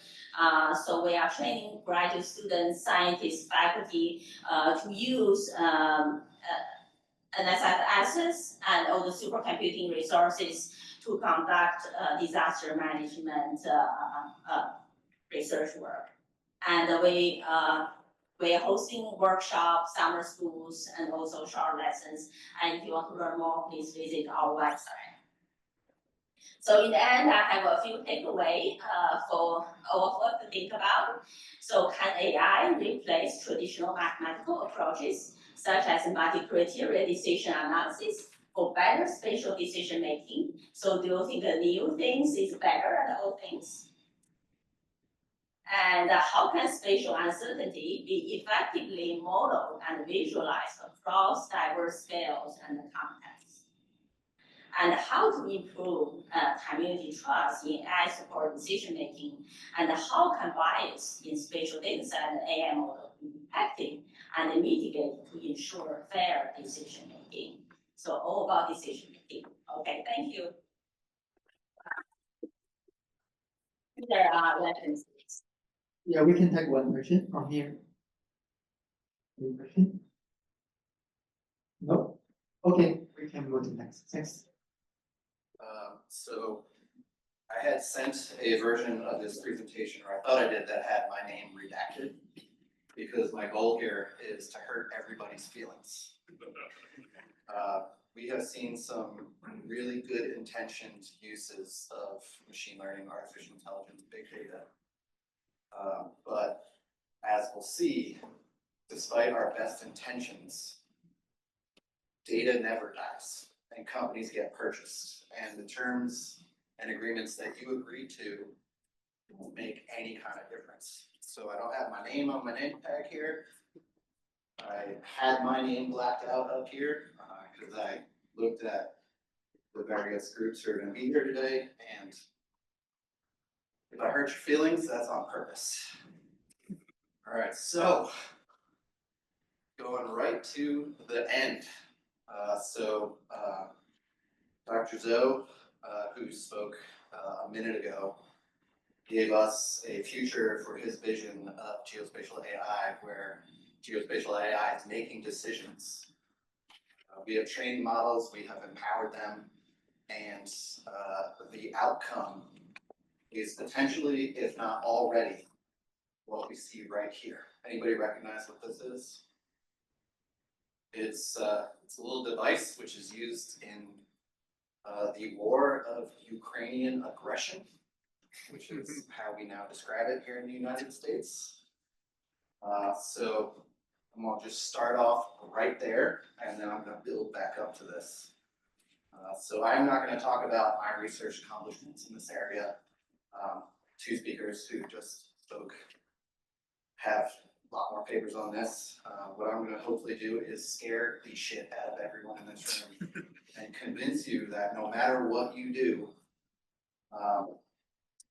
So we are training graduate students, scientists, faculty to use NSF assets and all the supercomputing resources to conduct disaster management research work. And we are hosting workshops, summer schools, and also short lessons. And if you want to learn more, please visit our website. So in the end, I have a few takeaways for all of us to think about. So can AI replace traditional mathematical approaches, such as multi-criteria decision analysis, for better spatial decision making? So do you think the new things is better than old things? And how can spatial uncertainty be effectively modeled and visualized across diverse scales and contexts? And how to improve community trust in AI support decision making, and how can bias in spatial data set and AI model be detected and mitigated to ensure fair decision making? So all about decision making. Okay, thank you. There are references. Yeah, we can take one question from here. Any question? No? Okay, we can go to next. Thanks. So I had sent a version of this presentation, or I thought I did, that had my name redacted, because my goal here is to hurt everybody's feelings. we have seen some really good intentioned uses of machine learning, artificial intelligence, big data. But as we'll see, despite our best intentions, data never dies and companies get purchased. And the terms and agreements that you agree to won't make any kind of difference. So I don't have my name on my name tag here. I had my name blacked out up here because I looked at the various groups who are going to be here today, and if I hurt your feelings, that's on purpose. All right, so going right to the end. Dr. Zhou, who spoke a minute ago, gave us a future for his vision of geospatial AI, where geospatial AI is making decisions. We have trained models, we have empowered them, and the outcome is potentially, if not already, what we see right here. Anybody recognize what this is? It's a little device which is used in the war of Ukrainian aggression, which is how we now describe it here in the United States. So I'm gonna just start off right there, and then I'm gonna build back up to this. So I'm not gonna talk about my research accomplishments in this area. Two speakers who just spoke have a lot more papers on this. What I'm gonna hopefully do is scare the shit out of everyone in this room and convince you that no matter what you do,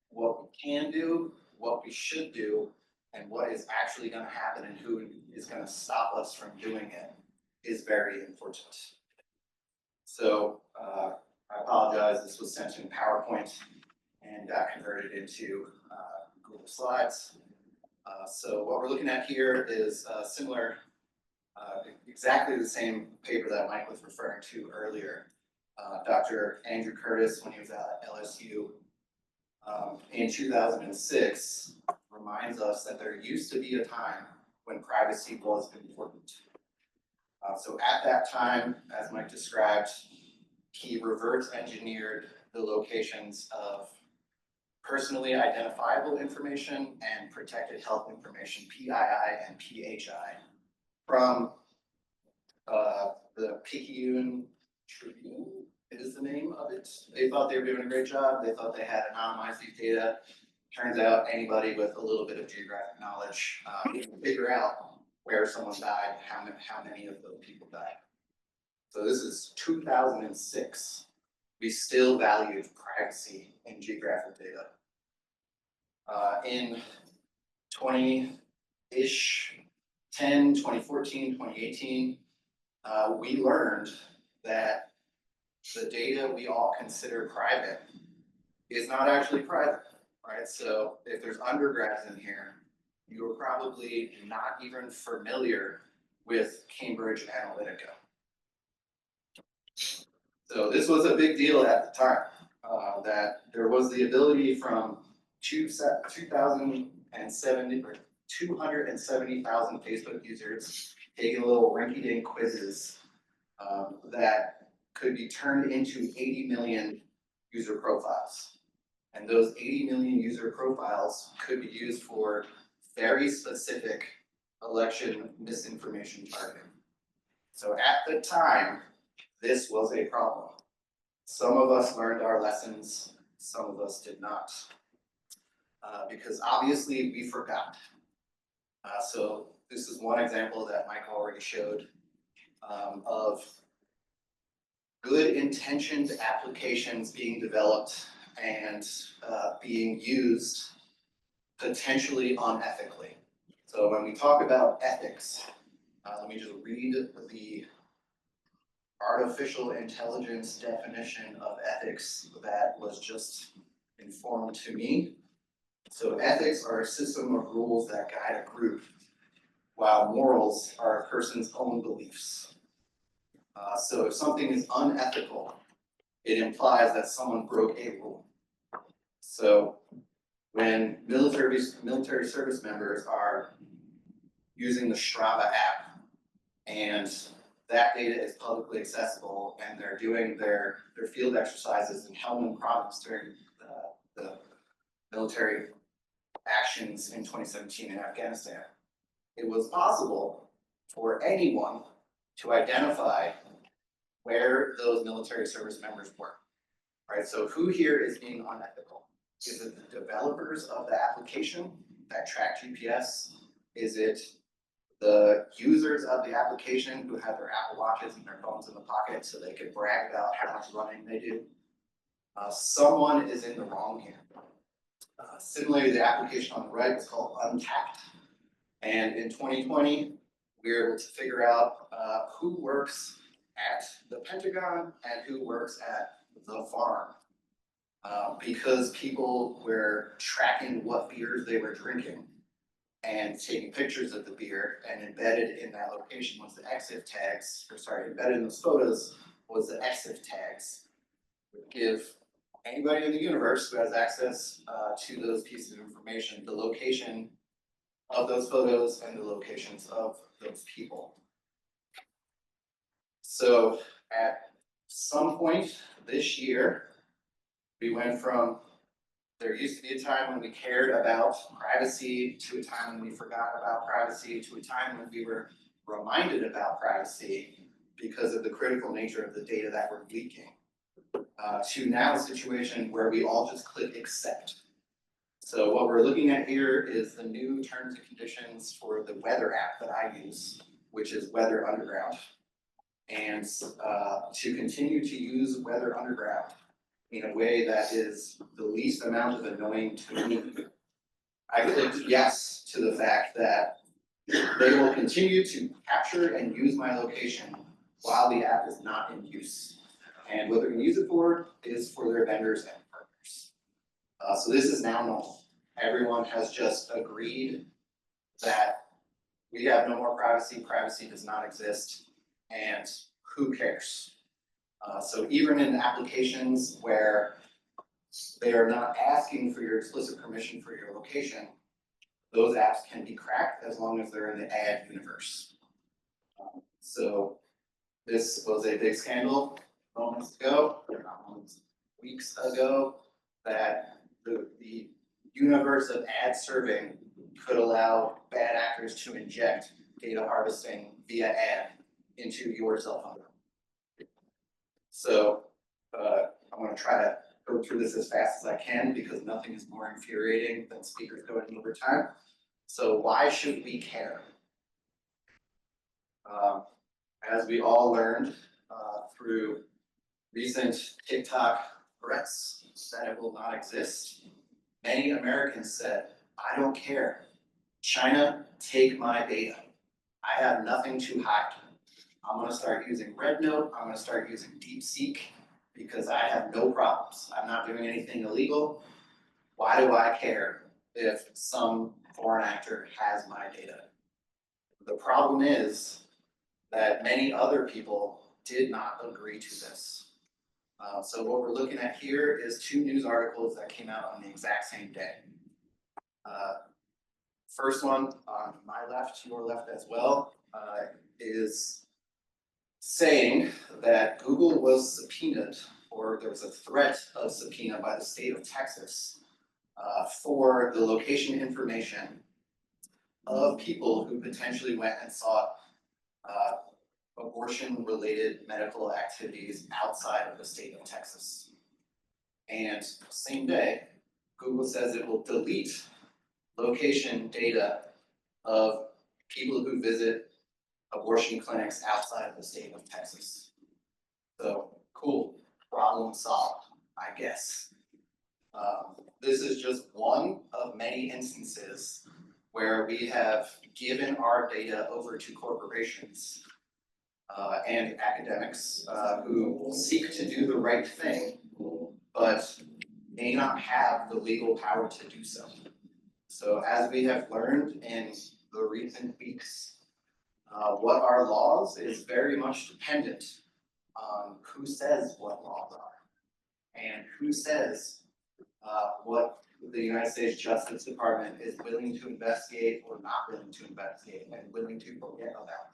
what we can do, what we should do, and what is actually gonna happen and who is gonna stop us from doing it is very important. So I apologize, this was sent in PowerPoint and got converted into Google Slides. So what we're looking at here is similar, exactly the same paper that Mike was referring to earlier. Dr. Andrew Curtis, when he was at LSU in 2006, reminds us that there used to be a time when privacy was important. So at that time, as Mike described, he reverse engineered the locations of personally identifiable information and protected health information, PII and PHI, from the Picayune Tribune is the name of it. They thought they were doing a great job. They thought they had anonymized these data. Turns out anybody with a little bit of geographic knowledge can figure out where someone died, how many of those people died. So this is 2006. We still valued privacy in geographic data. In 2014, 2018, we learned that the data we all consider private is not actually private, right? So if there's undergrads in here, you are probably not even familiar with Cambridge Analytica. So this was a big deal at the time, that there was the ability from 2,070 or 270,000 Facebook users taking little rinky-dink quizzes that could be turned into 80 million user profiles. And those 80 million user profiles could be used for very specific election misinformation targeting. So at the time, this was a problem. Some of us learned our lessons, some of us did not. Because obviously we forgot. So this is one example that Mike already showed of good intentioned applications being developed and being used potentially unethically. So when we talk about ethics, let me just read the artificial intelligence definition of ethics that was just informed to me. So ethics are a system of rules that guide a group, while morals are a person's own beliefs. So if something is unethical, it implies that someone broke a rule. So when military service members are using the Strava app and that data is publicly accessible and they're doing their field exercises in Helmand Province during the military actions in 2017 in Afghanistan. It was possible for anyone to identify where those military service members were, right? So who here is being unethical? Is it the developers of the application that track GPS? Is it the users of the application who have their Apple Watches and their phones in the pocket so they can brag about how much running they do? Someone is in the wrong here. Similarly, the application on the right is called Untapped. And in 2020, we were able to figure out who works at the Pentagon and who works at the farm. Because people were tracking what beers they were drinking and taking pictures of the beer, and embedded in that location was the EXIF tags, embedded in those photos was the EXIF tags. Would give anybody in the universe who has access to those pieces of information the location of those photos and the locations of those people. So at some point this year, we went from there used to be a time when we cared about privacy to a time when we forgot about privacy to a time when we were reminded about privacy because of the critical nature of the data that we're leaking, to now a situation where we all just click accept. So what we're looking at here is the new terms and conditions for the weather app that I use, which is Weather Underground. And to continue to use Weather Underground in a way that is the least amount of annoying to me, I clicked yes to the fact that they will continue to capture and use my location while the app is not in use. And what they're going to use it for is for their vendors and partners. So this is now normal. Everyone has just agreed that we have no more privacy, privacy does not exist, and who cares? So even in applications where they are not asking for your explicit permission for your location, those apps can be cracked as long as they're in the ad universe. So this was a big scandal moments ago, not moments, weeks ago, that the universe of ad serving could allow bad actors to inject data harvesting via ad into your cell phone. So I'm going to try to go through this as fast as I can because nothing is more infuriating than speakers going over time. So why should we care? As we all learned through recent TikTok threats that it will not exist, many Americans said, I don't care. China, take my data. I have nothing to hide. I'm going to start using RedNote. I'm going to start using DeepSeek because I have no problems. I'm not doing anything illegal. Why do I care if some foreign actor has my data? The problem is that many other people did not agree to this. So what we're looking at here is two news articles that came out on the exact same day. First one on my left, your left as well, is saying that Google was subpoenaed, or there was a threat of subpoena by the state of Texas for the location information of people who potentially went and sought abortion-related medical activities outside of the state of Texas. And same day, Google says it will delete location data of people who visit abortion clinics outside of the state of Texas. So cool, problem solved, I guess. This is just one of many instances where we have given our data over to corporations and academics who seek to do the right thing, but may not have the legal power to do so. So as we have learned in the recent weeks, what are laws is very much dependent on who says what laws are and who says what the United States Justice Department is willing to investigate or not willing to investigate and willing to forget about.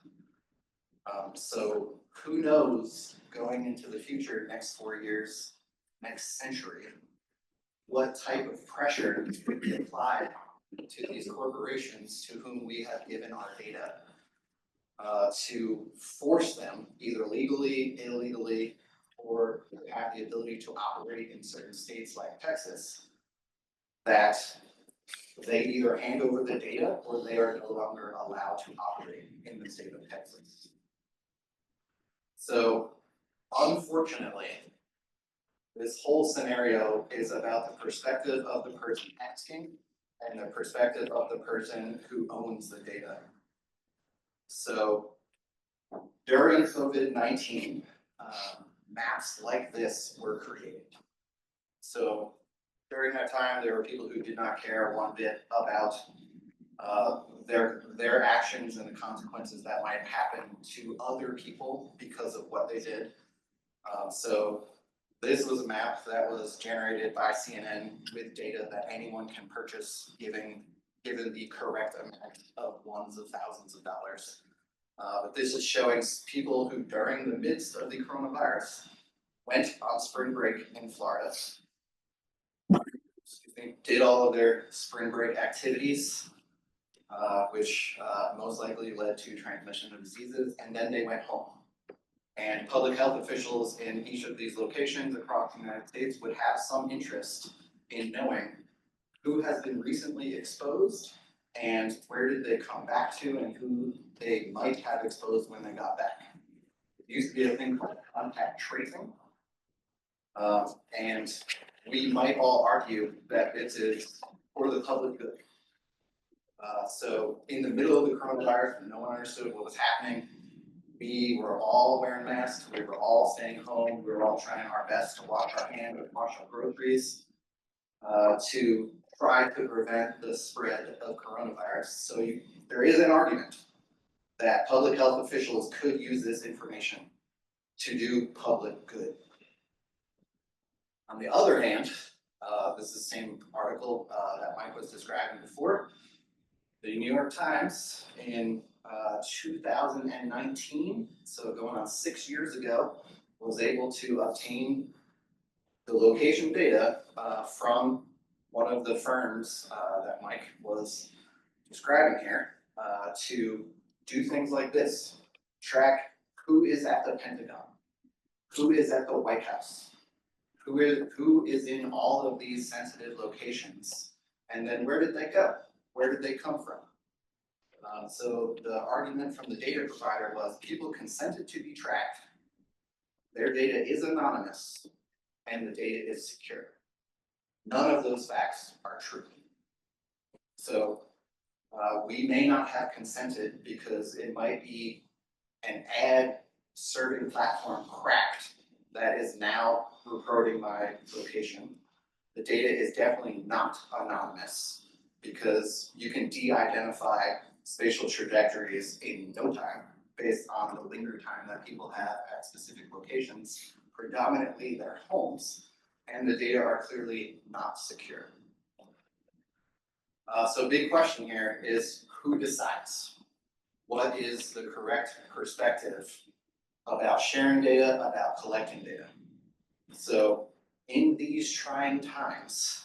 So who knows, going into the future, next 4 years, next century, what type of pressure could be applied to these corporations to whom we have given our data to force them, either legally, illegally, or have the ability to operate in certain states like Texas, that they either hand over the data or they are no longer allowed to operate in the state of Texas. So unfortunately, this whole scenario is about the perspective of the person asking and the perspective of the person who owns the data. So during COVID-19, maps like this were created. So during that time, there were people who did not care one bit about their actions and the consequences that might happen to other people because of what they did. So this was a map that was generated by CNN with data that anyone can purchase, given the correct amount of ones of thousands of dollars. But this is showing people who, during the midst of the coronavirus, went on spring break in Florida. Did all of their spring break activities, which most likely led to transmission of diseases, and then they went home. And public health officials in each of these locations across the United States would have some interest in knowing who has been recently exposed and where did they come back to and who they might have exposed when they got back. It used to be a thing called contact tracing. And we might all argue that this is for the public good. So in the middle of the coronavirus, when no one understood what was happening, we were all wearing masks, we were all staying home, we were all trying our best to wash our hands and wash our groceries to try to prevent the spread of coronavirus. So there is an argument that public health officials could use this information to do public good. On the other hand, this is the same article that Mike was describing before. The New York Times in 2019, so going on 6 years ago, was able to obtain the location data from one of the firms that Mike was describing here to do things like this: track who is at the Pentagon, who is at the White House, who is in all of these sensitive locations, and then where did they go? Where did they come from? So the argument from the data provider was people consented to be tracked, their data is anonymous, and the data is secure. None of those facts are true. So we may not have consented because it might be an ad serving platform cracked that is now reporting my location. The data is definitely not anonymous because you can de-identify spatial trajectories in no time based on the linger time that people have at specific locations, predominantly their homes, and the data are clearly not secure. So big question here is who decides? What is the correct perspective about sharing data, about collecting data? So in these trying times,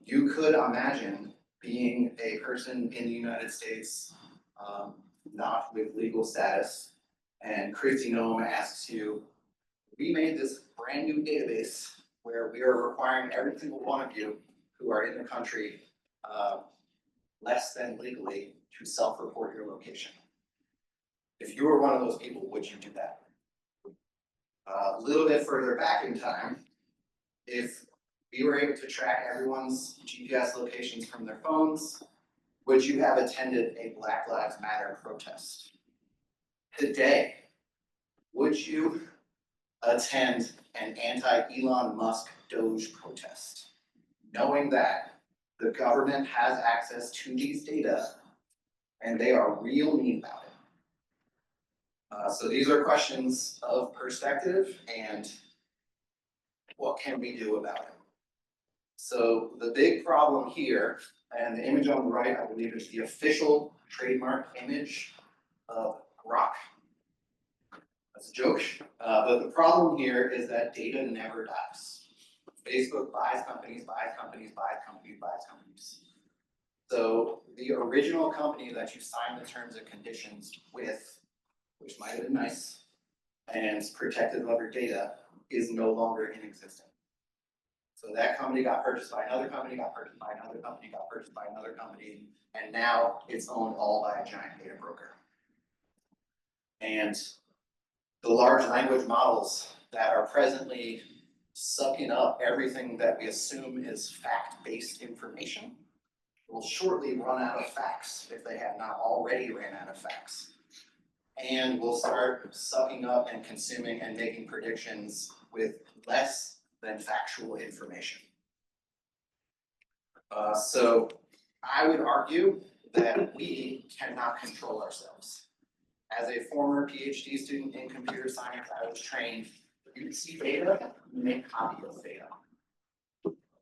you could imagine being a person in the United States, not with legal status, and Christy Nome asks you, we made this brand new database where we are requiring every single one of you who are in the country less than legally to self-report your location. If you were one of those people, would you do that? A little bit further back in time, if we were able to track everyone's GPS locations from their phones, would you have attended a Black Lives Matter protest? Today, would you attend an anti-Elon Musk Doge protest, knowing that the government has access to these data and they are real mean about it? So these are questions of perspective and what can we do about it? So the big problem here, and the image on the right, I believe is the official trademark image of Grok. That's a joke. But the problem here is that data never dies. Facebook buys companies, buys companies, buys companies, buys companies. So the original company that you signed the terms and conditions with, which might have been nice and protective of your data, is no longer in existence. So that company got purchased by another company, got purchased by another company, got purchased by another company, and now it's owned all by a giant data broker. And the large language models that are presently sucking up everything that we assume is fact-based information will shortly run out of facts if they have not already ran out of facts. And will start sucking up and consuming and making predictions with less than factual information. So I would argue that we cannot control ourselves. As a former PhD student in computer science, I was trained, you see data, you make copies of data.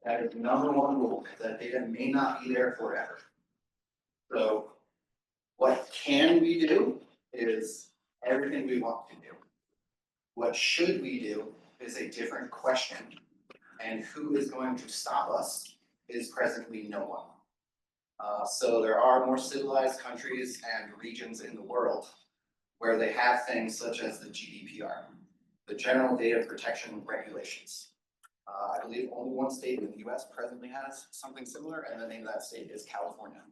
That is the number one rule, that data may not be there forever. So what can we do is everything we want to do. What should we do is a different question. And who is going to stop us is presently no one. So there are more civilized countries and regions in the world where they have things such as the GDPR, the General Data Protection Regulations. I believe only one state in the US presently has something similar, and the name of that state is California.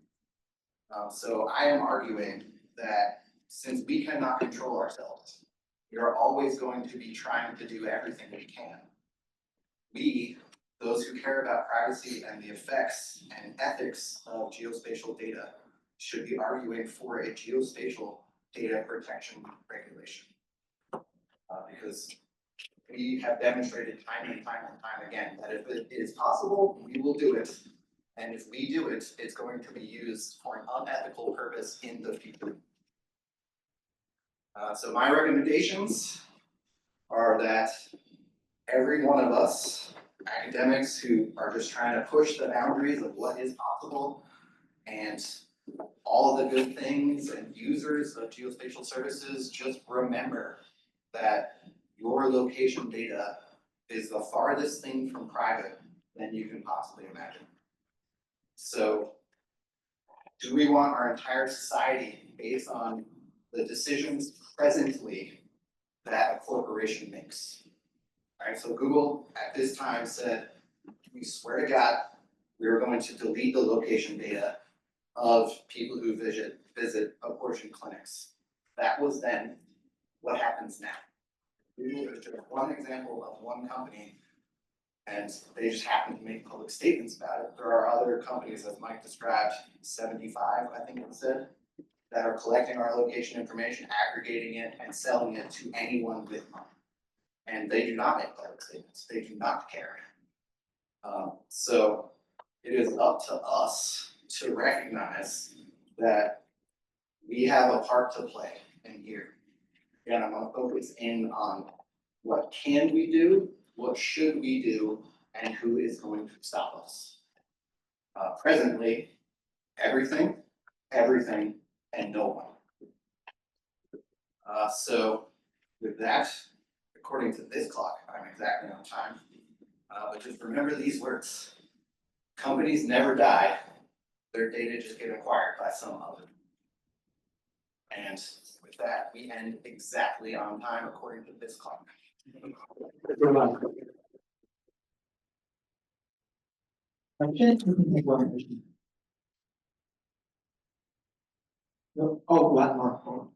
So I am arguing that since we cannot control ourselves, we are always going to be trying to do everything we can. We, those who care about privacy and the effects and ethics of geospatial data, should be arguing for a geospatial data protection regulation. Because we have demonstrated time and time and time again that if it is possible, we will do it. And if we do it, it's going to be used for an unethical purpose in the future. So my recommendations are that every one of us, academics who are just trying to push the boundaries of what is possible, and all of the good things, and users of geospatial services, just remember that your location data is the farthest thing from private than you can possibly imagine. So, do we want our entire society based on the decisions presently that a corporation makes? All right, so Google at this time said, we swear to God, we are going to delete the location data of people who visit abortion clinics. That was then. What happens now? Google is just one example of one company, and they just happen to make public statements about it. There are other companies, as Mike described, 75, I think it said, that are collecting our location information, aggregating it, and selling it to anyone with money. And they do not make public statements. They do not care. So it is up to us to recognize that we have a part to play in here. Again, I'm going to focus in on what can we do, what should we do, and who is going to stop us. Presently, everything, and no one. So with that, according to this clock, I'm exactly on time. But just remember these words. Companies never die. Their data just get acquired by some other. And with that, we end exactly on time according to this clock. No, oh, one more.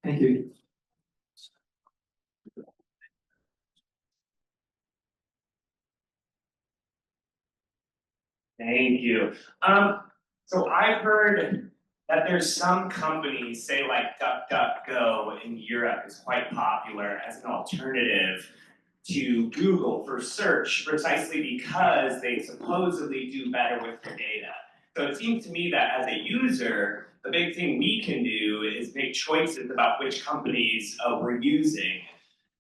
Thank you. Thank you. So I've heard that there's some companies, say like DuckDuckGo in Europe is quite popular as an alternative to Google for search, precisely because they supposedly do better with their data. So it seems to me that as a user, the big thing we can do is make choices about which companies we're using.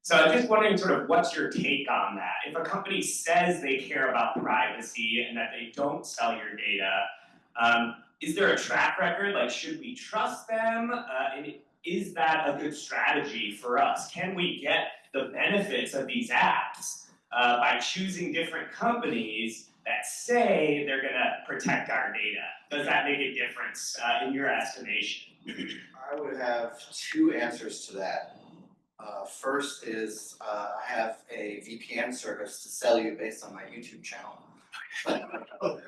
So I'm just wondering sort of what's your take on that? If a company says they care about privacy and that they don't sell your data, is there a track record? Like, should we trust them? And is that a good strategy for us? Can we get the benefits of these apps by choosing different companies that say they're going to protect our data? Does that make a difference in your estimation? I would have two answers to that. First is I have a VPN service to sell you based on my YouTube channel,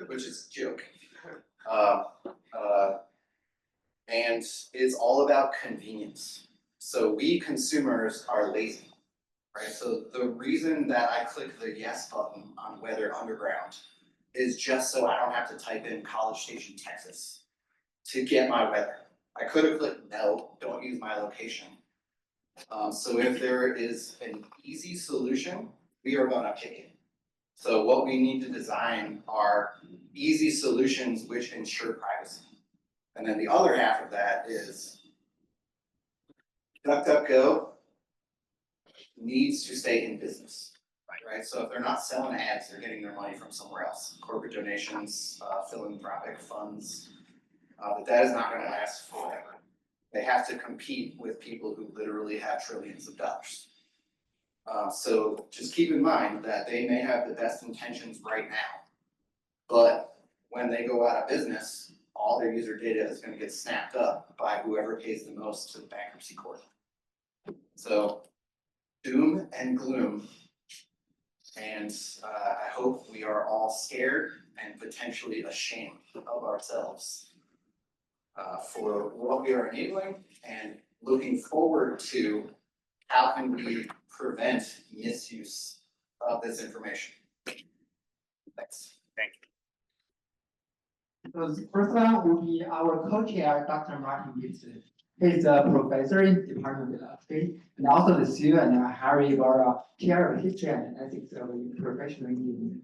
which is a joke. And it's all about convenience. So we consumers are lazy, right? So the reason that I click the yes button on Weather Underground is just so I don't have to type in College Station, Texas to get my weather. I could have clicked no, don't use my location. So if there is an easy solution, we are gonna pick it. So what we need to design are easy solutions which ensure privacy. And then the other half of that is DuckDuckGo needs to stay in business, right? So if they're not selling ads, they're getting their money from somewhere else. Corporate donations, philanthropic funds, but that is not gonna last forever. They have to compete with people who literally have trillions of dollars. So just keep in mind that they may have the best intentions right now, but when they go out of business, all their user data is going to get snapped up by whoever pays the most to the bankruptcy court. So doom and gloom, and I hope we are all scared and potentially ashamed of ourselves for what we are enabling and looking forward to how can we prevent misuse of this information. Thanks. Thank you. So the first one will be our co-chair, Dr. Martin Gibson. He's a professor in the Department of Philosophy, and also the CEO and Harry Barra Chair of History and Ethics of Professional Engineering.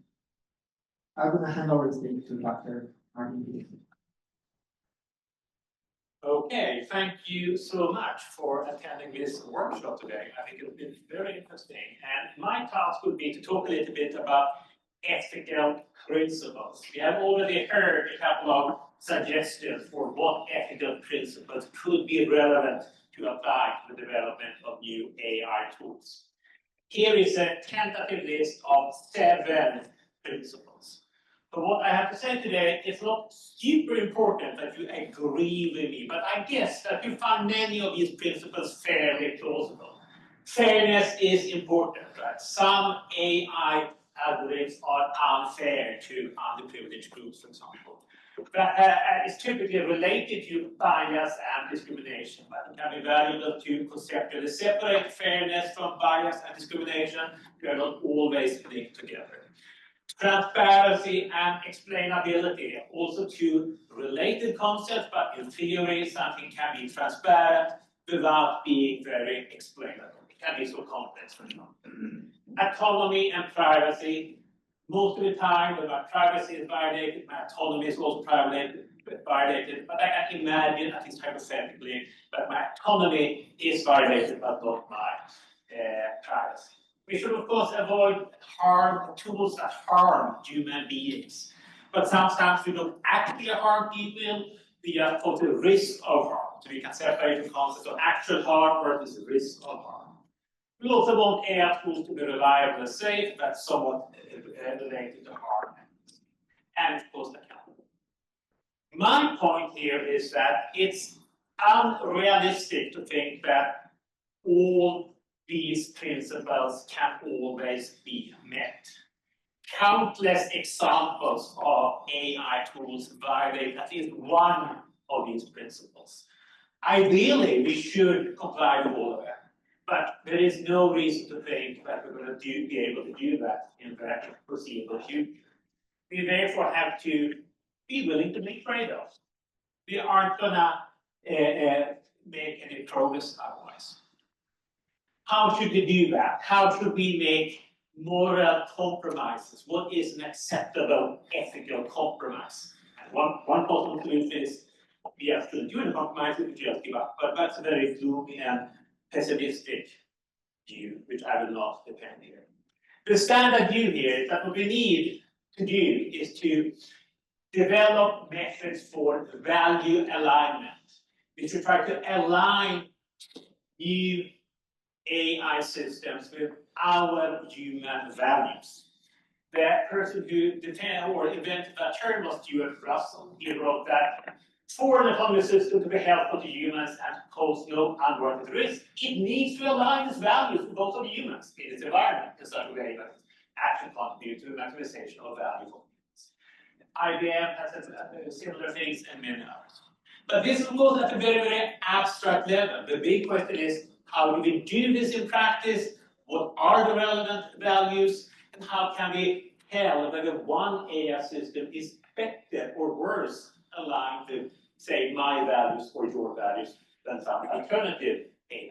I'm going to hand over the stage to Dr. Martin Gibson. Okay, thank you so much for attending this workshop today. I think it's been very interesting. And my task would be to talk a little bit about ethical principles. We have already heard a couple of suggestions for what ethical principles could be relevant to apply to the development of new AI tools. Here is a tentative list of 7 principles. But what I have to say today is not super important that you agree with me, but I guess that you find many of these principles fairly plausible. Fairness is important, right? Some AI algorithms are unfair to underprivileged groups, for example. But it's typically related to bias and discrimination, but it can be valuable to conceptually separate fairness from bias and discrimination. They are not always linked together. Transparency and explainability are also two related concepts, but in theory, something can be transparent without being very explainable. It can be so complex, for example. Autonomy and privacy. Most of the time, when my privacy is violated, my autonomy is also violated. But I can imagine, at least hypothetically, that my autonomy is violated, but not my privacy. We should, of course, avoid tools that harm human beings. But sometimes we don't actually harm people, we just put the risk of harm. So we can separate the concept of actual harm versus the risk of harm. We also want AI tools to be reliable and safe, that's somewhat related to harm. And of course, accountable. My point here is that it's unrealistic to think that all these principles can always be met. Countless examples of AI tools violate at least one of these principles. Ideally, we should comply with all of them, but there is no reason to think that we're going to be able to do that in the foreseeable future. We therefore have to be willing to make trade-offs. We aren't going to make any progress otherwise. How should we do that? How should we make moral compromises? What is an acceptable ethical compromise? And one possible solution is we have to do the compromise if we just give up. But that's a very gloomy and pessimistic view, which I will not defend here. The standard view here is that what we need to do is to develop methods for value alignment. We should try to align new AI systems with our human values. The person who invented that term was Stuart Russell. He wrote that for an autonomous system to be helpful to humans and pose no unwanted risk, it needs to align its values with those of humans in its environment in such a way that it actually contributes to the maximization of value for humans. IBM has similar things and many others. But this, of course, at a very, very abstract level. The big question is, how do we do this in practice? What are the relevant values? And how can we tell whether one AI system is better or worse aligned to, say, my values or your values than some alternative AI?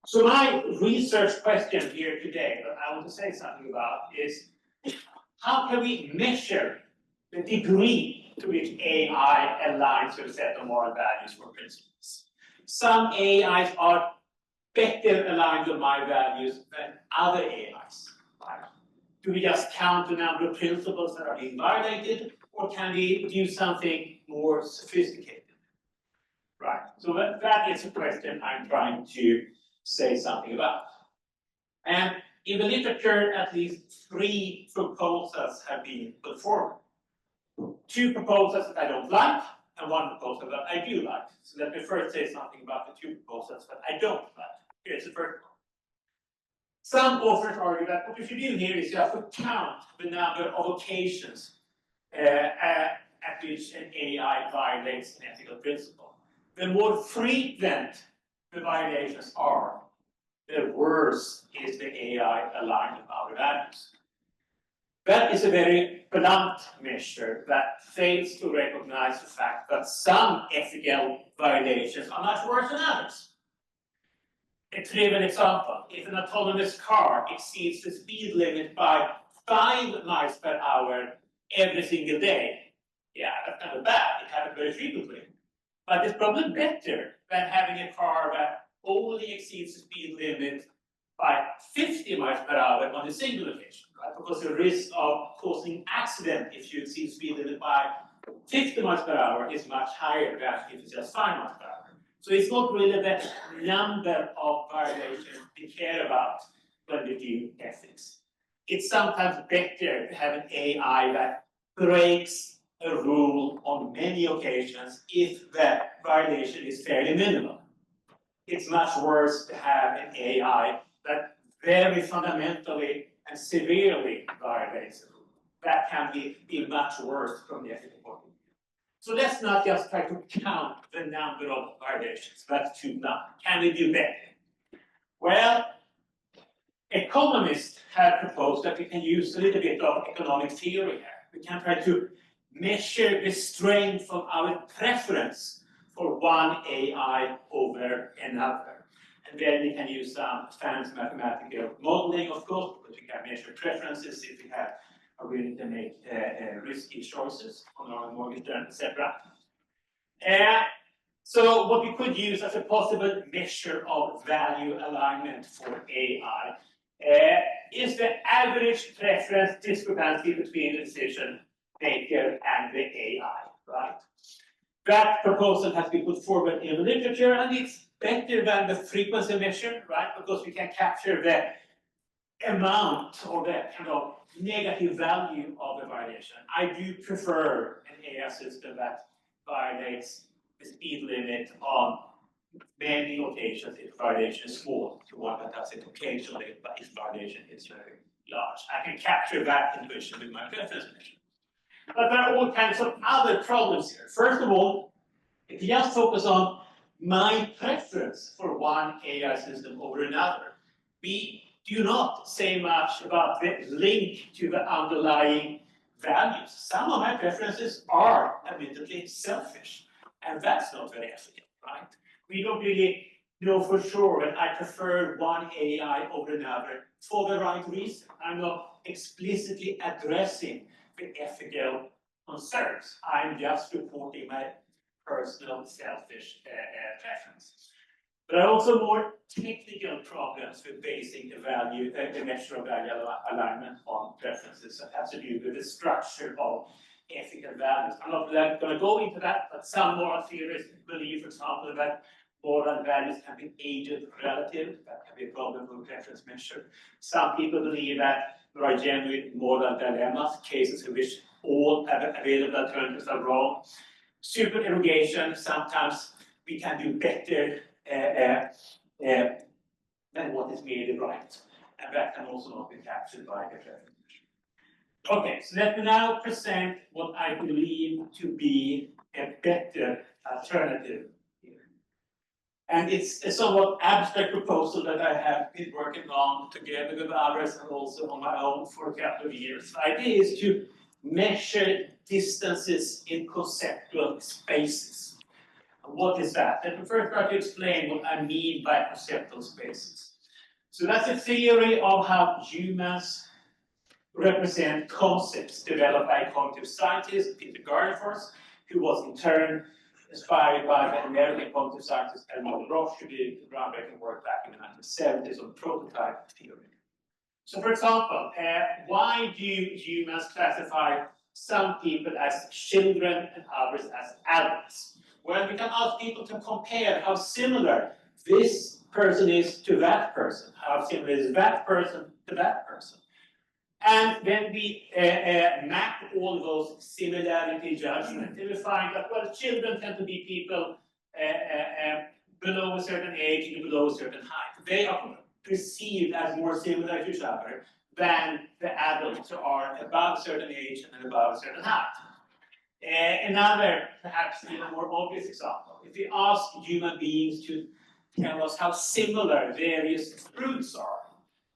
So my research question here today that I want to say something about is, how can we measure the degree to which AI aligns with a set of moral values or principles? Some AIs are better aligned with my values than other AIs. Do we just count the number of principles that are being violated, or can we do something more sophisticated? Right, so that is a question I'm trying to say something about. And in the literature, at least 3 proposals have been put forward. 2 proposals that I don't like, and 1 proposal that I do like. So let me first say something about the 2 proposals that I don't like. Here's the first one. Some authors argue that what we should do here is just to count the number of occasions at which an AI violates an ethical principle. The more frequent the violations are, the worse is the AI aligned with our values. That is a very blunt measure that fails to recognize the fact that some ethical violations are much worse than others. A trivial example, if an autonomous car exceeds the speed limit by 5 miles per hour every single day, yeah, that's not bad, it happens very frequently. But it's probably better than having a car that only exceeds the speed limit by 50 miles per hour on a single occasion, right? Because the risk of causing accident if you exceed speed limit by 50 miles per hour is much higher than if it's just 5 miles per hour. So it's not really the number of violations we care about when we do ethics. It's sometimes better to have an AI that breaks a rule on many occasions if the violation is fairly minimal. It's much worse to have an AI that very fundamentally and severely violates a rule. That can be much worse from the ethical point of view. So let's not just try to count the number of violations. That's too blunt. Can we do better? Well, economists have proposed that we can use a little bit of economic theory here. We can try to measure the strength of our preference for one AI over another. And then we can use some fancy mathematical modeling, of course, because we can measure preferences if we are willing to make risky choices on our mortgage terms, etc. So what we could use as a possible measure of value alignment for AI is the average preference discrepancy between the decision maker and the AI, right? That proposal has been put forward in the literature, and it's better than the frequency measure, right? Because we can capture the amount or the kind of negative value of the violation. I do prefer an AI system that violates the speed limit on many occasions if the violation is small to one that does it occasionally, but if the violation is very large. I can capture that intuition with my preference measure. But there are all kinds of other problems here. First of all, if you just focus on my preference for one AI system over another, we do not say much about the link to the underlying values. Some of my preferences are admittedly selfish, and that's not very ethical, right? We don't really know for sure that I prefer one AI over another for the right reason. I'm not explicitly addressing the ethical concerns. I'm just reporting my personal selfish preference. There are also more technical problems with basing the measure of value alignment on preferences that has to do with the structure of ethical values. I'm not going to go into that, but some moral theorists believe, for example, that moral values can be agent relative. That can be a problem for preference measure. Some people believe that there are genuine moral dilemmas, cases in which all available alternatives are wrong. Super erogation, sometimes we can do better than what is merely right. And that can also not be captured by the preference measure. Okay, so let me now present what I believe to be a better alternative here. And it's a somewhat abstract proposal that I have been working on together with others and also on my own for a couple of years. The idea is to measure distances in conceptual spaces. What is that? Let me first try to explain what I mean by conceptual spaces. So that's a theory of how humans represent concepts developed by a cognitive scientist, Peter Gardnerforth, who was in turn inspired by the American cognitive scientist Elmore Roche, who did groundbreaking work back in the 1970s on prototype theory. So for example, why do humans classify some people as children and others as adults? Well, we can ask people to compare how similar this person is to that person, how similar is that person to that person. And then we map all those similarity judgments, and we find that, well, children tend to be people below a certain age and below a certain height. They are perceived as more similar to each other than the adults who are above a certain age and above a certain height. Another, perhaps even more obvious example, if we ask human beings to tell us how similar various fruits are,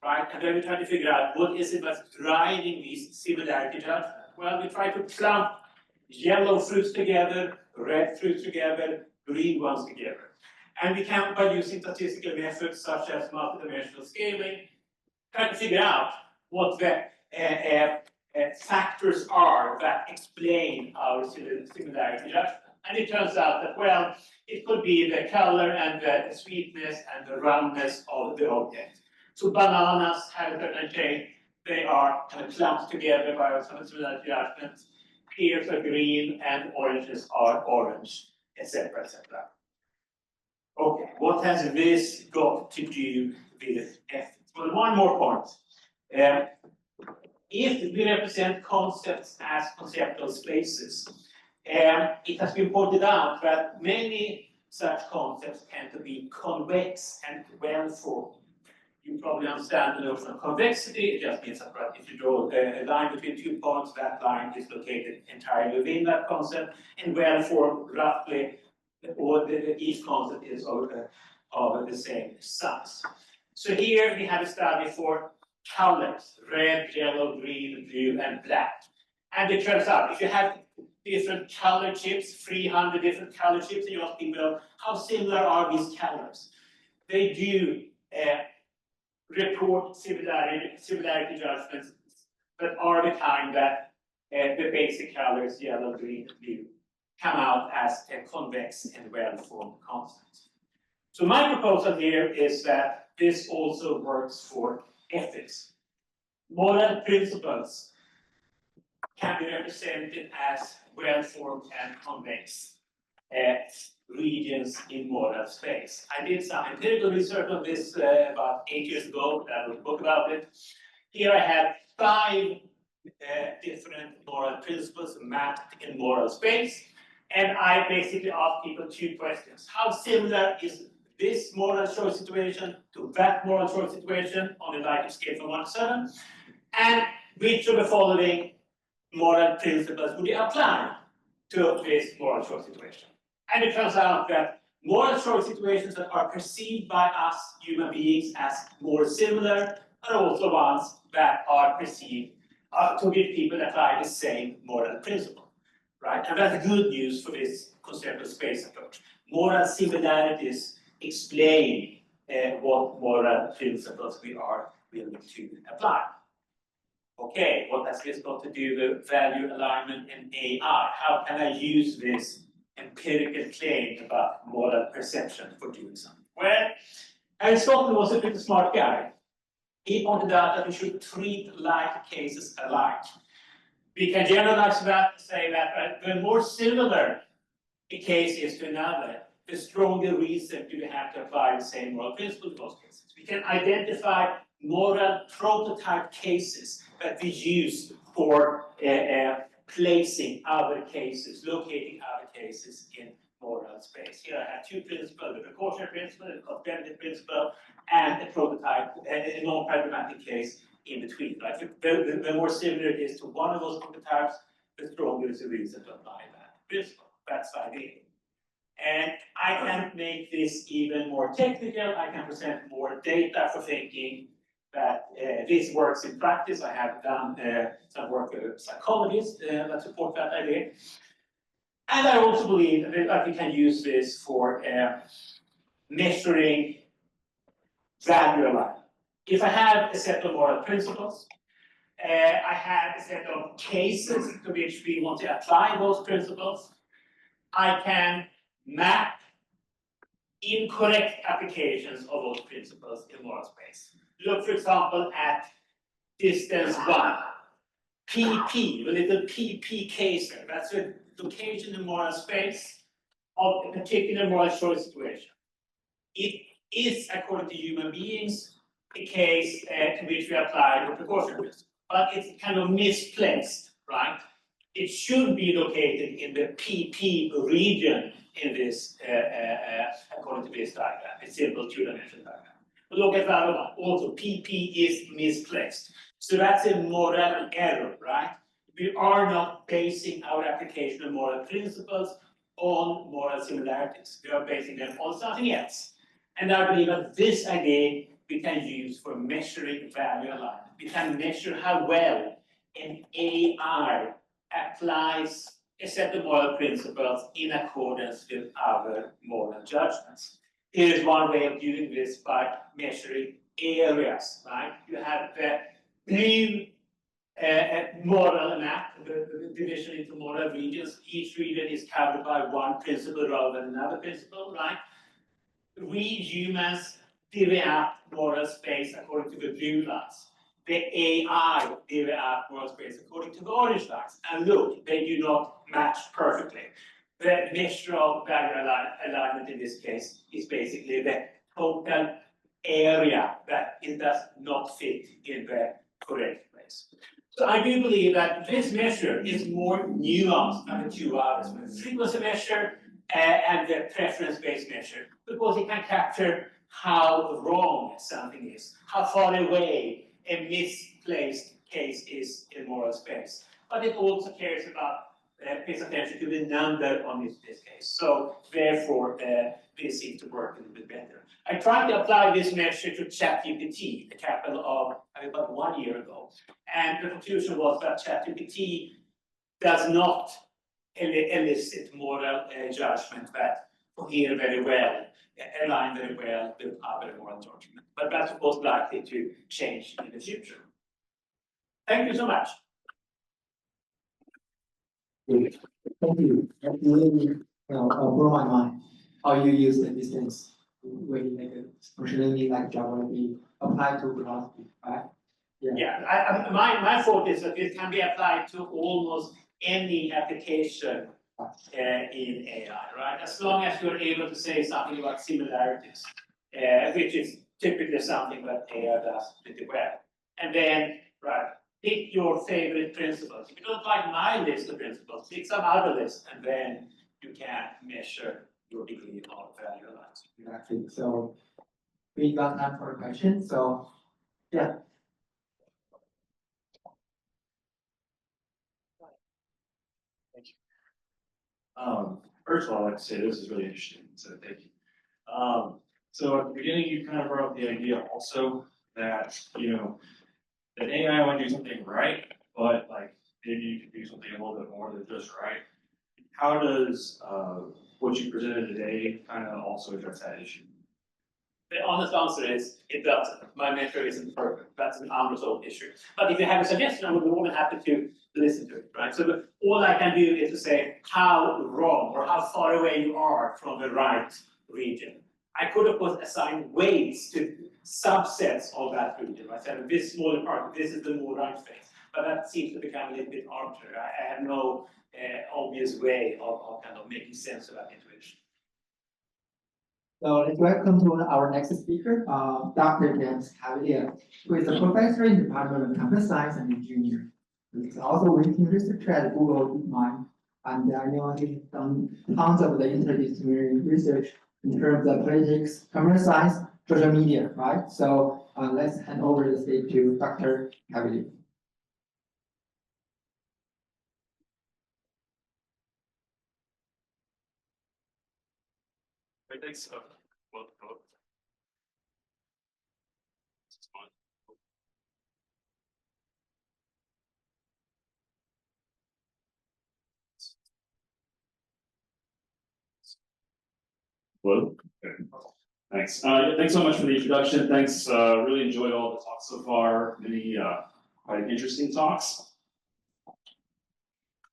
right? And then we try to figure out what is it that's driving these similarity judgments. Well, we try to clump yellow fruits together, red fruits together, green ones together. And we can, by using statistical methods such as multidimensional scaling, try to figure out what the factors are that explain our similarity judgment. And it turns out that, well, it could be the color and the sweetness and the roundness of the object. So bananas have a certain shape, they are kind of clumped together by some similarity judgments. Pears are green and oranges are orange, etc., etc. Okay, what has this got to do with ethics? Well, one more point. If we represent concepts as conceptual spaces, it has been pointed out that many such concepts tend to be convex and well-formed. You probably understand the notion of convexity. It just means that if you draw a line between 2 points, that line is located entirely within that concept, and well-formed, roughly, or each concept is of the same size. So here we have a study for colors: red, yellow, green, blue, and black. And it turns out if you have different color chips, 300 different color chips, and you ask people how similar are these colors, they do report similarity judgments that are the kind that the basic colors, yellow, green, and blue, come out as a convex and well-formed concept. So my proposal here is that this also works for ethics. Moral principles can be represented as well-formed and convex regions in moral space. I did some empirical research on this about 8 years ago. I wrote a book about it. Here I have 5 different moral principles mapped in moral space. And I basically ask people 2 questions. How similar is this moral choice situation to that moral choice situation on a likely scale from 1 to 7? And which of the following moral principles would you apply to this moral choice situation? And it turns out that moral choice situations that are perceived by us human beings as more similar are also ones that are perceived to be people that apply the same moral principle, right? And that's good news for this conceptual space approach. Moral similarities explain what moral principles we are willing to apply. Okay, what has this got to do with value alignment and AI? How can I use this empirical claim about moral perception for doing something? Well, Aristotle was a pretty smart guy. He pointed out that we should treat like cases alike. We can generalize that and say that the more similar a case is to another, the stronger reason do we have to apply the same moral principle in those cases. We can identify moral prototype cases that we use for placing other cases, locating other cases in moral space. Here I have two principles, the precautionary principle, the cost-benefit principle, and a prototype, a non-pragmatic case in between. Right? The more similar it is to one of those prototypes, the stronger is the reason to apply that principle. That's the idea. And I can make this even more technical. I can present more data for thinking that this works in practice. I have done some work with psychologists that support that idea. And I also believe that we can use this for measuring value alignment. If I have a set of moral principles, I have a set of cases to which we want to apply those principles, I can map incorrect applications of those principles in moral space. Look, for example, at distance 1. PP, the little PP case there. That's a location in moral space of a particular moral choice situation. It is, according to human beings, a case to which we apply the precautionary principle. But it's kind of misplaced, right? It should be located in the PP region in this, according to this diagram, a simple two-dimensional diagram. But look at the other one. Also, PP is misplaced. So that's a moral error, right? We are not basing our application of moral principles on moral similarities. We are basing them on something else. And I believe that this idea we can use for measuring value alignment. We can measure how well an AI applies a set of moral principles in accordance with our moral judgments. Here is one way of doing this by measuring areas, right? You have the blue moral map, the division into moral regions. Each region is covered by one principle rather than another principle, right? We humans divvy up moral space according to the blue lines. The AI divvy up moral space according to the orange lines. And look, they do not match perfectly. The measure of value alignment in this case is basically the total area that it does not fit in the correct place. So I do believe that this measure is more nuanced than the two others, the frequency measure and the preference-based measure, because it can capture how wrong something is, how far away a misplaced case is in moral space. But it also cares about, pays attention to the number on this case. So therefore, this seems to work a little bit better. I tried to apply this measure to ChatGPT a couple of, about 1 year ago. And the conclusion was that ChatGPT does not elicit moral judgment that cohere very well, align very well with other moral judgment. But that's of course likely to change in the future. Thank you so much. Thank you. That really blew my mind. How you use the distance when you make a machine learning like Java be applied to philosophy, right? Yeah, my thought is that it can be applied to almost any application in AI, right? As long as you're able to say something about similarities, which is typically something that AI does pretty well. And then, right, pick your favorite principles. If you don't like my list of principles, pick some other list, and then you can measure your degree of value alignment. Exactly. So we got time for a question. So yeah. First of all, I'd like to say this is really interesting, so thank you. So at the beginning, you kind of brought up the idea also that, that AI want to do something right, but like maybe you can do something a little bit more than just right. How does what you presented today kind of also address that issue? The honest answer is it doesn't. My measure isn't perfect. That's an unresolved issue. But if you have a suggestion, I would be more than happy to listen to it, right? So all I can do is to say how wrong or how far away you are from the right region. I could, of course, assign weights to subsets of that region. Right? So this smaller part, this is the more right space. But that seems to become a little bit arbitrary. I have no obvious way of kind of making sense of that intuition. So let's welcome to our next speaker, Dr. James Cavalier, who is a professor in the Department of Computer Science and Engineering. He's also working researcher at Google DeepMind, and I know he's done tons of the interdisciplinary research in terms of politics, computer science, social media, right? So let's hand over the stage to Dr. Cavalier. Great, thanks. Well, this is fun. Hello? Okay. Thanks. Yeah, thanks so much for the introduction. Thanks. Really enjoyed all the talks so far. Many quite interesting talks.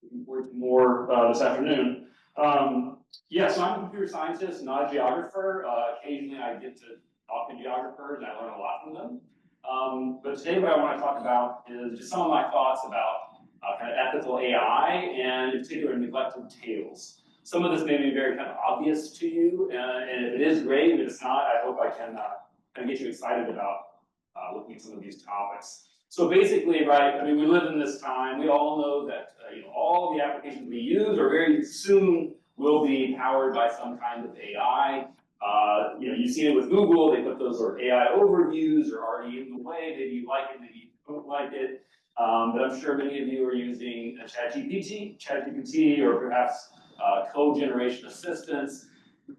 Looking forward to more this afternoon. Yeah, so I'm a computer scientist, not a geographer. Occasionally I get to talk to geographers and I learn a lot from them. But today what I want to talk about is just some of my thoughts about kind of ethical AI and in particular neglected tales. Some of this may be very kind of obvious to you, and if it is great, if it's not, I hope I can kind of get you excited about looking at some of these topics. So basically, right, I mean, we live in this time, we all know that all the applications we use or very soon will be powered by some kind of AI. You've seen it with Google, they put those sort of AI overviews are already in the way, maybe you like it, maybe you don't like it. But I'm sure many of you are using ChatGPT, or perhaps code generation assistance,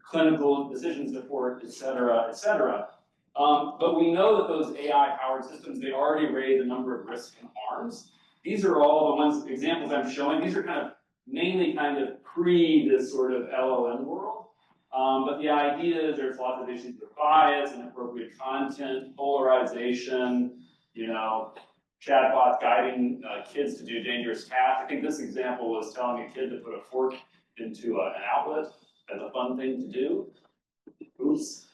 clinical decision support, et cetera, et cetera. But we know that those AI-powered systems, they already raise a number of risks and harms. These are all the examples I'm showing. These are kind of mainly kind of pre this sort of LLM world. But the idea is there's lots of issues with bias, inappropriate content, polarization, chatbots guiding kids to do dangerous tasks. I think this example was telling a kid to put a fork into an outlet as a fun thing to do. Oops.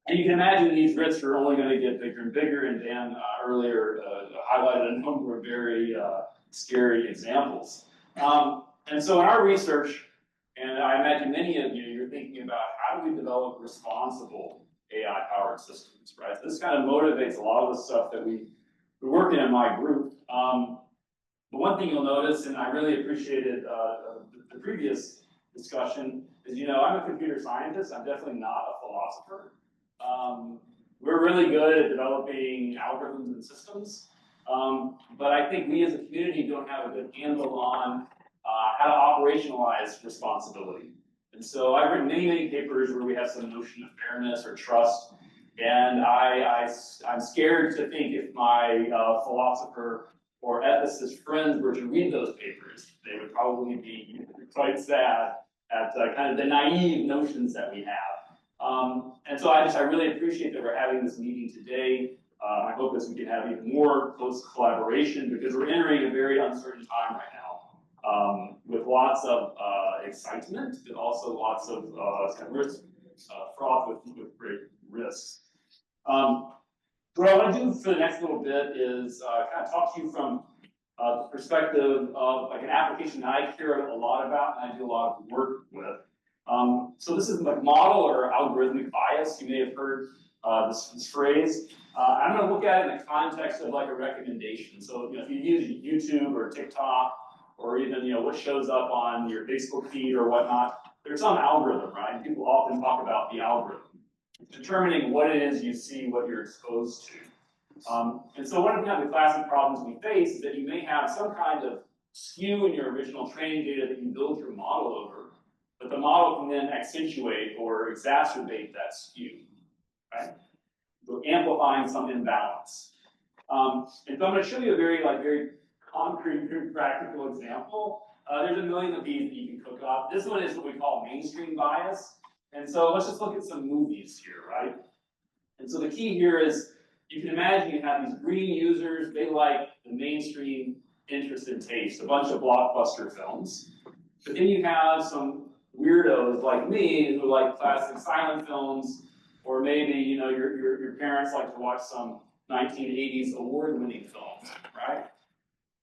And you can imagine these risks are only going to get bigger and bigger, and Dan earlier highlighted a number of very scary examples. And so in our research, and I imagine many of you, you're thinking about how do we develop responsible AI-powered systems, right? This kind of motivates a lot of the stuff that we're working in my group. But one thing you'll notice, and I really appreciated the previous discussion, is I'm a computer scientist. I'm definitely not a philosopher. We're really good at developing algorithms and systems, but I think we as a community don't have a good handle on how to operationalize responsibility. And so I've written many papers where we have some notion of fairness or trust, and I'm scared to think if my philosopher or ethicist friends were to read those papers, they would probably be quite sad at kind of the naive notions that we have. And so I really appreciate that we're having this meeting today. I hope that we can have even more close collaboration because we're entering a very uncertain time right now, with lots of excitement, but also lots of kind of risk, fraught with great risks. What I want to do for the next little bit is kind of talk to you from the perspective of like an application that I care a lot about and I do a lot of work with. So this is like model or algorithmic bias. You may have heard this phrase. I'm going to look at it in the context of like a recommendation. So if you use YouTube or TikTok or even what shows up on your Facebook feed or whatnot, there's some algorithm, right? People often talk about the algorithm, determining what it is you see, what you're exposed to. And so one of the classic problems we face is that you may have some kind of skew in your original training data that you build your model over, but the model can then accentuate or exacerbate that skew, right? So amplifying some imbalance. And so I'm going to show you a very concrete, very practical example. There's a million of these that you can cook up. This one is what we call mainstream bias. And so let's just look at some movies here, right? And so the key here is you can imagine you have these green users, they like the mainstream interest and taste, a bunch of blockbuster films. But then you have some weirdos like me who like classic silent films, or maybe your parents like to watch some 1980s award-winning films, right?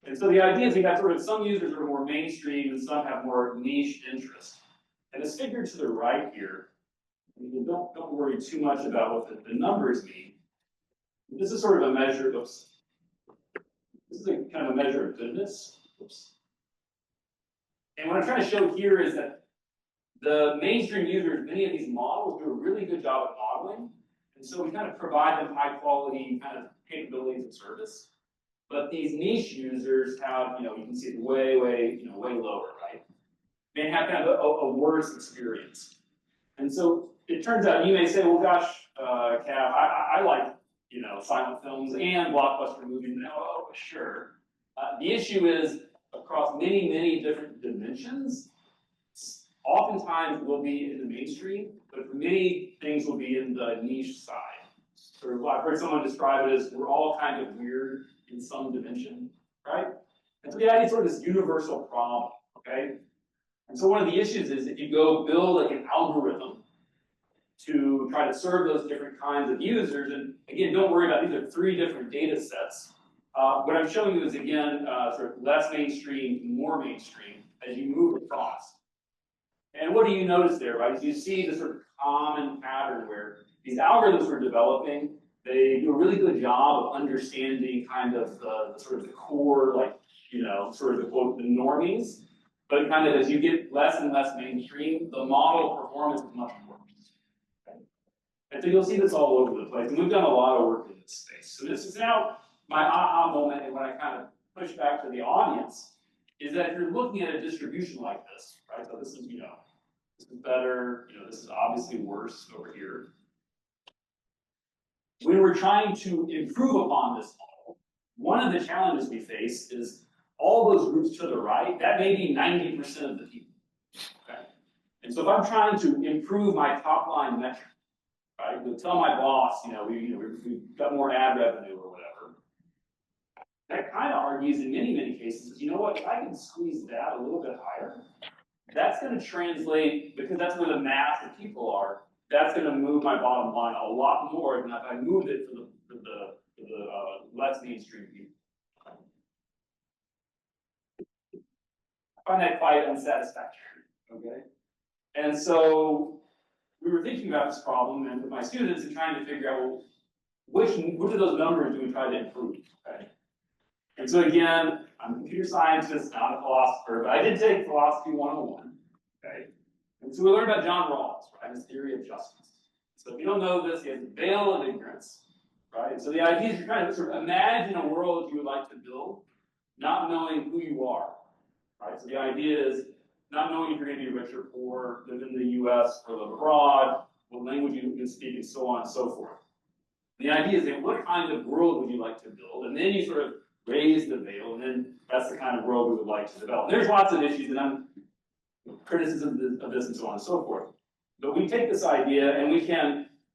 And so the idea is you have sort of some users are more mainstream and some have more niche interest. And as figured to the right here, You don't worry too much about what the numbers mean. This is sort of a measure of, this is a kind of a measure of goodness. Oops. And what I'm trying to show here is that the mainstream users, many of these models do a really good job at modeling. And so we kind of provide them high quality kind of capabilities of service. But these niche users have, you can see it way lower, right? They have kind of a worse experience. And so it turns out, you may say, well, gosh, Cav, I like, silent films and blockbuster movies. And, oh, sure. The issue is across many different dimensions, oftentimes will be in the mainstream, but for many things will be in the niche side. So I've heard someone describe it as we're all kind of weird in some dimension, right? And so the idea is sort of this universal problem, okay? And so one of the issues is if you go build like an algorithm to try to serve those different kinds of users, and again, don't worry about, these are 3 different data sets. What I'm showing you is, again, sort of less mainstream, more mainstream, as you move across. And what do you notice there, right? You see the sort of common pattern where these algorithms we're developing, they do a really good job of understanding kind of the sort of the core, like, sort of the quote, the normies. But kind of as you get less and less mainstream, the model performance is much worse. Okay? And so you'll see this all over the place. And we've done a lot of work in this space. So this is now my aha moment, and when I kind of push back to the audience, is that if you're looking at a distribution like this, right? So this is, this is better, this is obviously worse over here. When we're trying to improve upon this model, one of the challenges we face is all those groups to the right, that may be 90% of the people, okay? And so if I'm trying to improve my top line metric, right, to tell my boss, we've got more ad revenue or whatever, that kind of argues in many cases, you know what, if I can squeeze that a little bit higher, that's going to translate, because that's where the mass of people are, that's going to move my bottom line a lot more than if I moved it for the less mainstream people. I find that quite unsatisfactory, okay? And so we were thinking about this problem and with my students and trying to figure out, well, which of those numbers do we try to improve, okay? And so again, I'm a computer scientist, not a philosopher, but I did take Philosophy 101, okay? And so we learned about John Rawls, right, his theory of justice. So if you don't know this, he has the veil of ignorance, right? So the idea is you're trying to sort of imagine a world you would like to build, not knowing who you are, right? So the idea is not knowing if you're going to be rich or poor, live in the US or live abroad, what language you can speak, and so on and so forth. The idea is that what kind of world would you like to build? And then you sort of raise the veil, and then that's the kind of world we would like to develop. There's lots of issues, and I'm criticism of this and so on and so forth. But we take this idea, and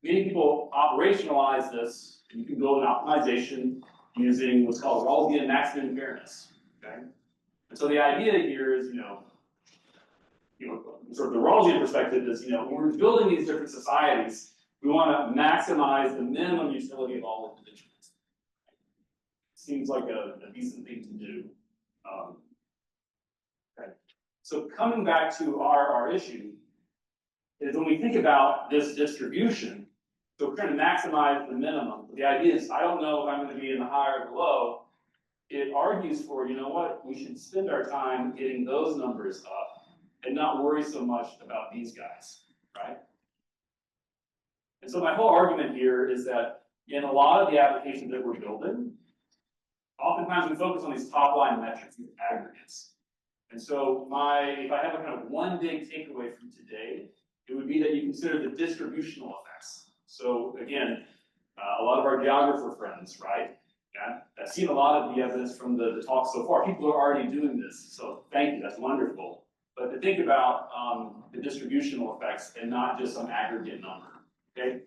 many people operationalize this, and you can build an optimization using what's called Rawlsian maximum fairness, okay? And so the idea here is, sort of the Rawlsian perspective is, when we're building these different societies, we want to maximize the minimum utility of all individuals. Seems like a decent thing to do. Okay. So coming back to our issue, is when we think about this distribution, so we're trying to maximize the minimum. The idea is, I don't know if I'm going to be in the high or the low. It argues for, we should spend our time getting those numbers up and not worry so much about these guys, right? And so my whole argument here is that in a lot of the applications that we're building, oftentimes we focus on these top line metrics, these aggregates. And so if I have a kind of one big takeaway from today, it would be that you consider the distributional effects. So again, a lot of our geographer friends, right? Yeah, I've seen a lot of the evidence from the talk so far. People are already doing this, so thank you, that's wonderful. But to think about the distributional effects and not just some aggregate number, okay?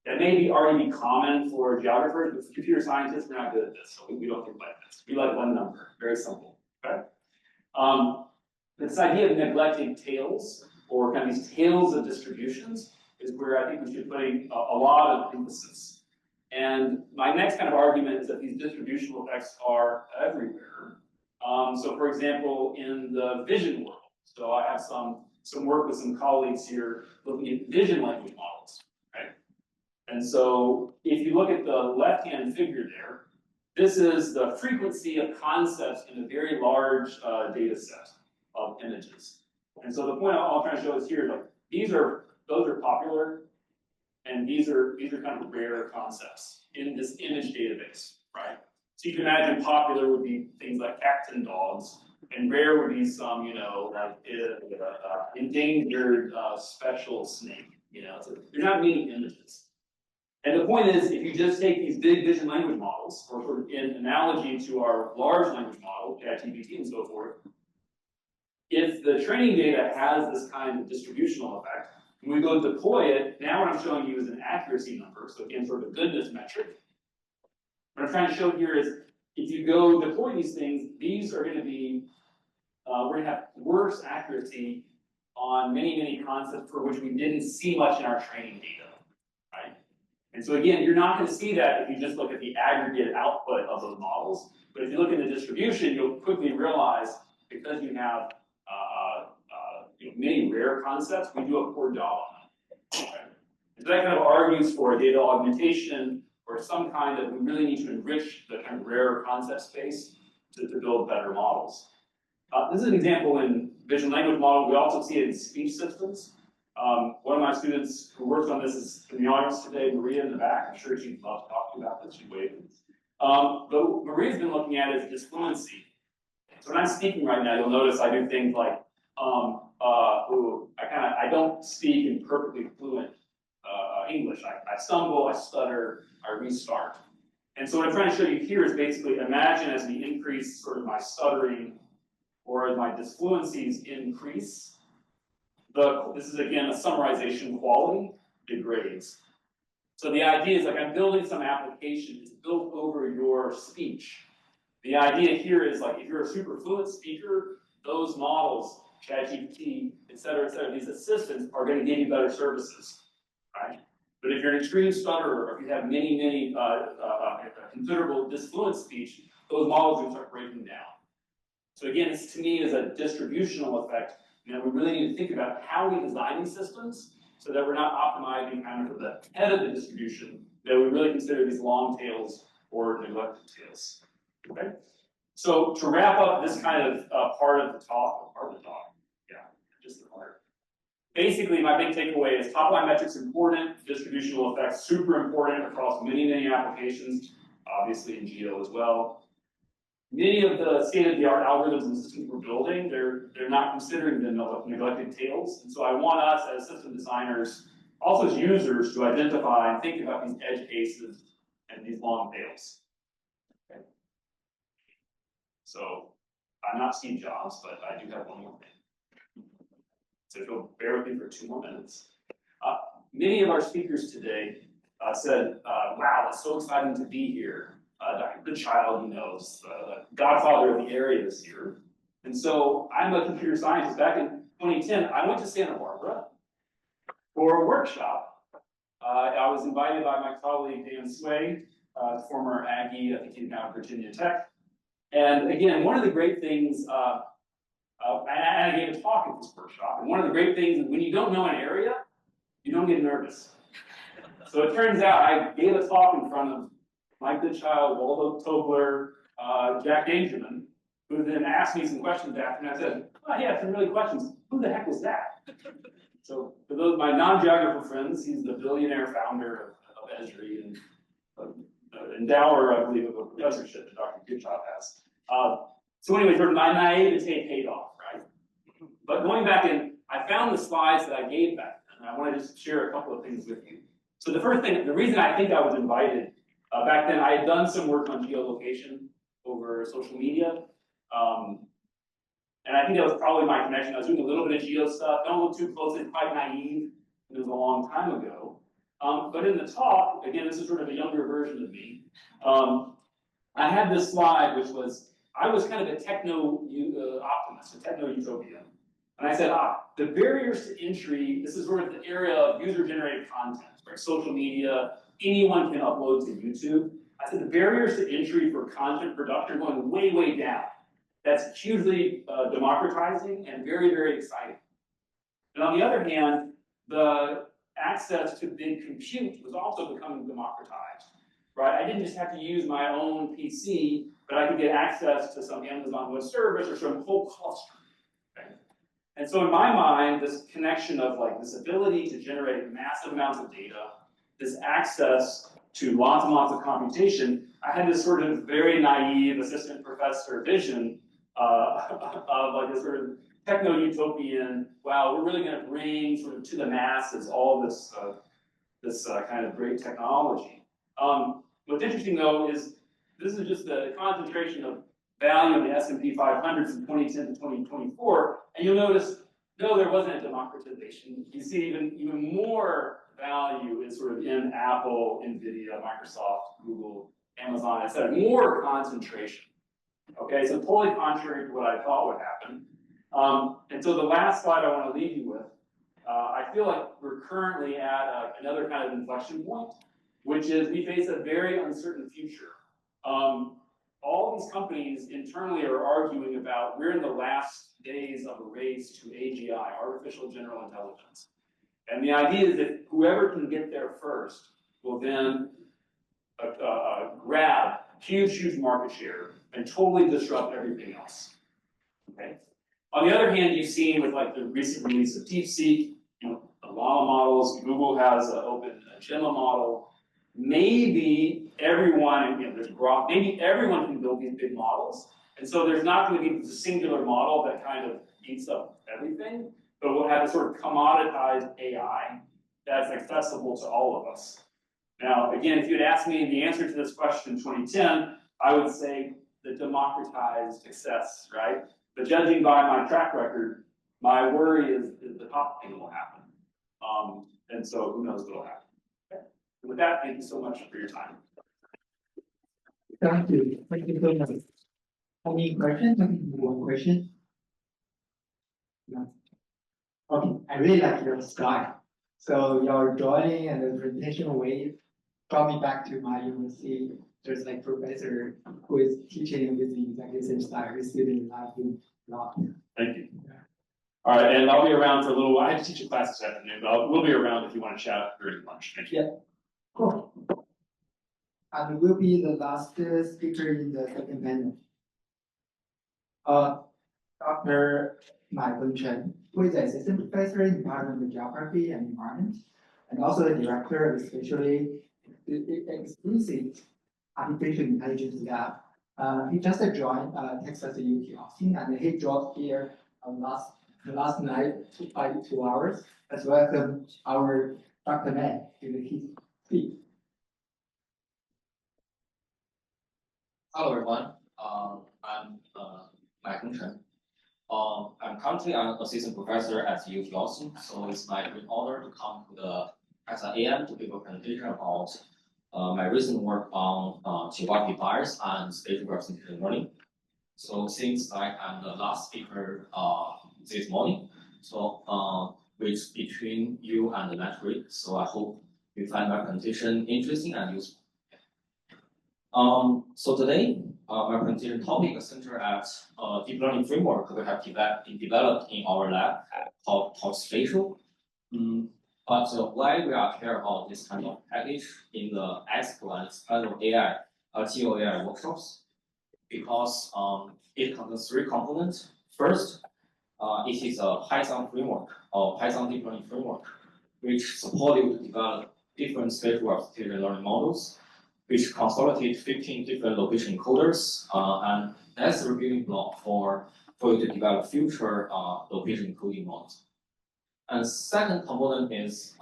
That may already be common for geographers, but for computer scientists, we're not good at this, so we don't think like this. We like one number, very simple, okay? This idea of neglecting tails, or kind of these tails of distributions, is where I think we should put a lot of emphasis. And my next kind of argument is that these distributional effects are everywhere. So for example, in the vision world, so I have some some work with some colleagues here looking at vision language models, right? And so if you look at the left-hand figure there, this is the frequency of concepts in a very large data set of images. And so the point I'm trying to show is here, like those are popular, and these are kind of rare concepts in this image database, right? So you can imagine popular would be things like cats and dogs, and rare would be some, like endangered special snake, So there's not many images. And the point is, if you just take these big vision language models, or sort of in analogy to our large language model, ChatGPT and so forth, if the training data has this kind of distributional effect, when we go deploy it, now what I'm showing you is an accuracy number, so again, sort of a goodness metric. What I'm trying to show here is, if you go deploy these things, these are going to be, we're going to have worse accuracy on many, many concepts for which we didn't see much in our training data, right? And so again, you're not going to see that if you just look at the aggregate output of those models. But if you look at the distribution, you'll quickly realize, because you have many rare concepts, we do a poor job on them. Okay? And so that kind of argues for data augmentation, or some kind of, we really need to enrich the kind of rare concept space to build better models. This is an example in vision language model. We also see it in speech systems. One of my students who works on this is in the audience today, Maria in the back. I'm sure she'd love to talk to you about this. She waved. But Maria's been looking at is disfluency. So when I'm speaking right now, you'll notice I do things like, I don't speak in perfectly fluent English. I stumble, I stutter, I restart. And so what I'm trying to show you here is basically imagine as we increase sort of my stuttering or as my disfluencies increase, this is again a summarization quality degrades. So the idea is like I'm building some application, it's built over your speech. The idea here is like if you're a super fluent speaker, those models, ChatGPT, et cetera, these assistants are going to give you better services, right? But if you're an extreme stutterer, or if you have many considerable disfluent speech, those models will start breaking down. So again, this to me is a distributional effect. We really need to think about how we design these systems so that we're not optimizing kind of for the head of the distribution, that we really consider these long tails or neglected tails. Okay? So to wrap up this kind of part of the talk, just the part. Basically, my big takeaway is top-line metrics important, distributional effects super important across many applications, obviously in Geo as well. Many of the state-of-the-art algorithms and systems we're building, they're not considering the neglected tails. And so I want us as system designers, also as users, to identify and think about these edge cases and these long tails. Okay. So I'm not Steve Jobs, but I do have one more thing. So if you'll bear with me for 2 more minutes. Many of our speakers today said, wow, it's so exciting to be here. Dr. Goodchild, the godfather of the area is here. And so I'm a computer scientist. Back in 2010, I went to Santa Barbara for a workshop. I was invited by my colleague, Dan Sway, former Aggie, I think he's now at Virginia Tech. And again, one of the great things, I gave a talk at this workshop, and one of the great things is when you don't know an area, you don't get nervous. So it turns out I gave a talk in front of Mike Goodchild, Waldo Tobler, Jack Dangerman, who then asked me some questions after, and I said, oh, yeah, some really questions. Who the heck was that? So for those of my non-geographer friends, he's the billionaire founder of Esri and endower, I believe, of a professorship that Dr. Goodchild has. So anyway, sort of my naivete paid off, right? But going back in, I found the slides that I gave back then, and I want to just share a couple of things with you. So the first thing, the reason I think I was invited, back then I had done some work on geolocation over social media. And I think that was probably my connection. I was doing a little bit of geo stuff, don't look too close, it's quite naive. It was a long time ago. But in the talk, again, this is sort of a younger version of me. I had this slide, which was, I was kind of a techno optimist, a techno utopia. And I said, the barriers to entry, this is sort of the area of user-generated content, right? Social media, anyone can upload to YouTube. I said the barriers to entry for content production are going way down. That's hugely democratizing and very exciting. And on the other hand, the access to big compute was also becoming democratized, right? I didn't just have to use my own PC, but I could get access to some Amazon Web Service or some whole cluster. Okay? And so in my mind, this connection of like this ability to generate massive amounts of data, this access to lots and lots of computation, I had this sort of very naive assistant professor vision of like this sort of techno-utopian, wow, we're really gonna bring sort of to the masses all this, kind of great technology. What's interesting though is this is just the concentration of value in the S&P 500 from 2010 to 2024, and you'll notice, no, there wasn't a democratization. You see even more value is sort of in Apple, NVIDIA, Microsoft, Google, Amazon, et cetera, more concentration. Okay, so totally contrary to what I thought would happen. And so the last slide I want to leave you with, I feel like we're currently at another kind of inflection point, which is we face a very uncertain future. All these companies internally are arguing about we're in the last days of a race to AGI, artificial general intelligence. And the idea is that whoever can get there first will then grab huge market share and totally disrupt everything else. Okay. On the other hand, you've seen with like the recent release of DeepSeek, you know, the Llama models, Google has an open Gemma model. Maybe everyone, you know, there's Grok, maybe everyone can build these big models. And so there's not going to be a singular model that kind of eats up everything, but we'll have a sort of commoditized AI that's accessible to all of us. Now, again, if you'd asked me the answer to this question in 2010, I would say the democratized success, right? But judging by my track record, my worry is the top thing will happen. And so who knows what'll happen. Okay. With that, thank you so much for your time. Thank you. Thank you so much. Any questions? One question? No. Okay, I really like your slide. So your drawing and the presentation way brought me back to my university. There's like professor who is teaching using exactly the same style. His students like him a lot. Thank you. All right, and I'll be around for a little while. I have to teach a class this afternoon, but we'll be around if you want to chat during lunch. Thank you. Yeah, cool. And will be the last speaker in the second panel. Dr. Michael Chen, who is an assistant professor in the Department of Geography and Environment, and also the director of especially explicit artificial intelligence lab. He just joined Texas UT Austin, and he dropped here last night by 2 hours, as well as our Dr. Man in his speech. Hello everyone, I'm Michael Chen. I'm currently an assistant professor at UT Austin, so it's my great honor to come to the Texas AM to give a presentation about my recent work on geography bias and spatial representation learning. So since I'm the last speaker this morning, so which between you and the next week, so I hope you find my presentation interesting and useful. So today, my presentation topic is centered at a deep learning framework we have developed in our lab called Spatial. But why we are here about this kind of package in the Explainable and Explainable AI, GeoAI workshops, because it contains 3 components. First, it is a Python framework or Python deep learning framework, which supports you to develop different spatial representation learning models, which consolidate 15 different location encoders, and that's the building block for you to develop future location encoding models. And second component is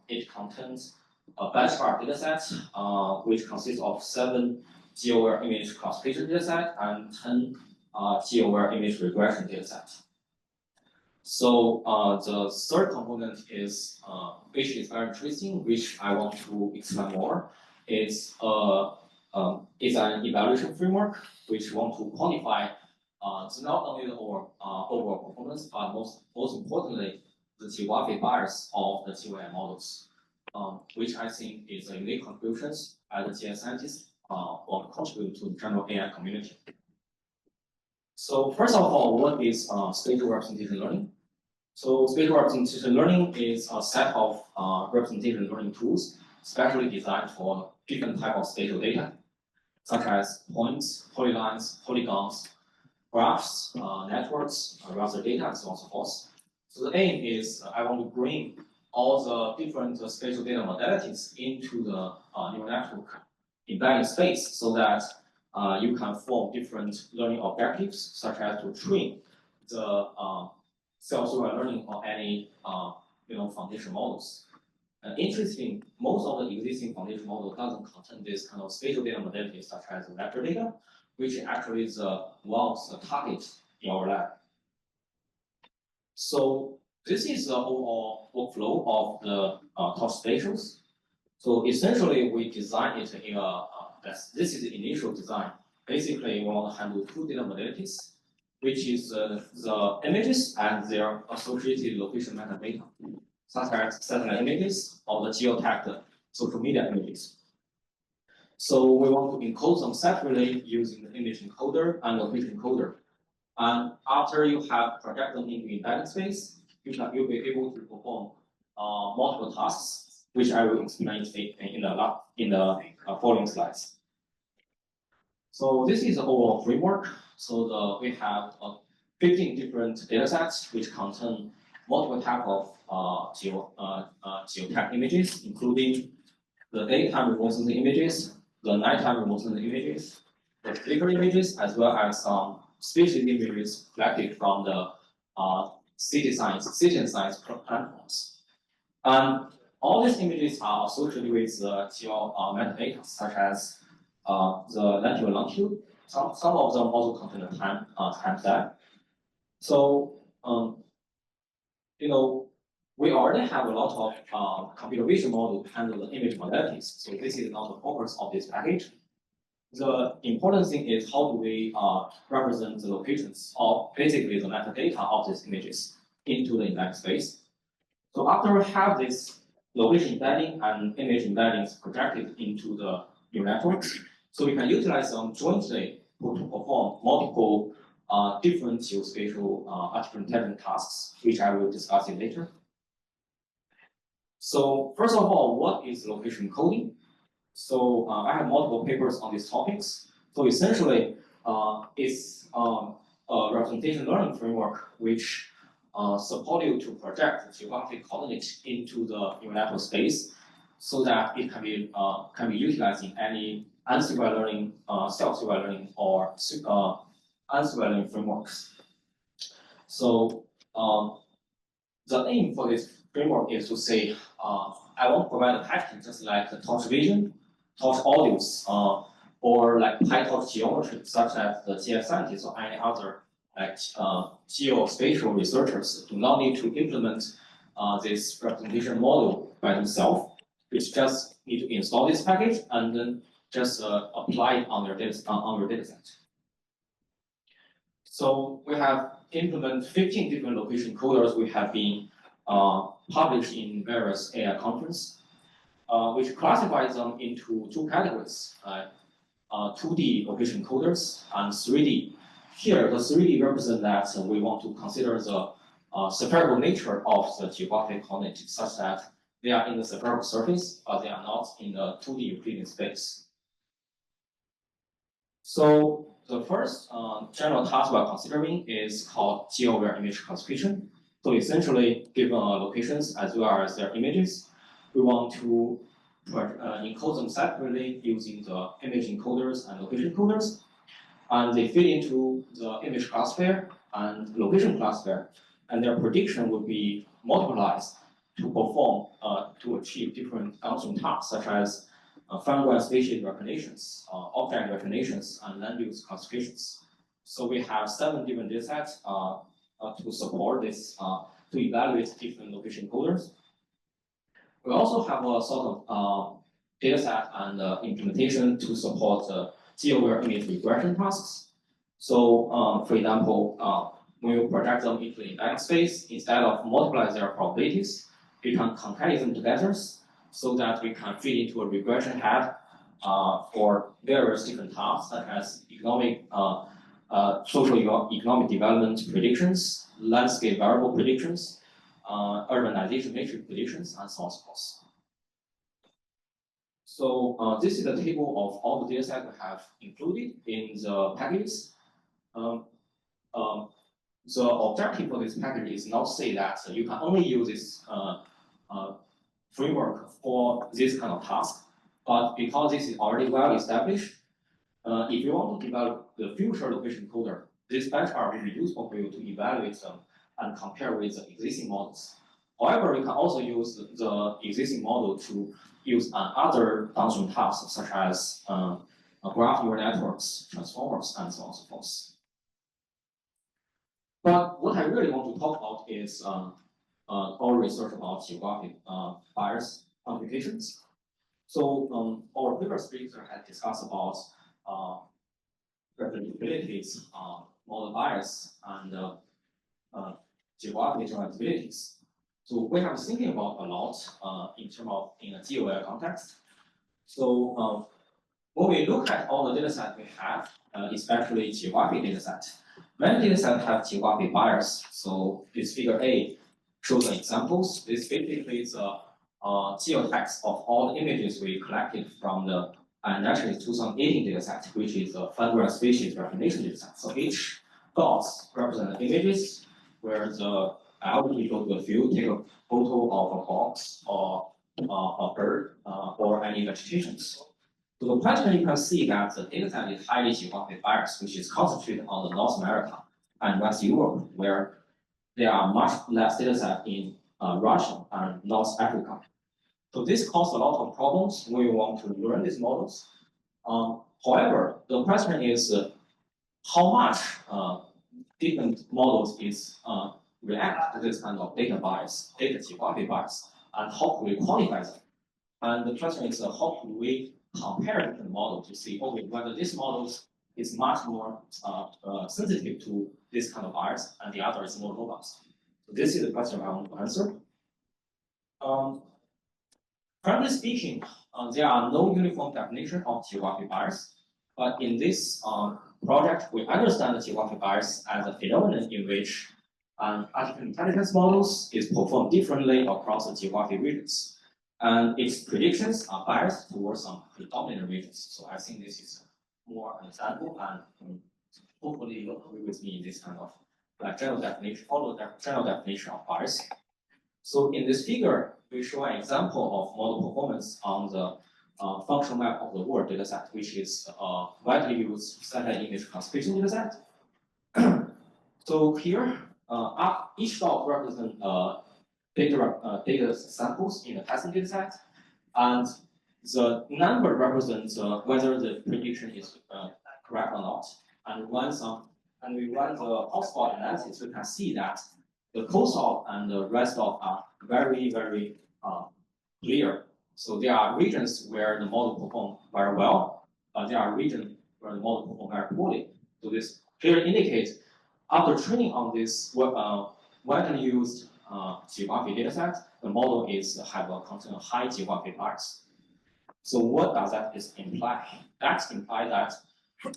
it contains a benchmark dataset, which consists of 7 GeoAI image classification dataset and 10 GeoAI image regression datasets. So the third component is, which is very interesting, which I want to explain more. It's an evaluation framework which want to quantify not only the overall performance, but most importantly, the geographic bias of the GeoAI models, which I think is a unique contribution as a GI scientist will contribute to the general AI community. So first of all, what is spatial representation learning? So spatial representation learning is a set of representation learning tools specially designed for different types of spatial data, such as points, polylines, polygons, graphs, networks, raster data, and so on and so forth. So the aim is I want to bring all the different spatial data modalities into the neural network embedding space so that you can form different learning objectives, such as to train the self-supervised learning or any foundation models. Interesting, most of the existing foundation model doesn't contain this kind of spatial data modalities such as vector data, which actually is one of the targets in our lab. So this is the overall workflow of the top spatials. So essentially, we designed it in this is the initial design. Basically, we want to handle two data modalities, which is the images and their associated location metadata, such as satellite images or the geotagged social media images. So we want to encode them separately using the image encoder and location encoder. And after you have projected them into embedding space, you'll be able to perform multiple tasks, which I will explain in the following slides. So this is the overall framework. So we have 15 different data sets which contain multiple types of geotag images, including the daytime remote sensing images, the nighttime remote sensing images, the flicker images, as well as some species images collected from the citizen science platforms. And all these images are associated with the geo metadata, such as the latitude and longitude. Some of them also contain a time stamp. So we already have a lot of computer vision model to handle the image modalities. So this is not the focus of this package. The important thing is how do we represent the locations of basically the metadata of these images into the embedding space. So after we have this location embedding and image embeddings projected into the neural networks, so we can utilize them jointly to perform multiple different geospatial artificial intelligence tasks, which I will discuss it later. So first of all, what is location coding? So I have multiple papers on these topics. So essentially, it's a representation learning framework which support you to project the geographic coordinates into the neural network space, so that it can be utilized in any unsupervised learning, self-supervised learning, or unsupervised learning frameworks. So the aim for this framework is to say, I want to provide a pattern just like the torch vision, torch audios, or like PyTorch geometry, such as the GIS scientists or any other like geospatial researchers do not need to implement this representation model by themselves. It's just need to install this package and then just apply it on your data set. So we have implemented 15 different location coders. We have been published in various AI conferences, which classifies them into two categories: 2D location coders and 3D. Here, the 3D represents that we want to consider the spherical nature of the geographic coordinates, such that they are in the spherical surface, but they are not in the 2D Euclidean space. So the first general task we're considering is called geo-aware image classification. So essentially, given locations as well as their images, we want to encode them separately using the image encoders and location encoders. And they fit into the image classifier and location classifier, and their prediction would be multiplied to perform to achieve different downstream tasks, such as fungi species recognitions, object recognitions, and land use classifications. So we have 7 different datasets to support this, to evaluate different location coders. We also have a sort of dataset and implementation to support geo-aware image regression tasks. So, for example, when you project them into the embedding space, instead of multiply their probabilities, we can concatenate them together so that we can fit into a regression head for various different tasks, such as economic, social economic development predictions, landscape variable predictions, urbanization matrix predictions, and so on and so forth. So this is a table of all the data sets we have included in the packages. The objective for this package is not say that you can only use this framework for this kind of task, but because this is already well established, if you want to develop the future location coder, this benchmark will be useful for you to evaluate them and compare with the existing models. However, you can also use the existing model to use other downstream tasks such as graph neural networks, transformers, and so on and so forth. But what I really want to talk about is our research about geographic bias computations. So our previous speaker had discussed about reproducibilities, model bias, and geographic generalizabilities. So we have been thinking about a lot in terms of in a GeoAI context. So when we look at all the data sets we have, especially geographic data sets, many data sets have geographic bias. So this figure A shows the examples. This basically is a geotext of all the images we collected from the naturally 2018 dataset, which is a fungi species recognition dataset. So each dots represent images where the biology go to the field, take a photo of a box or a bird or any vegetation. So the question you can see that the dataset is highly geographic biased, which is concentrated on the North America and West Europe, where there are much less dataset in Russia and North Africa. So this caused a lot of problems when you want to learn these models. However, the question is how much different models is react to this kind of data bias, data geographic bias, and how can we quantify them? And the question is how can we compare different models to see whether this model is much more sensitive to this kind of bias and the other is more robust. So this is the question I want to answer. Currently speaking, there are no uniform definition of geographic bias, but in this project, we understand the geographic bias as a phenomenon in which artificial intelligence models is performed differently across the geographic regions, and its predictions are biased towards some predominant regions. So I think this is more understandable, and hopefully you agree with me in this kind of general definition, follow the general definition of bias. So in this figure, we show an example of model performance on the functional map of the world dataset, which is a widely used satellite image classification dataset. So here, each dot represents data samples in the testing dataset, and the number represents whether the prediction is correct or not. And when we run the hotspot analysis, we can see that the coast and the rest are very, very clear. So there are regions where the model performs very well, but there are regions where the model performs very poorly. So this clearly indicates after training on this widely used geographic dataset, the model have a high geographic bias. So what does that imply? That implies that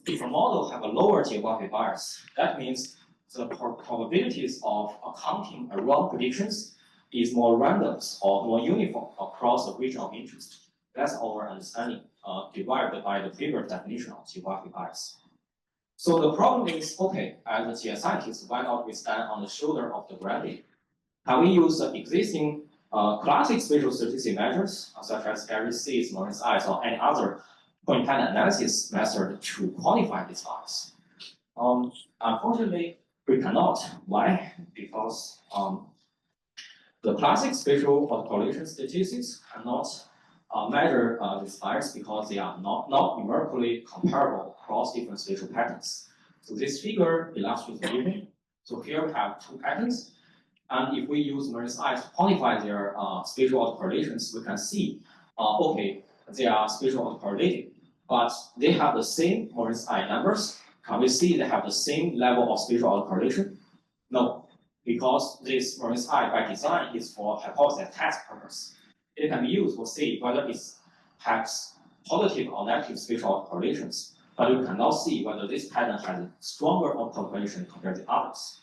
if a model have a lower geographic bias, that means the probabilities of accounting wrong predictions is more random or more uniform across the region of interest. That's our understanding derived by the previous definition of geographic bias. So the problem is, okay, as a GIS scientist, why not we stand on the shoulder of the gravity? Can we use the existing classic spatial statistics measures, such as Gary C's, Maurice I's, or any other point pattern analysis method to quantify this bias? Unfortunately, we cannot. Why? Because the classic spatial correlation statistics cannot measure this bias because they are not numerically comparable across different spatial patterns. So this figure illustrates the given. So here we have two patterns, and if we use Maurice I to quantify their spatial autocorrelations, we can see, okay, they are spatial autocorrelated, but they have the same Maurice I numbers. Can we see they have the same level of spatial autocorrelation? No, because this Maurice I by design is for hypothesis test purpose. It can be used to see whether it has positive or negative spatial autocorrelations, but you cannot see whether this pattern has a stronger autocorrelation compared to others.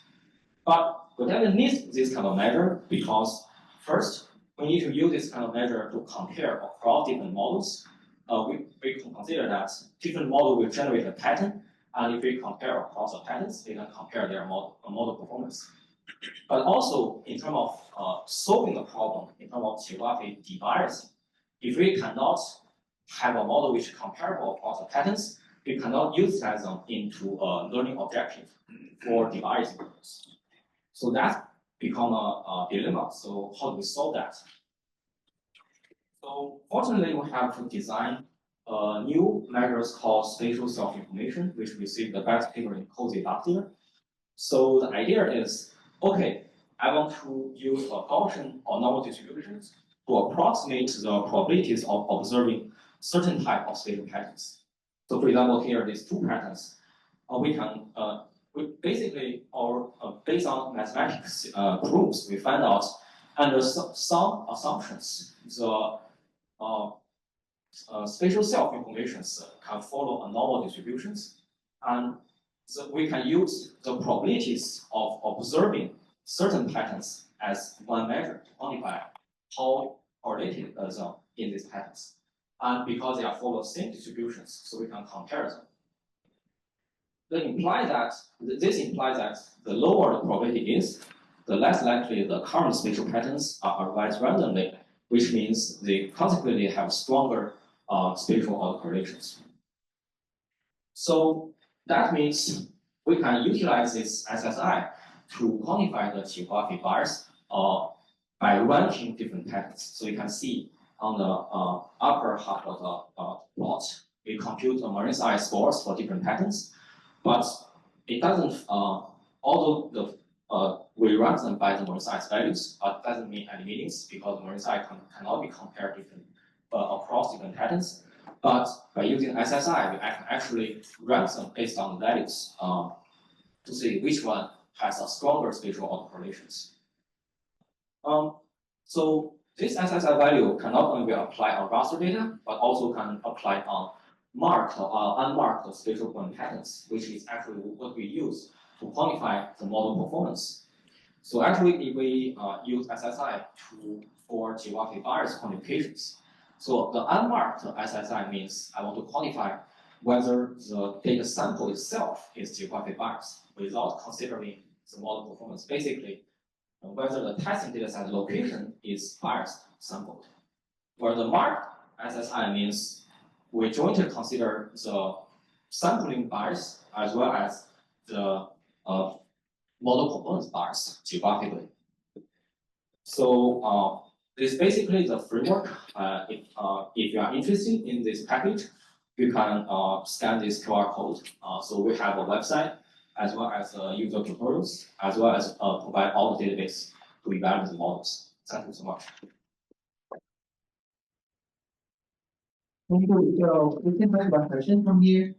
But we definitely need this kind of measure because first, we need to use this kind of measure to compare across different models. We can consider that different model will generate a pattern, and if we compare across the patterns, we can compare their model performance. But also in terms of solving the problem, in terms of geographic device, if we cannot have a model which is comparable across the patterns, we cannot utilize them into a learning objective for device models. So that become a dilemma. So how do we solve that? So fortunately, we have to design new measures called spatial self-information, which received the best paper in COSI last year. So the idea is, okay, I want to use a Gaussian or normal distributions to approximate the probabilities of observing certain type of spatial patterns. So for example, here, these two patterns, we can, basically, based on mathematics proofs, we find out under some assumptions, the spatial self-informations can follow a normal distributions, and we can use the probabilities of observing certain patterns as one measure to quantify how correlated them in these patterns. And because they are follow the same distributions, so we can compare them. This implies that the lower the probability is, the less likely the current spatial patterns are arise randomly, which means they consequently have stronger spatial autocorrelations. So that means we can utilize this SSI to quantify the geographic bias by ranking different patterns. So you can see on the upper half of the plot, we compute the marine size scores for different patterns, but it doesn't, although we rank them by the marine size values, but doesn't mean any meanings because marine size cannot be compared across different patterns. But by using SSI, we can actually rank them based on the values to see which one has a stronger spatial autocorrelations. So this SSI value can not only be applied on raster data, but also can apply on marked or unmarked spatial point patterns, which is actually what we use to quantify the model performance. So actually, if we use SSI for geographic bias quantifications, so the unmarked SSI means I want to quantify whether the data sample itself is geographic bias without considering the model performance. Basically, whether the testing data set location is biased sampled. Where the marked SSI means we jointly consider the sampling bias as well as the model performance bias geographically. So this is basically the framework. If you are interested in this package, you can scan this QR code. So we have a website as well as user tutorials, as well as provide all the database to evaluate the models. Thank you so much. Thank you. So we can have a question from here.